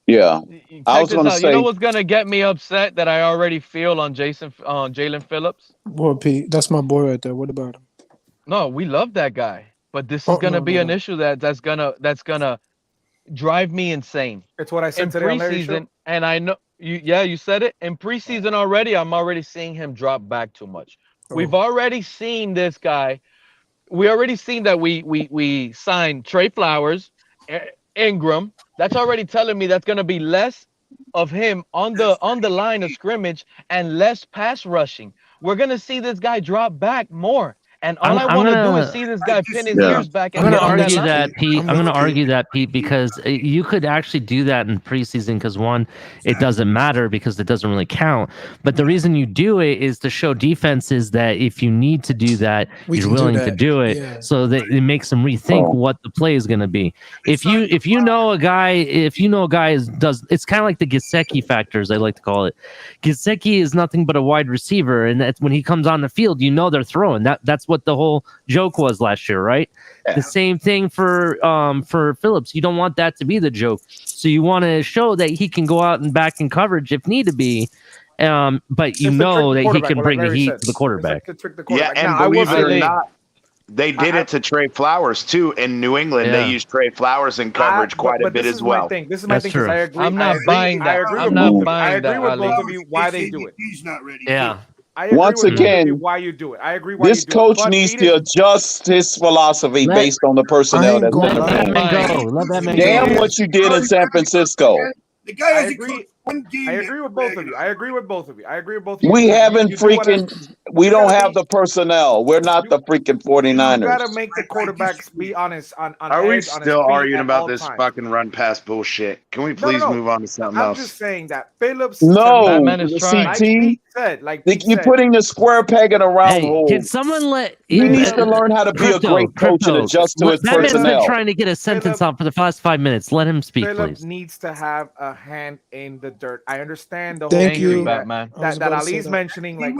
Yeah, I was gonna say. You know what's gonna get me upset that I already feel on Jalen Phillips? Boy, Pete, that's my boy right there. What about him? No, we love that guy, but this is gonna be an issue that's gonna drive me insane. It's what I said today on Larry's show. And I know you said it in preseason already. I'm already seeing him drop back too much. We've already seen this guy. We already seen that we signed Trey Flowers, Ingram. That's already telling me that's gonna be less of him on the line of scrimmage and less pass rushing. We're gonna see this guy drop back more. And all I want to do is see this guy pin his ears back. And I'm going to argue that, Pete. I'm going to argue that, Pete, because you could actually do that in preseason because, one, it doesn't matter because it doesn't really count. But the reason you do it is to show defenses that if you need to do that, you're willing to do it so that it makes them rethink what the play is going to be. If you know a guy does, it's kind of like the Gesicki factors, I like to call it. Gesicki is nothing but a wide receiver, and that's when he comes on the field, they're throwing. That's what the whole joke was last year, right? Yeah. The same thing for Phillips. You don't want that to be the joke. So you want to show that he can go out and back in coverage if need to be. But that he can bring the heat to the quarterback. Yeah, and believe it or not, they did it to Trey Flowers too in New England. They used Trey Flowers in coverage quite a bit as well. This is my thing. I agree. I'm not buying that. I agree with both of you why they do it. He's not ready. Yeah. Once again, why you do it. I agree. Why this coach needs to adjust his philosophy based on the personnel that's let that man go. Damn what you did in San Francisco. The guy has one game. I agree with both of you. We we don't have the personnel. We're not the freaking 49ers. You gotta make the quarterbacks be honest. Are we still arguing about this fucking run pass bullshit? Can we please move on to something else? I'm just saying that Phillips. No, CT. You're putting the square peg in a round hole. Can someone let? He needs to learn how to be a great coach and adjust to his personnel. That man's been trying to get a sentence out for the past 5 minutes. Let him speak, Phillips please. Needs to have a hand in the dirt. I understand the whole Thank thing you, that Ali's mentioning, like,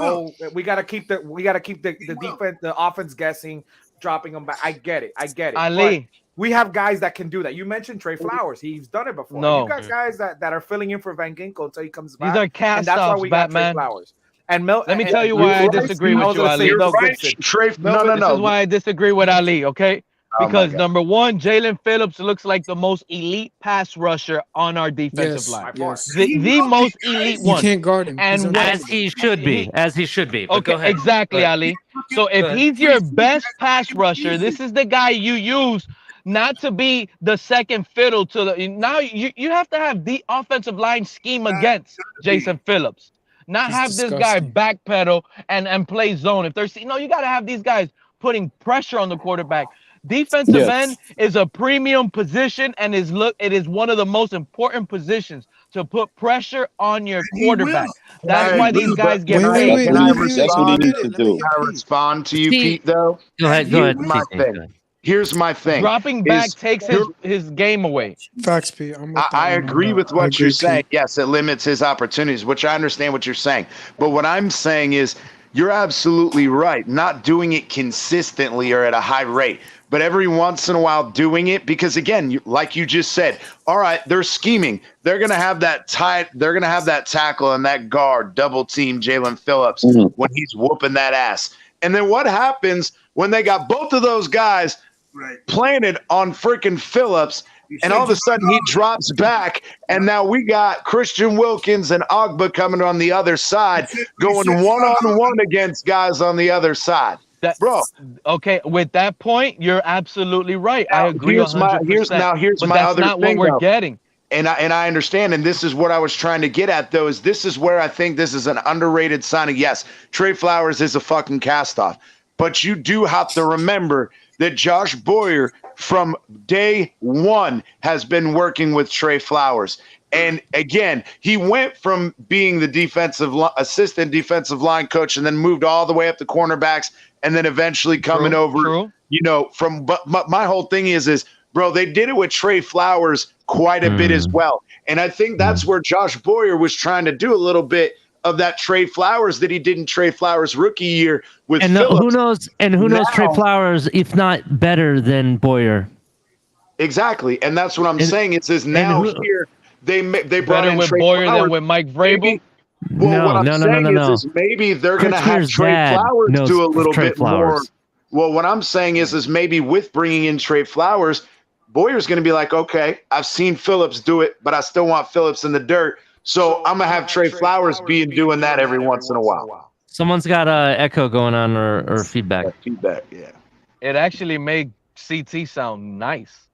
we gotta keep the defense, the offense guessing, dropping them back. I get it. Ali, we have guys that can do that. You mentioned Trey Flowers. He's done it before. No. You got guys that are filling in for Van Ginkel until he comes back. These are cast-offs, and that's why we got Batman. Trey Flowers. And let me tell you why I disagree with you, Ali. This is why I disagree with Ali, okay? Because number one, Jalen Phillips looks like the most elite pass rusher on our defensive line. The most elite one. You can't guard him. And as he should be. Okay, exactly, Ali. So if he's your best pass rusher, this is the guy you use not to be the second fiddle to the. Now you have to have the offensive line scheme against Jason Phillips. Not have this guy backpedal and play zone. If they're you got to have these guys putting pressure on the quarterback. Defensive end is a premium position and it is one of the most important positions to put pressure on your quarterback. That's why these guys get paid. Can I respond to you, Pete, though? Go ahead. Here's my thing. Dropping back takes his game away. Facts, Pete. I agree with what you're saying. Yes, it limits his opportunities, which I understand what you're saying. But what I'm saying is you're absolutely right. Not doing it consistently or at a high rate, but every once in a while doing it, because again, like you just said, all right, they're scheming. They're going to have that tackle and that guard double team Jalen Phillips when he's whooping that ass. And then what happens when they got both of those guys planted on freaking Phillips, and all of a sudden he drops back, and now we got Christian Wilkins and Ogba coming on the other side, going one-on-one against guys on the other side. Bro. Okay, with that point, you're absolutely right. I agree 100%. Here's my other thing, that's not what we're getting. And I understand, and this is what I was trying to get at, though, is this is where I think this is an underrated signing. Yes, Trey Flowers is a fucking cast-off, but you do have to remember that Josh Boyer from day one has been working with Trey Flowers. And again, he went from being the assistant defensive line coach and then moved all the way up to cornerbacks and then eventually coming over, but my whole thing is, bro, they did it with Trey Flowers quite a bit as well. And I think that's where Josh Boyer was trying to do a little bit of that Trey Flowers that he did in Trey Flowers rookie year with Phillips. Who knows Trey Flowers, if not better than Boyer. Exactly. And that's what I'm saying. It says now here they brought in with Trey Boyer Flowers than with Mike Vrabel. No. Is maybe they're going to have Trey Flowers do a little bit more. Well, what I'm saying is maybe with bringing in Trey Flowers, Boyer's going to be like, okay, I've seen Phillips do it, but I still want Phillips in the dirt. So I'm going to have Trey Flowers doing that every once in a while. Someone's got echo going on or feedback. Feedback, yeah. It actually made CT sound nice.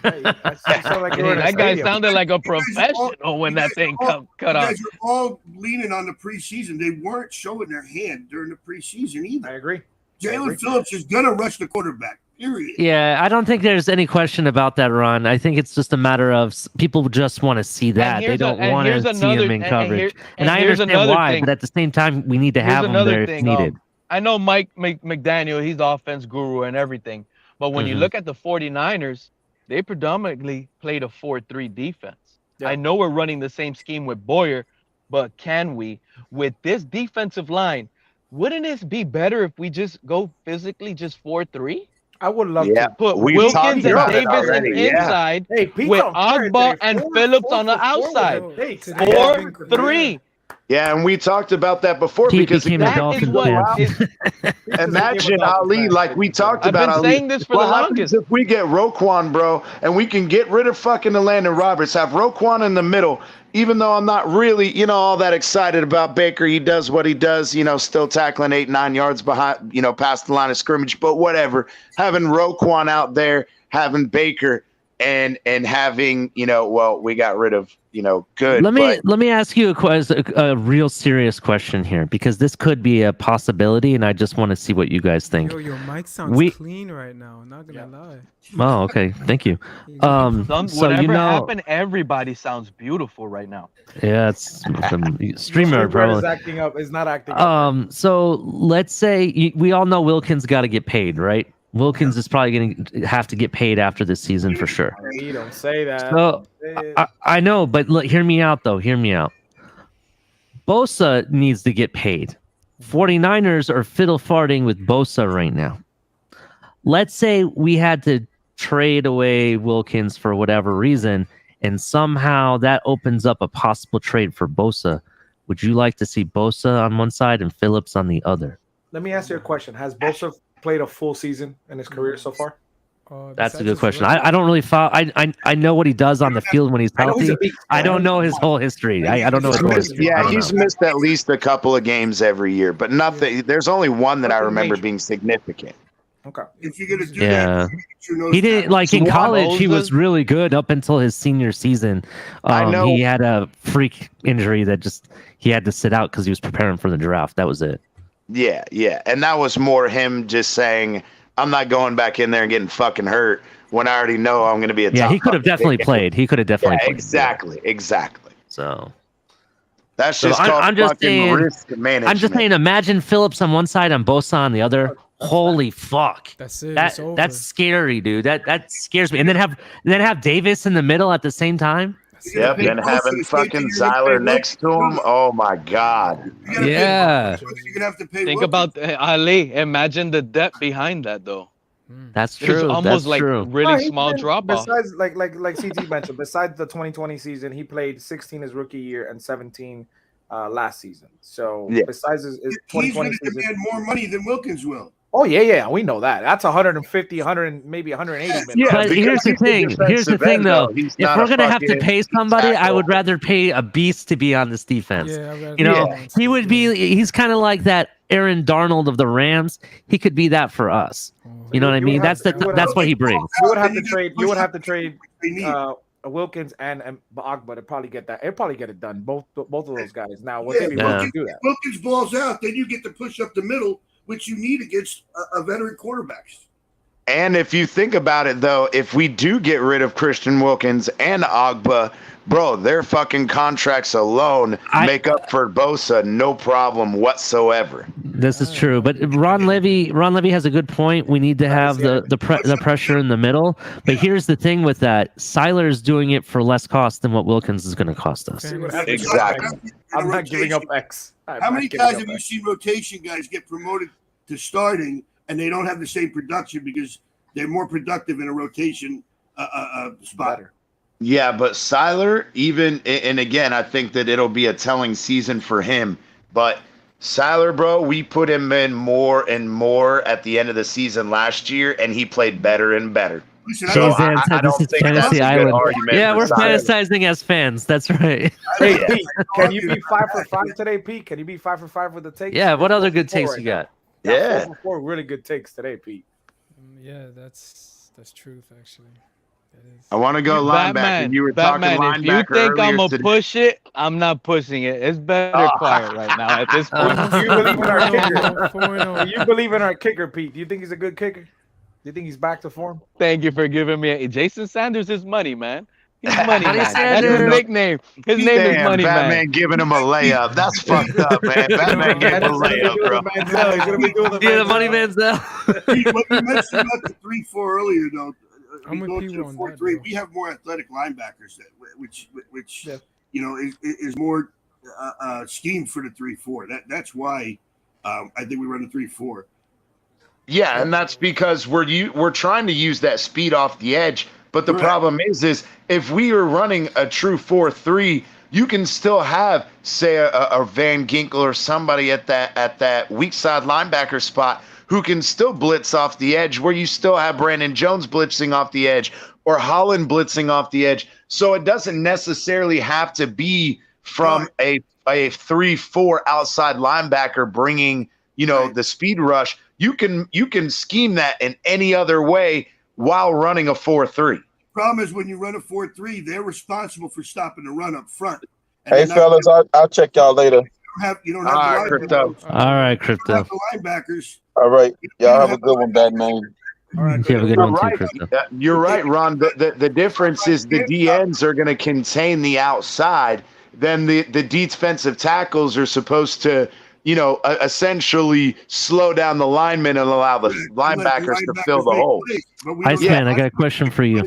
That guy sounded like a professional when that thing cut off. You guys are all leaning on the preseason. They weren't showing their hand during the preseason either. I agree. Jalen Phillips is going to rush the quarterback, period. Yeah, I don't think there's any question about that, Ron. I think it's just a matter of people just want to see that. They don't want to see him in coverage. And I understand why, but at the same time, we need to have him there if needed. I know Mike McDaniel, he's the offense guru and everything. But when you look at the 49ers, they predominantly played a 4-3 defense. Yeah. I know we're running the same scheme with Boyer, but can we? With this defensive line, wouldn't it be better if we just go physically just 4-3? I would love to put Wilkins and Davis inside with Ogba and Phillips on the outside. 4-3. Yeah, and we talked about that before because that is what imagine Ali, like we talked about. I've been saying this for the longest. If we get Roquan, bro, and we can get rid of fucking Landon Roberts, have Roquan in the middle, even though I'm not really, all that excited about Baker. He does what he does, still tackling 8-9 yards behind, past the line of scrimmage, but whatever. Having Roquan out there, having Baker and having, we got rid of, good. Let me ask you a real serious question here, because this could be a possibility, and I just want to see what you guys think. Yo, your mic sounds clean right now. I'm not gonna lie. Oh, okay. Thank you. Whatever happened, everybody sounds beautiful right now. Yeah, it's the streamer probably is acting up. Is not acting up. So let's say we all know Wilkins got to get paid, right? Wilkins is probably going to have to get paid after this season for sure. You don't say that. So, I know, but look, hear me out, though. Hear me out. Bosa needs to get paid. 49ers are fiddle farting with Bosa right now. Let's say we had to trade away Wilkins for whatever reason, and somehow that opens up a possible trade for Bosa. Would you like to see Bosa on one side and Phillips on the other? Let me ask you a question. Has Bosa played a full season in his career so far? That's a good question. I don't really follow. I know what he does on the field when he's healthy. I don't know his whole history. I don't know his whole history. Yeah, he's missed at least a couple of games every year, but nothing. There's only one that I remember being significant. Okay. If you're gonna do that, he didn't like in college. He was really good up until his senior season. I know he had a freak injury that just he had to sit out because he was preparing for the draft. That was it. Yeah, and that was more him just saying, I'm not going back in there and getting fucking hurt when I already know I'm going to be a top. Yeah, he could have definitely played. He could have definitely played. Exactly. So that's just called I'm just fucking saying, risk management. I'm just saying, imagine Phillips on one side and Bosa on the other. Holy fuck. That's it. That's scary, dude. That scares me. And then have Davis in the middle at the same time. Yep, and having fucking Zyler next to him. Oh my god. Yeah. You're gonna have to pay. Think about Ali. Imagine the depth behind that, though. That's There's true. almost That's like true. really small drop off. Besides, like CT mentioned, besides the 2020 season, he played 16 his rookie year and 17 last season. So besides his 2020 he's going to season, demand more money than Wilkins will. Oh yeah, we know that. That's 150, 100, maybe 180 minutes. Yeah, but here's the thing. Here's the thing, though. If we're gonna have to pay somebody, I would rather pay a beast to be on this defense. He would be. He's kind of like that Aaron Darnold of the Rams. He could be that for us. You know what I mean? That's what he brings. You would have to trade. You would have to trade Wilkins and Agba to probably get that. It'd probably get it done. Both of those guys. Now, what they be willing to do that? Wilkins balls out, then you get to push up the middle, which you need against a veteran quarterbacks. And if you think about it, though, if we do get rid of Christian Wilkins and Agba, bro, their fucking contracts alone make up for Bosa, no problem whatsoever. This is true, but Ron Levy has a good point. We need to have the pressure in the middle. But here's the thing with that: Seiler's doing it for less cost than what Wilkins is going to cost us. Exactly. I'm not giving up X. How many times have you seen rotation guys get promoted to starting and they don't have the same production because they're more productive in a rotation spot? Yeah, but Seiler, and again, I think that it'll be a telling season for him. But Seiler, bro, we put him in more and more at the end of the season last year, and he played better and better. So I don't think that's a good argument. Yeah, we're fantasizing as fans. That's right. Hey, Pete, can you be 5 for 5 today, Pete? Can you be 5 for 5 with the takes? Yeah, what other good takes you got? Yeah, 4 for 4 really good takes today, Pete. Yeah, that's truth actually. I want to go linebacker. You were talking linebacker. If you think I'm earlier gonna push it, I'm not pushing it. It's better quiet right now at this point. Do you believe in our kicker? Do you believe in our kicker, Pete? Do you think he's a good kicker? Do you think he's back to form? Thank you for giving me Jason Sanders is money, man. He's money man. That's his nickname. His name is Money Batman Man. giving him a layup. That's fucked up, man. Batman gave him a layup, bro. Yeah, the Money Man's now. What you mentioned about the 3-4 earlier, though. I'm We with go to Pete the on 4-3. that, We have more athletic linebackers, which is more schemed for the 3-4. That's why I think we run the 3-4. Yeah, and that's because we're trying to use that speed off the edge. But the problem is if we are running a true 4-3, you can still have, say, a Van Ginkel or somebody at that weak side linebacker spot who can still blitz off the edge, where you still have Brandon Jones blitzing off the edge or Holland blitzing off the edge. So it doesn't necessarily have to be from a 3-4 outside linebacker bringing, the speed rush. You can scheme that in any other way while running a 4-3. Problem is when you run a 4-3, they're responsible for stopping the run up front. Hey, fellas, I'll check y'all later. You don't have the Crypto. All right, Crypto. linebackers. All right. Y'all have a good one, Batman. You have a good one too, Crypto. You're right, Ron. The difference is the DNs are going to contain the outside. Then the defensive tackles are supposed to, essentially slow down the linemen and allow the linebackers to fill the holes. Iceman, I got a question for you.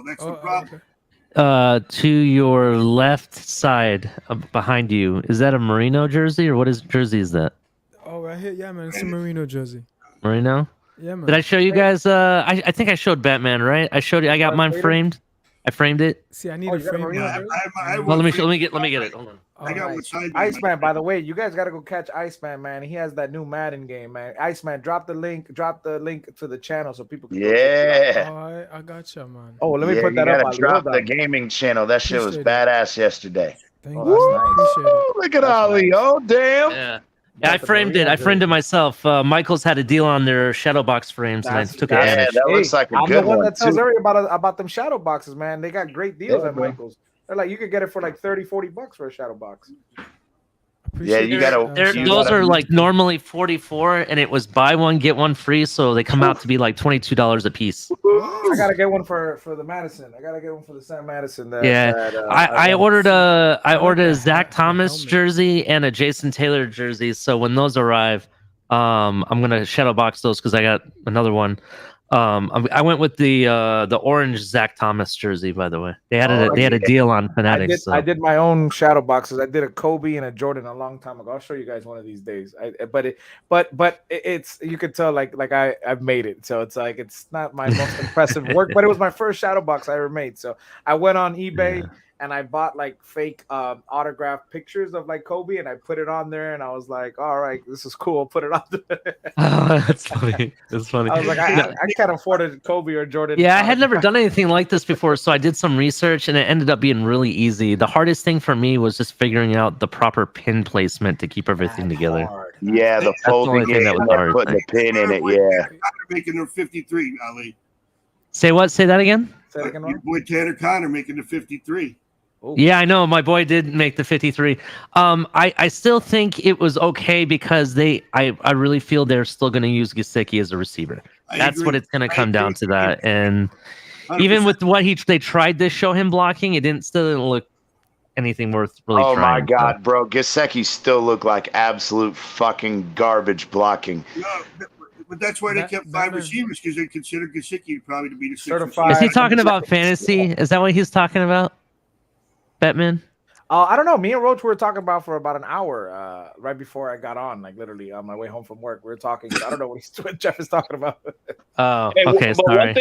That's the problem. To your left side behind you, is that a Merino jersey or what jersey is that? Oh, right here, yeah, man, it's a Merino jersey. Merino? Yeah, man. Did I show you guys? I think I showed Batman, right? I showed you. I got mine framed. I framed it. See, I need a frame. Well, let me get it. Hold on. I got Iceman, by the way, you guys got to go catch Iceman, man. He has that new Madden game, man. Iceman, drop the link to the channel so people can Yeah. Oh, I got you, man. Oh, let me put that up. Drop the gaming channel. That shit was badass yesterday. Thank you. Look at Ali. Oh, damn. Yeah. Yeah, I framed it. I framed it myself. Michael's had a deal on their shadow box frames, and I took advantage. That looks like a I'm good the one one, that tells too. everybody about them shadow boxes, man. They got great deals at Michael's. They're like, you could get it for like $30-$40 for a shadow box. Yeah, you gotta. Those are like normally 44, and it was buy one get one free, so they come out to be like $22 a piece. I gotta get one for the Madison. I gotta get one for the Sam Madison. I ordered a Zach Thomas jersey and a Jason Taylor jersey. So when those arrive, I'm gonna shadow box those because I got another one. I went with the orange Zach Thomas jersey. By the way, they had a deal on Fanatics. I did my own shadow boxes. I did a Kobe and a Jordan a long time ago. I'll show you guys one of these days. But it's you could tell like I've made it. So it's like it's not my most impressive work, but it was my first shadow box I ever made. So I went on eBay. And I bought like fake autographed pictures of like Kobe, and I put it on there, and I was like, "All right, this is cool. I'll put it on there." Oh, that's funny. That's funny. I was like, I can't afford a Kobe or Jordan. Yeah, I had never done anything like this before, so I did some research, and it ended up being really easy. The hardest thing for me was just figuring out the proper pin placement to keep everything together. Yeah, the folding it and putting the pin in it. Yeah. Making the 53, Ali. Say what? Say that again. Say that again. Your boy Tanner Connor making the 53. Yeah, I know. My boy did make the 53. I still think it was okay because I really feel they're still going to use Gesicki as a receiver. That's what it's going to come down to that. And 100%. Even with what they tried to show him blocking, it still didn't look anything worth really trying. Oh my God, bro. Gesicki still looked like absolute fucking garbage blocking. No, but that's why they kept 5 receivers, because they considered Gesicki probably to be the certified. Is he talking about fantasy? Is that what he's talking about? Batman? I don't know. Me and Roach were talking about for about an hour right before I got on, like literally on my way home from work. We were talking. I don't know what Jeff is talking about. Oh, hey, okay. But sorry.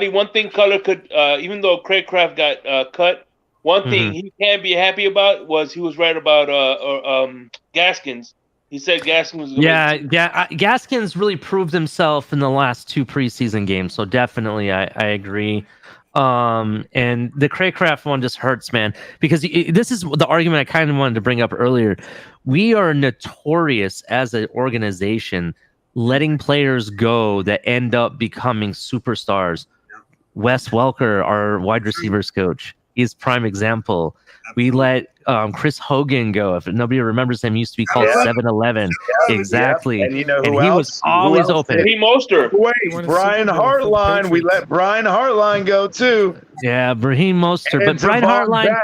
one thing Color could, even though Craig Kraft got cut, one thing he can be happy about was he was right about Gaskins. He said Gaskins was Gaskins really proved himself in the last 2 preseason games, so definitely I agree. And the Craycraft one just hurts, man, because this is the argument I kind of wanted to bring up earlier. We are notorious as an organization letting players go that end up becoming superstars. Wes Welker, our wide receivers coach, is prime example. We let Chris Hogan go. If nobody remembers him, he used to be called 7-Eleven. Exactly. Yeah. And you know he was always open. Raheem Mostert. Wait, Brian Hartline. We let Brian Hartline go too. Yeah, Raheem Mostert. But Brian Hartline.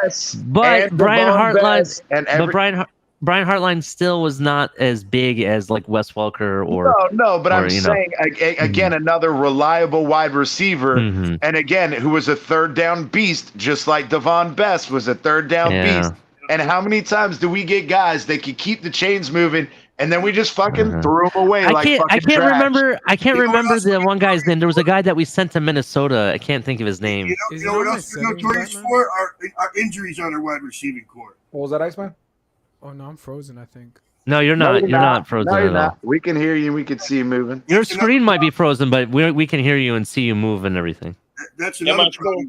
Brian Hartline still was not as big as like Wes Welker or but I'm saying again another reliable wide receiver, and again who was a third down beast, just like Devon Best was a third down beast. And how many times do we get guys that could keep the chains moving, and then we just fucking threw them away? I can't remember the one guy's name. There was a guy that we sent to Minnesota. I can't think of his name. You know what else we're notorious for? Our injuries on our wide receiving core. What was that, Iceman? Oh no, I'm frozen. I think. No, you're not. You're not frozen at all. We can hear you. And we can see you moving. Your screen might be frozen, but we can hear you and see you move and everything. That's another problem.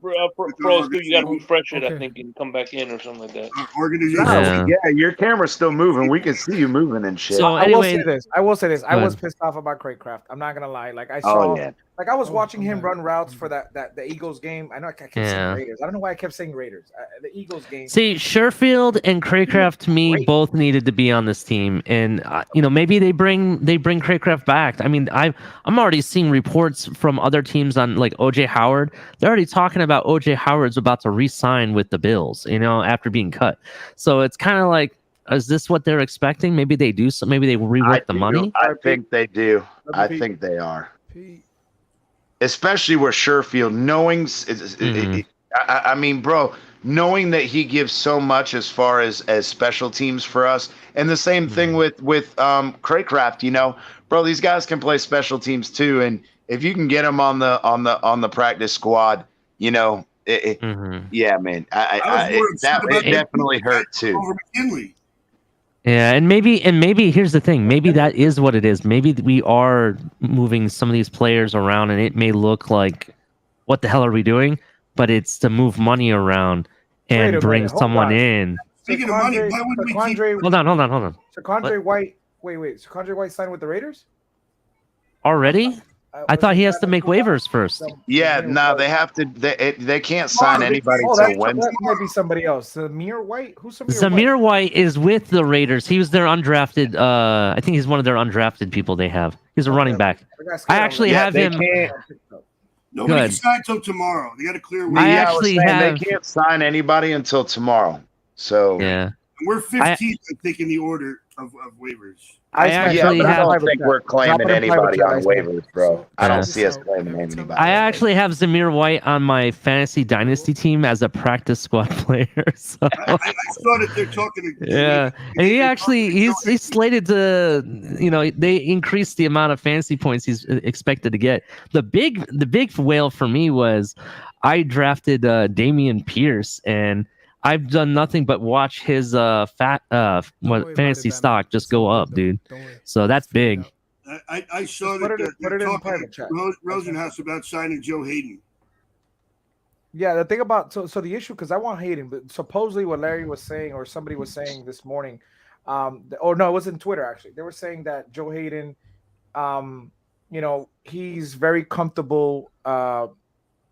Pros too. You got to refresh it, I think, and come back in or something like that. Organization. Yeah, your camera's still moving. We can see you moving and shit. So I will say this. I was pissed off about Craig Kraft. I'm not gonna lie. Like I saw, I was watching him run routes for the Eagles game. I know I kept saying Raiders. I don't know why I kept saying Raiders. The Eagles game. See, Sherfield and Craycraft to me both needed to be on this team, and maybe they bring Craycraft back. I mean, I'm already seeing reports from other teams on like OJ Howard. They're already talking about OJ Howard's about to re-sign with the Bills, after being cut. So it's kind of like, is this what they're expecting? Maybe they do. So maybe they rework the money. I think they do. I think they are. Especially with Sherfield, knowing, I mean, bro, knowing that he gives so much as far as special teams for us, and the same thing with Craycraft. Bro, these guys can play special teams too, and if you can get them on the practice squad, yeah, man, it definitely hurt too. Yeah, and maybe here's the thing. Maybe that is what it is. Maybe we are moving some of these players around, and it may look like, what the hell are we doing? But it's to move money around and bring someone in. Speaking of money, why wouldn't we keep... Hold on. Secondre White. Wait. Secondre White signed with the Raiders? Already? I thought he has to make waivers first. Yeah, no, they have to. They can't sign anybody till Wednesday. That might be somebody else. Zamir White? Who's Zamir White is with the Raiders. He was their undrafted. I think he's one of their undrafted people they have. He's a running back. I actually have him. Nobody can sign till tomorrow. They got to clear. They can't sign anybody until tomorrow. So yeah, we're 15th, I think, in the order of waivers. I don't think we're claiming anybody on waivers, bro. I don't see us claiming anybody. I actually have Zamir White on my fantasy dynasty team as a practice squad player. So. I saw that they're talking. Yeah, and he's slated to, they increased the amount of fantasy points he's expected to get. The big whale for me was I drafted Dameon Pierce, and I've done nothing but watch his fantasy stock just go up, dude. So that's big. I saw that they're talking to Rosenhaus about signing Joe Hayden. Yeah, the thing about so the issue, because I want Hayden, but supposedly what Larry was saying or somebody was saying this morning, or no, it was in Twitter actually. They were saying that Joe Hayden, he's very comfortable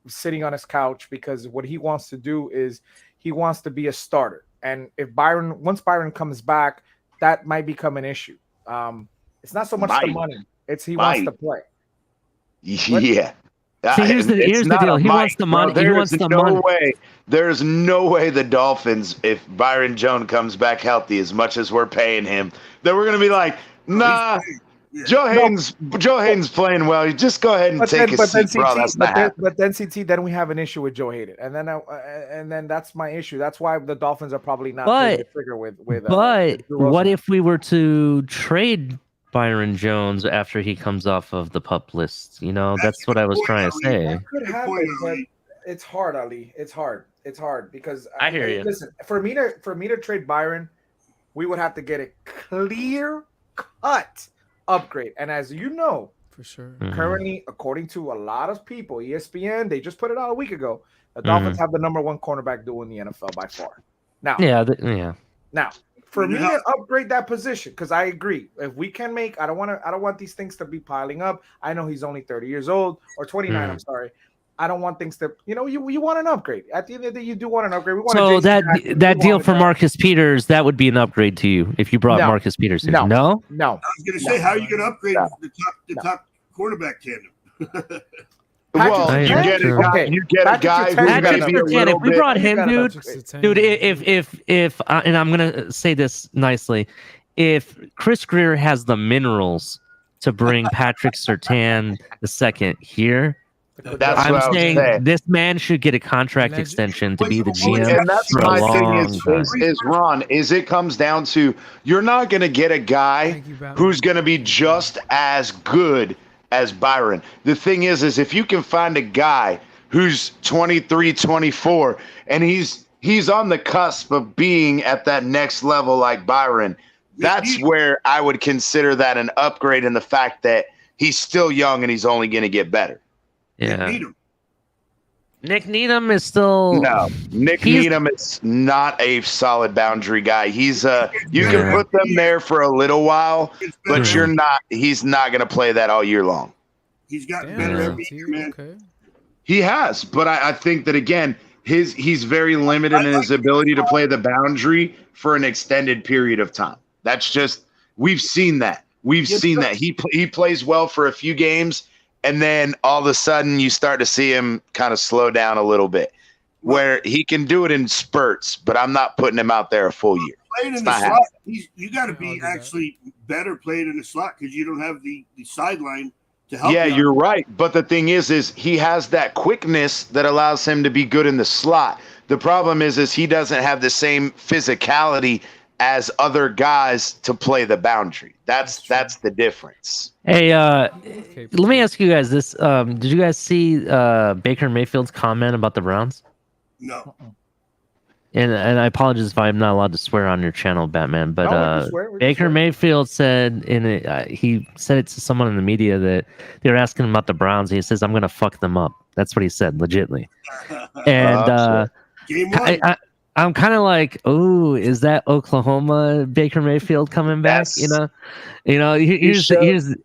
sitting on his couch because what he wants to do is he wants to be a starter. And if once Byron comes back, that might become an issue. It's not so much the money; it's he wants to play. Yeah. See, here's the deal. He wants the money. There's no way the Dolphins, if Byron Jones comes back healthy, as much as we're paying him, that we're gonna be like, nah. Joe Hayden's playing well. You just go ahead and take a seat, bro. That's not happening. But then CT, then we have an issue with Joe Hayden, and then that's my issue. That's why the Dolphins are probably not pulling the trigger with. But what if we were to trade Byron Jones after he comes off of the PUP list? That's what I was trying to say. That could happen, but it's hard, Ali. It's hard because I hear you. Listen, for me to trade Byron, we would have to get a clear cut upgrade. And as you know, for sure, currently, according to a lot of people, ESPN, they just put it out a week ago. The Dolphins have the #1 cornerback duo in the NFL by far. Now, Now, for me to upgrade that position, because I agree, if we can make, I don't want these things to be piling up. I know he's only 30 years old or 29. I'm sorry. I don't want things to, you want an upgrade. At the end of the day, you do want an upgrade. We want so that deal for Marcus Peters, that would be an upgrade to you if you brought Marcus Peters in. No. I was going to say, how are you going to upgrade the top quarterback tandem? Well, you get a guy who's going to be a little bit. We brought him, dude. If and I'm going to say this nicely, if Chris Greer has the minerals to bring Patrick Surtain II here. I'm saying this man should get a contract extension to be the GM. And that's my thing is Ron, it comes down to you're not going to get a guy who's going to be just as good as Byron. The thing is if you can find a guy who's 23, 24, and he's on the cusp of being at that next level like Byron, that's where I would consider that an upgrade in the fact that he's still young and he's only going to get better. Yeah. Nick Needham is still Nick Needham is not a solid boundary guy. He's you can put them there for a little while, but he's not going to play that all year long. He's gotten better every year, man. Okay. He has, but I think that again, he's very limited in his ability to play the boundary for an extended period of time. That's just we've seen that. He plays well for a few games. And then all of a sudden you start to see him kind of slow down a little bit where he can do it in spurts, but I'm not putting him out there a full year. Playing in the slot, you got to be actually better playing in the slot because you don't have the sideline to help. Yeah, you're right. But the thing is he has that quickness that allows him to be good in the slot. The problem is he doesn't have the same physicality as other guys to play the boundary. That's the difference. Hey, let me ask you guys this. Did you guys see Baker Mayfield's comment about the Browns? No. And I apologize if I'm not allowed to swear on your channel, Batman, but Baker Mayfield said he said it to someone in the media that they were asking him about the Browns. And he says, I'm going to fuck them up. That's what he said, legitly. And Game one. I'm kind of like, oh, is that Oklahoma Baker Mayfield coming back? Yes. Here's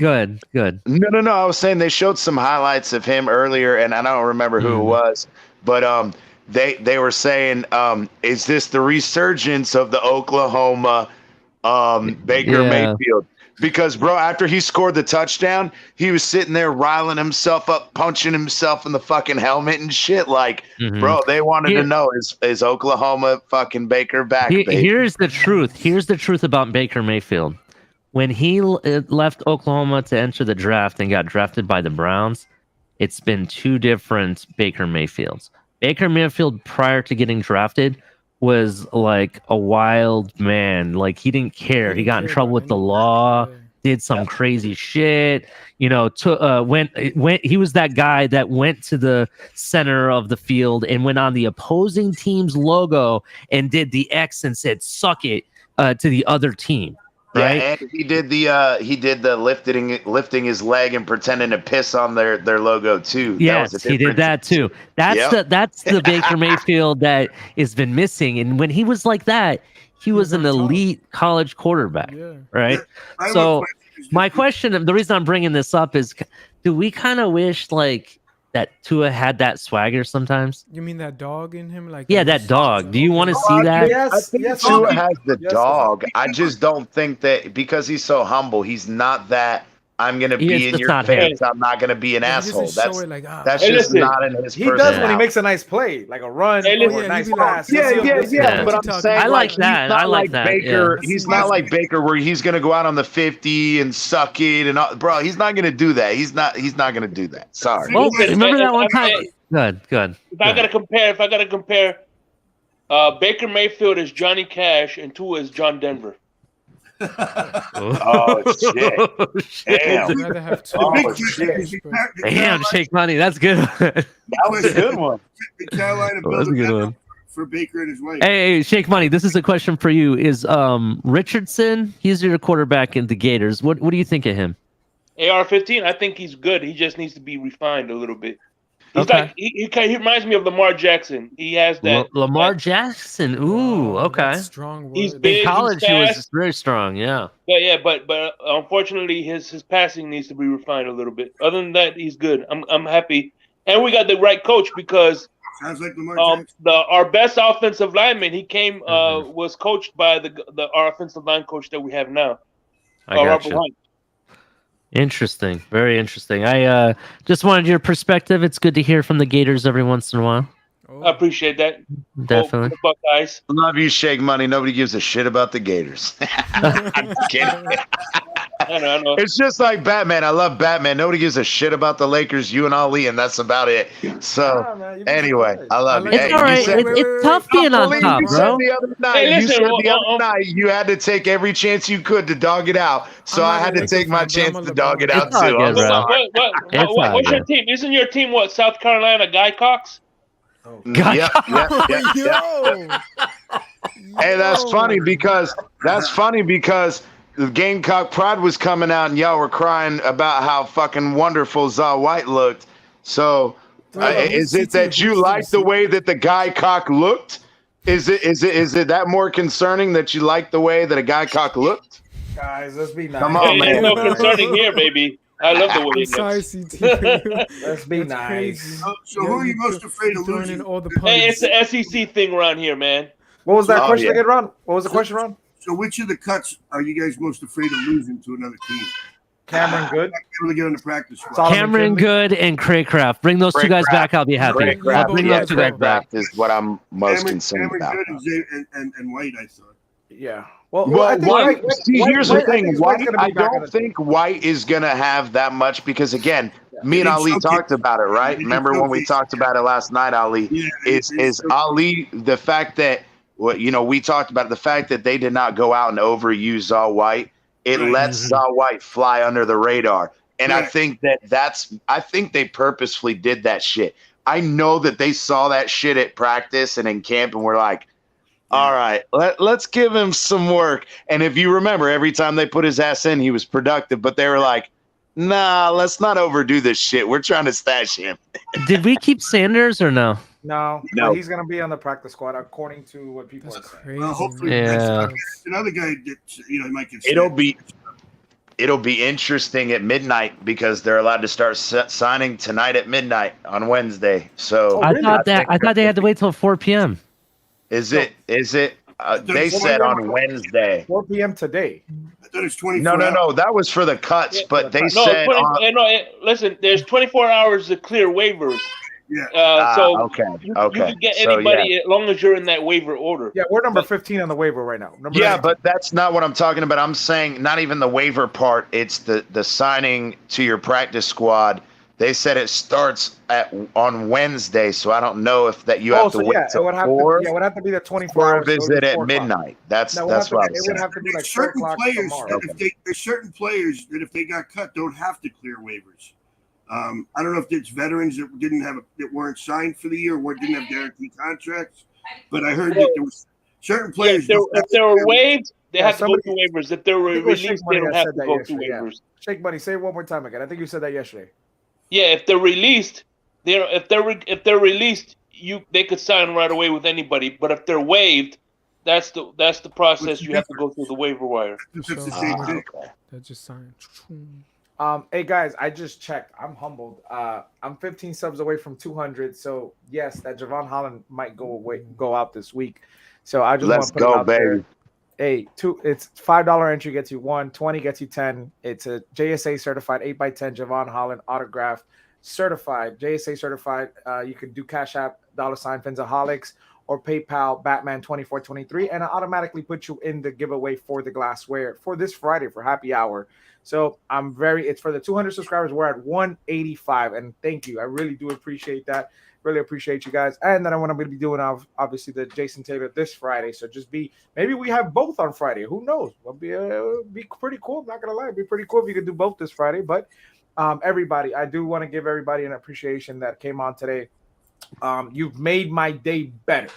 Good. No. I was saying they showed some highlights of him earlier, and I don't remember who it was, but they were saying, is this the resurgence of the Oklahoma Baker Mayfield? Because, bro, after he scored the touchdown, he was sitting there riling himself up, punching himself in the fucking helmet and shit. Like, bro, they wanted to know, is Oklahoma fucking Baker back, baby? Here's the truth. Here's the truth about Baker Mayfield. When he left Oklahoma to enter the draft and got drafted by the Browns, it's been two different Baker Mayfields. Baker Mayfield, prior to getting drafted, was like a wild man. Like, he didn't care. He got in trouble with the law, did some crazy shit. You know, he was that guy that went to the center of the field and went on the opposing team's logo and did the X and said "suck it" to the other team. Right? Yeah, and he did the lifting his leg and pretending to piss on their logo too. Yes, he did that too. That's the Baker Mayfield that has been missing. And when he was like that, he was an elite college quarterback, right? So my question, the reason I'm bringing this up is, do we kind of wish like that Tua had that swagger sometimes? You mean that dog in him? Like, yeah, that dog. Do you want to see that? I think Tua has the dog. I just don't think that because he's so humble, he's not that. I'm gonna be in your face. I'm not gonna be an asshole. That's just not in his. He does when he makes a nice play, like a run or a nice pass. Yeah. But I'm saying, I like that. I like that. Baker, he's not like Baker, where he's gonna go out on the 50 and suck it and all, bro. He's not gonna do that. He's not gonna do that. Sorry. Well, remember that one time? Good. If I gotta compare, Baker Mayfield is Johnny Cash and Tua is John Denver. Oh shit! Damn, Shake Money. That's good. That was a good one. The Carolina That's a good one. For Baker and his wife. Hey, Shake Money. This is a question for you. Is Richardson? He's your quarterback in the Gators. What do you think of him? AR-15. I think he's good. He just needs to be refined a little bit. He's like he reminds me of Lamar Jackson. He has that Lamar Jackson. Ooh, okay. Strong word. He's big. In college, he's he was very strong. Yeah. But unfortunately, his passing needs to be refined a little bit. Other than that, he's good. I'm happy, and we got the right coach because sounds like Lamar Jackson. Our best offensive lineman, he came was coached by our offensive line coach that we have now. I got you. Interesting. Very interesting. I just wanted your perspective. It's good to hear from the Gators every once in a while. I appreciate that. Definitely. Buckeyes. Love you, Shake Money. Nobody gives a shit about the Gators. I'm kidding. I know. It's just like Batman. I love Batman. Nobody gives a shit about the Lakers, you and Ali, and that's about it. So, anyway, I love you. It's all right. It's tough being on top, bro. You said the other night you had to take every chance you could to dog it out. So I had to take my chance to dog it out, too. What's your team? Isn't your team what? South Carolina Guycocks? Yeah. Hey, that's funny because the Gamecock Pride was coming out and y'all were crying about how fucking wonderful Zaw White looked. So is it that you like the way that the Guycock looked? Is it that more concerning that you like the way that a Guycock looked? Guys, let's be nice. Come on, man. It's no concerning here, baby. I love the way he looks. Let's be nice. So who are you most afraid of losing? Hey, it's the SEC thing around here, man. What was that question again, Ron? What was the question, Ron? So which of the cuts are you guys most afraid of losing to another team? Cameron Good. Able to get on the practice squad. Cameron Good and Craycraft. Bring those two guys back. I'll be happy. I'll bring those two guys back. Is what I'm most concerned about. Good and White, I thought. Yeah. Here's the thing. I don't think White is going to have that much because, again, me and Ali talked about it, right? Remember when we talked about it last night, Ali? Is Ali the fact that, we talked about the fact that they did not go out and overuse Zaw White. It lets Zaw White fly under the radar. And I think I think they purposefully did that shit. I know that they saw that shit at practice and in camp and were like, all right, let's give him some work. And if you remember, every time they put his ass in, he was productive. But they were like, nah, let's not overdo this shit. We're trying to stash him. Did we keep Sanders or no? No. But he's going to be on the practice squad, according to what people are saying. Well, hopefully, yeah. another guy that might get. it'll be interesting at midnight because they're allowed to start signing tonight at midnight on Wednesday. So I thought they had to wait till 4 p.m. Is it? They said on Wednesday. 4 p.m. today. I thought it's 24 No. That was for the cuts, but they No, said. listen, there's 24 hours to clear waivers. Yeah. So okay. You can get anybody as long as you're in that waiver order. Yeah, we're number 15 on the waiver right now. But that's not what I'm talking about. I'm saying not even the waiver part. It's the signing to your practice squad. They said it starts on Wednesday, so I don't know if that you have to wait till 4. It would have to be the 24 hours. Or is it at midnight? That's what I'm saying. It would have to be like certain 4 o'clock players. tomorrow. There's certain players that if they got cut, don't have to clear waivers. I don't know if it's veterans that weren't signed for the year or didn't have guaranteed contracts, but I heard that there was certain players. If they were waived, they have to go through waivers. If they were released, they don't have to go through waivers. Shake Money, say it one more time again. I think you said that yesterday. Yeah, if they're released, if they're released, they could sign right away with anybody. But if they're waived, that's the process. You have to go through the waiver wire. That just signed. Hey guys, I just checked. I'm humbled. I'm 15 subs away from 200. So yes, that Javon Holland might go out this week. So I just want to put it out there. Hey, it's $5 entry gets you 1, 20 gets you 10. It's a JSA certified 8x10 Javon Holland autographed, certified JSA certified. You can do Cash App $sign Phinsaholics or PayPal Batman 2423, and it automatically puts you in the giveaway for the glassware for this Friday for happy hour. So it's for the 200 subscribers. We're at 185, and thank you. I really do appreciate that. Really appreciate you guys. And then I'm going to be doing obviously the Jason Taylor this Friday. So maybe we have both on Friday. Who knows? It'll be pretty cool. I'm not going to lie. It'd be pretty cool if you could do both this Friday. But everybody, I do want to give everybody an appreciation that came on today. You've made my day better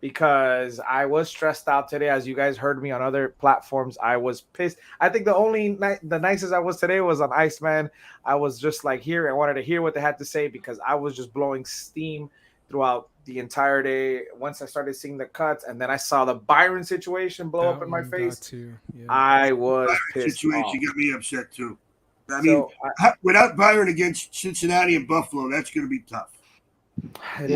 because I was stressed out today. As you guys heard me on other platforms, I was pissed. I think the nicest I was today was on Iceman. I was just like here. I wanted to hear what they had to say because I was just blowing steam throughout the entire day. Once I started seeing the cuts and then I saw the Byron situation blow up in my face, I was pissed situation off. got me upset too. I mean, without Byron against Cincinnati and Buffalo, that's going to be tough. I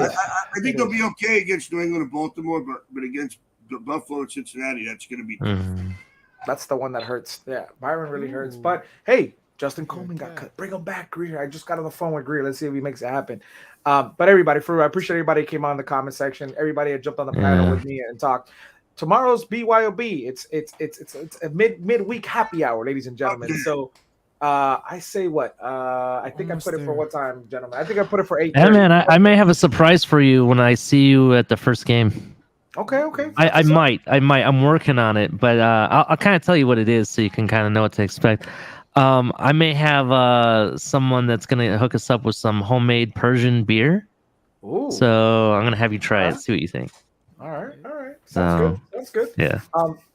think they'll be okay against New England and Baltimore, but against Buffalo and Cincinnati, that's going to be tough. That's the one that hurts. Yeah, Byron really hurts. But hey, Justin Coleman got cut. Bring him back, Greer. I just got on the phone with Greer. Let's see if he makes it happen. But everybody, I appreciate everybody who came on in the comment section. Everybody that jumped on the panel with me and talked. Tomorrow's BYOB. It's a midweek happy hour, ladies and gentlemen. So I say what? I think I put it for what time, gentlemen? I think I put it for 8:30. Yeah, man, I may have a surprise for you when I see you at the first game. Okay. I might. I'm working on it, but I'll kind of tell you what it is so you can kind of know what to expect. I may have someone that's going to hook us up with some homemade Persian beer. Ooh. So I'm going to have you try it, see what you think. All right. Sounds good. Yeah.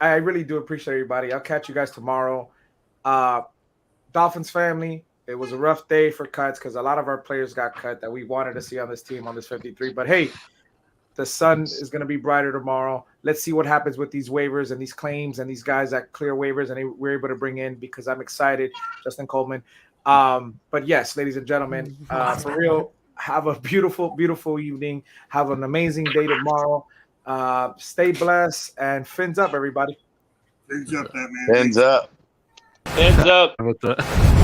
I really do appreciate everybody. I'll catch you guys tomorrow. Dolphins family, it was a rough day for cuts because a lot of our players got cut that we wanted to see on this team on this 53. But hey, the sun is going to be brighter tomorrow. Let's see what happens with these waivers and these claims and these guys that clear waivers and we're able to bring in because I'm excited, Justin Coleman. But yes, ladies and gentlemen, for real, have a beautiful, beautiful evening. Have an amazing day tomorrow. Stay blessed and fins up, everybody. Fins up, that man. Fins up. Hands up. How about that?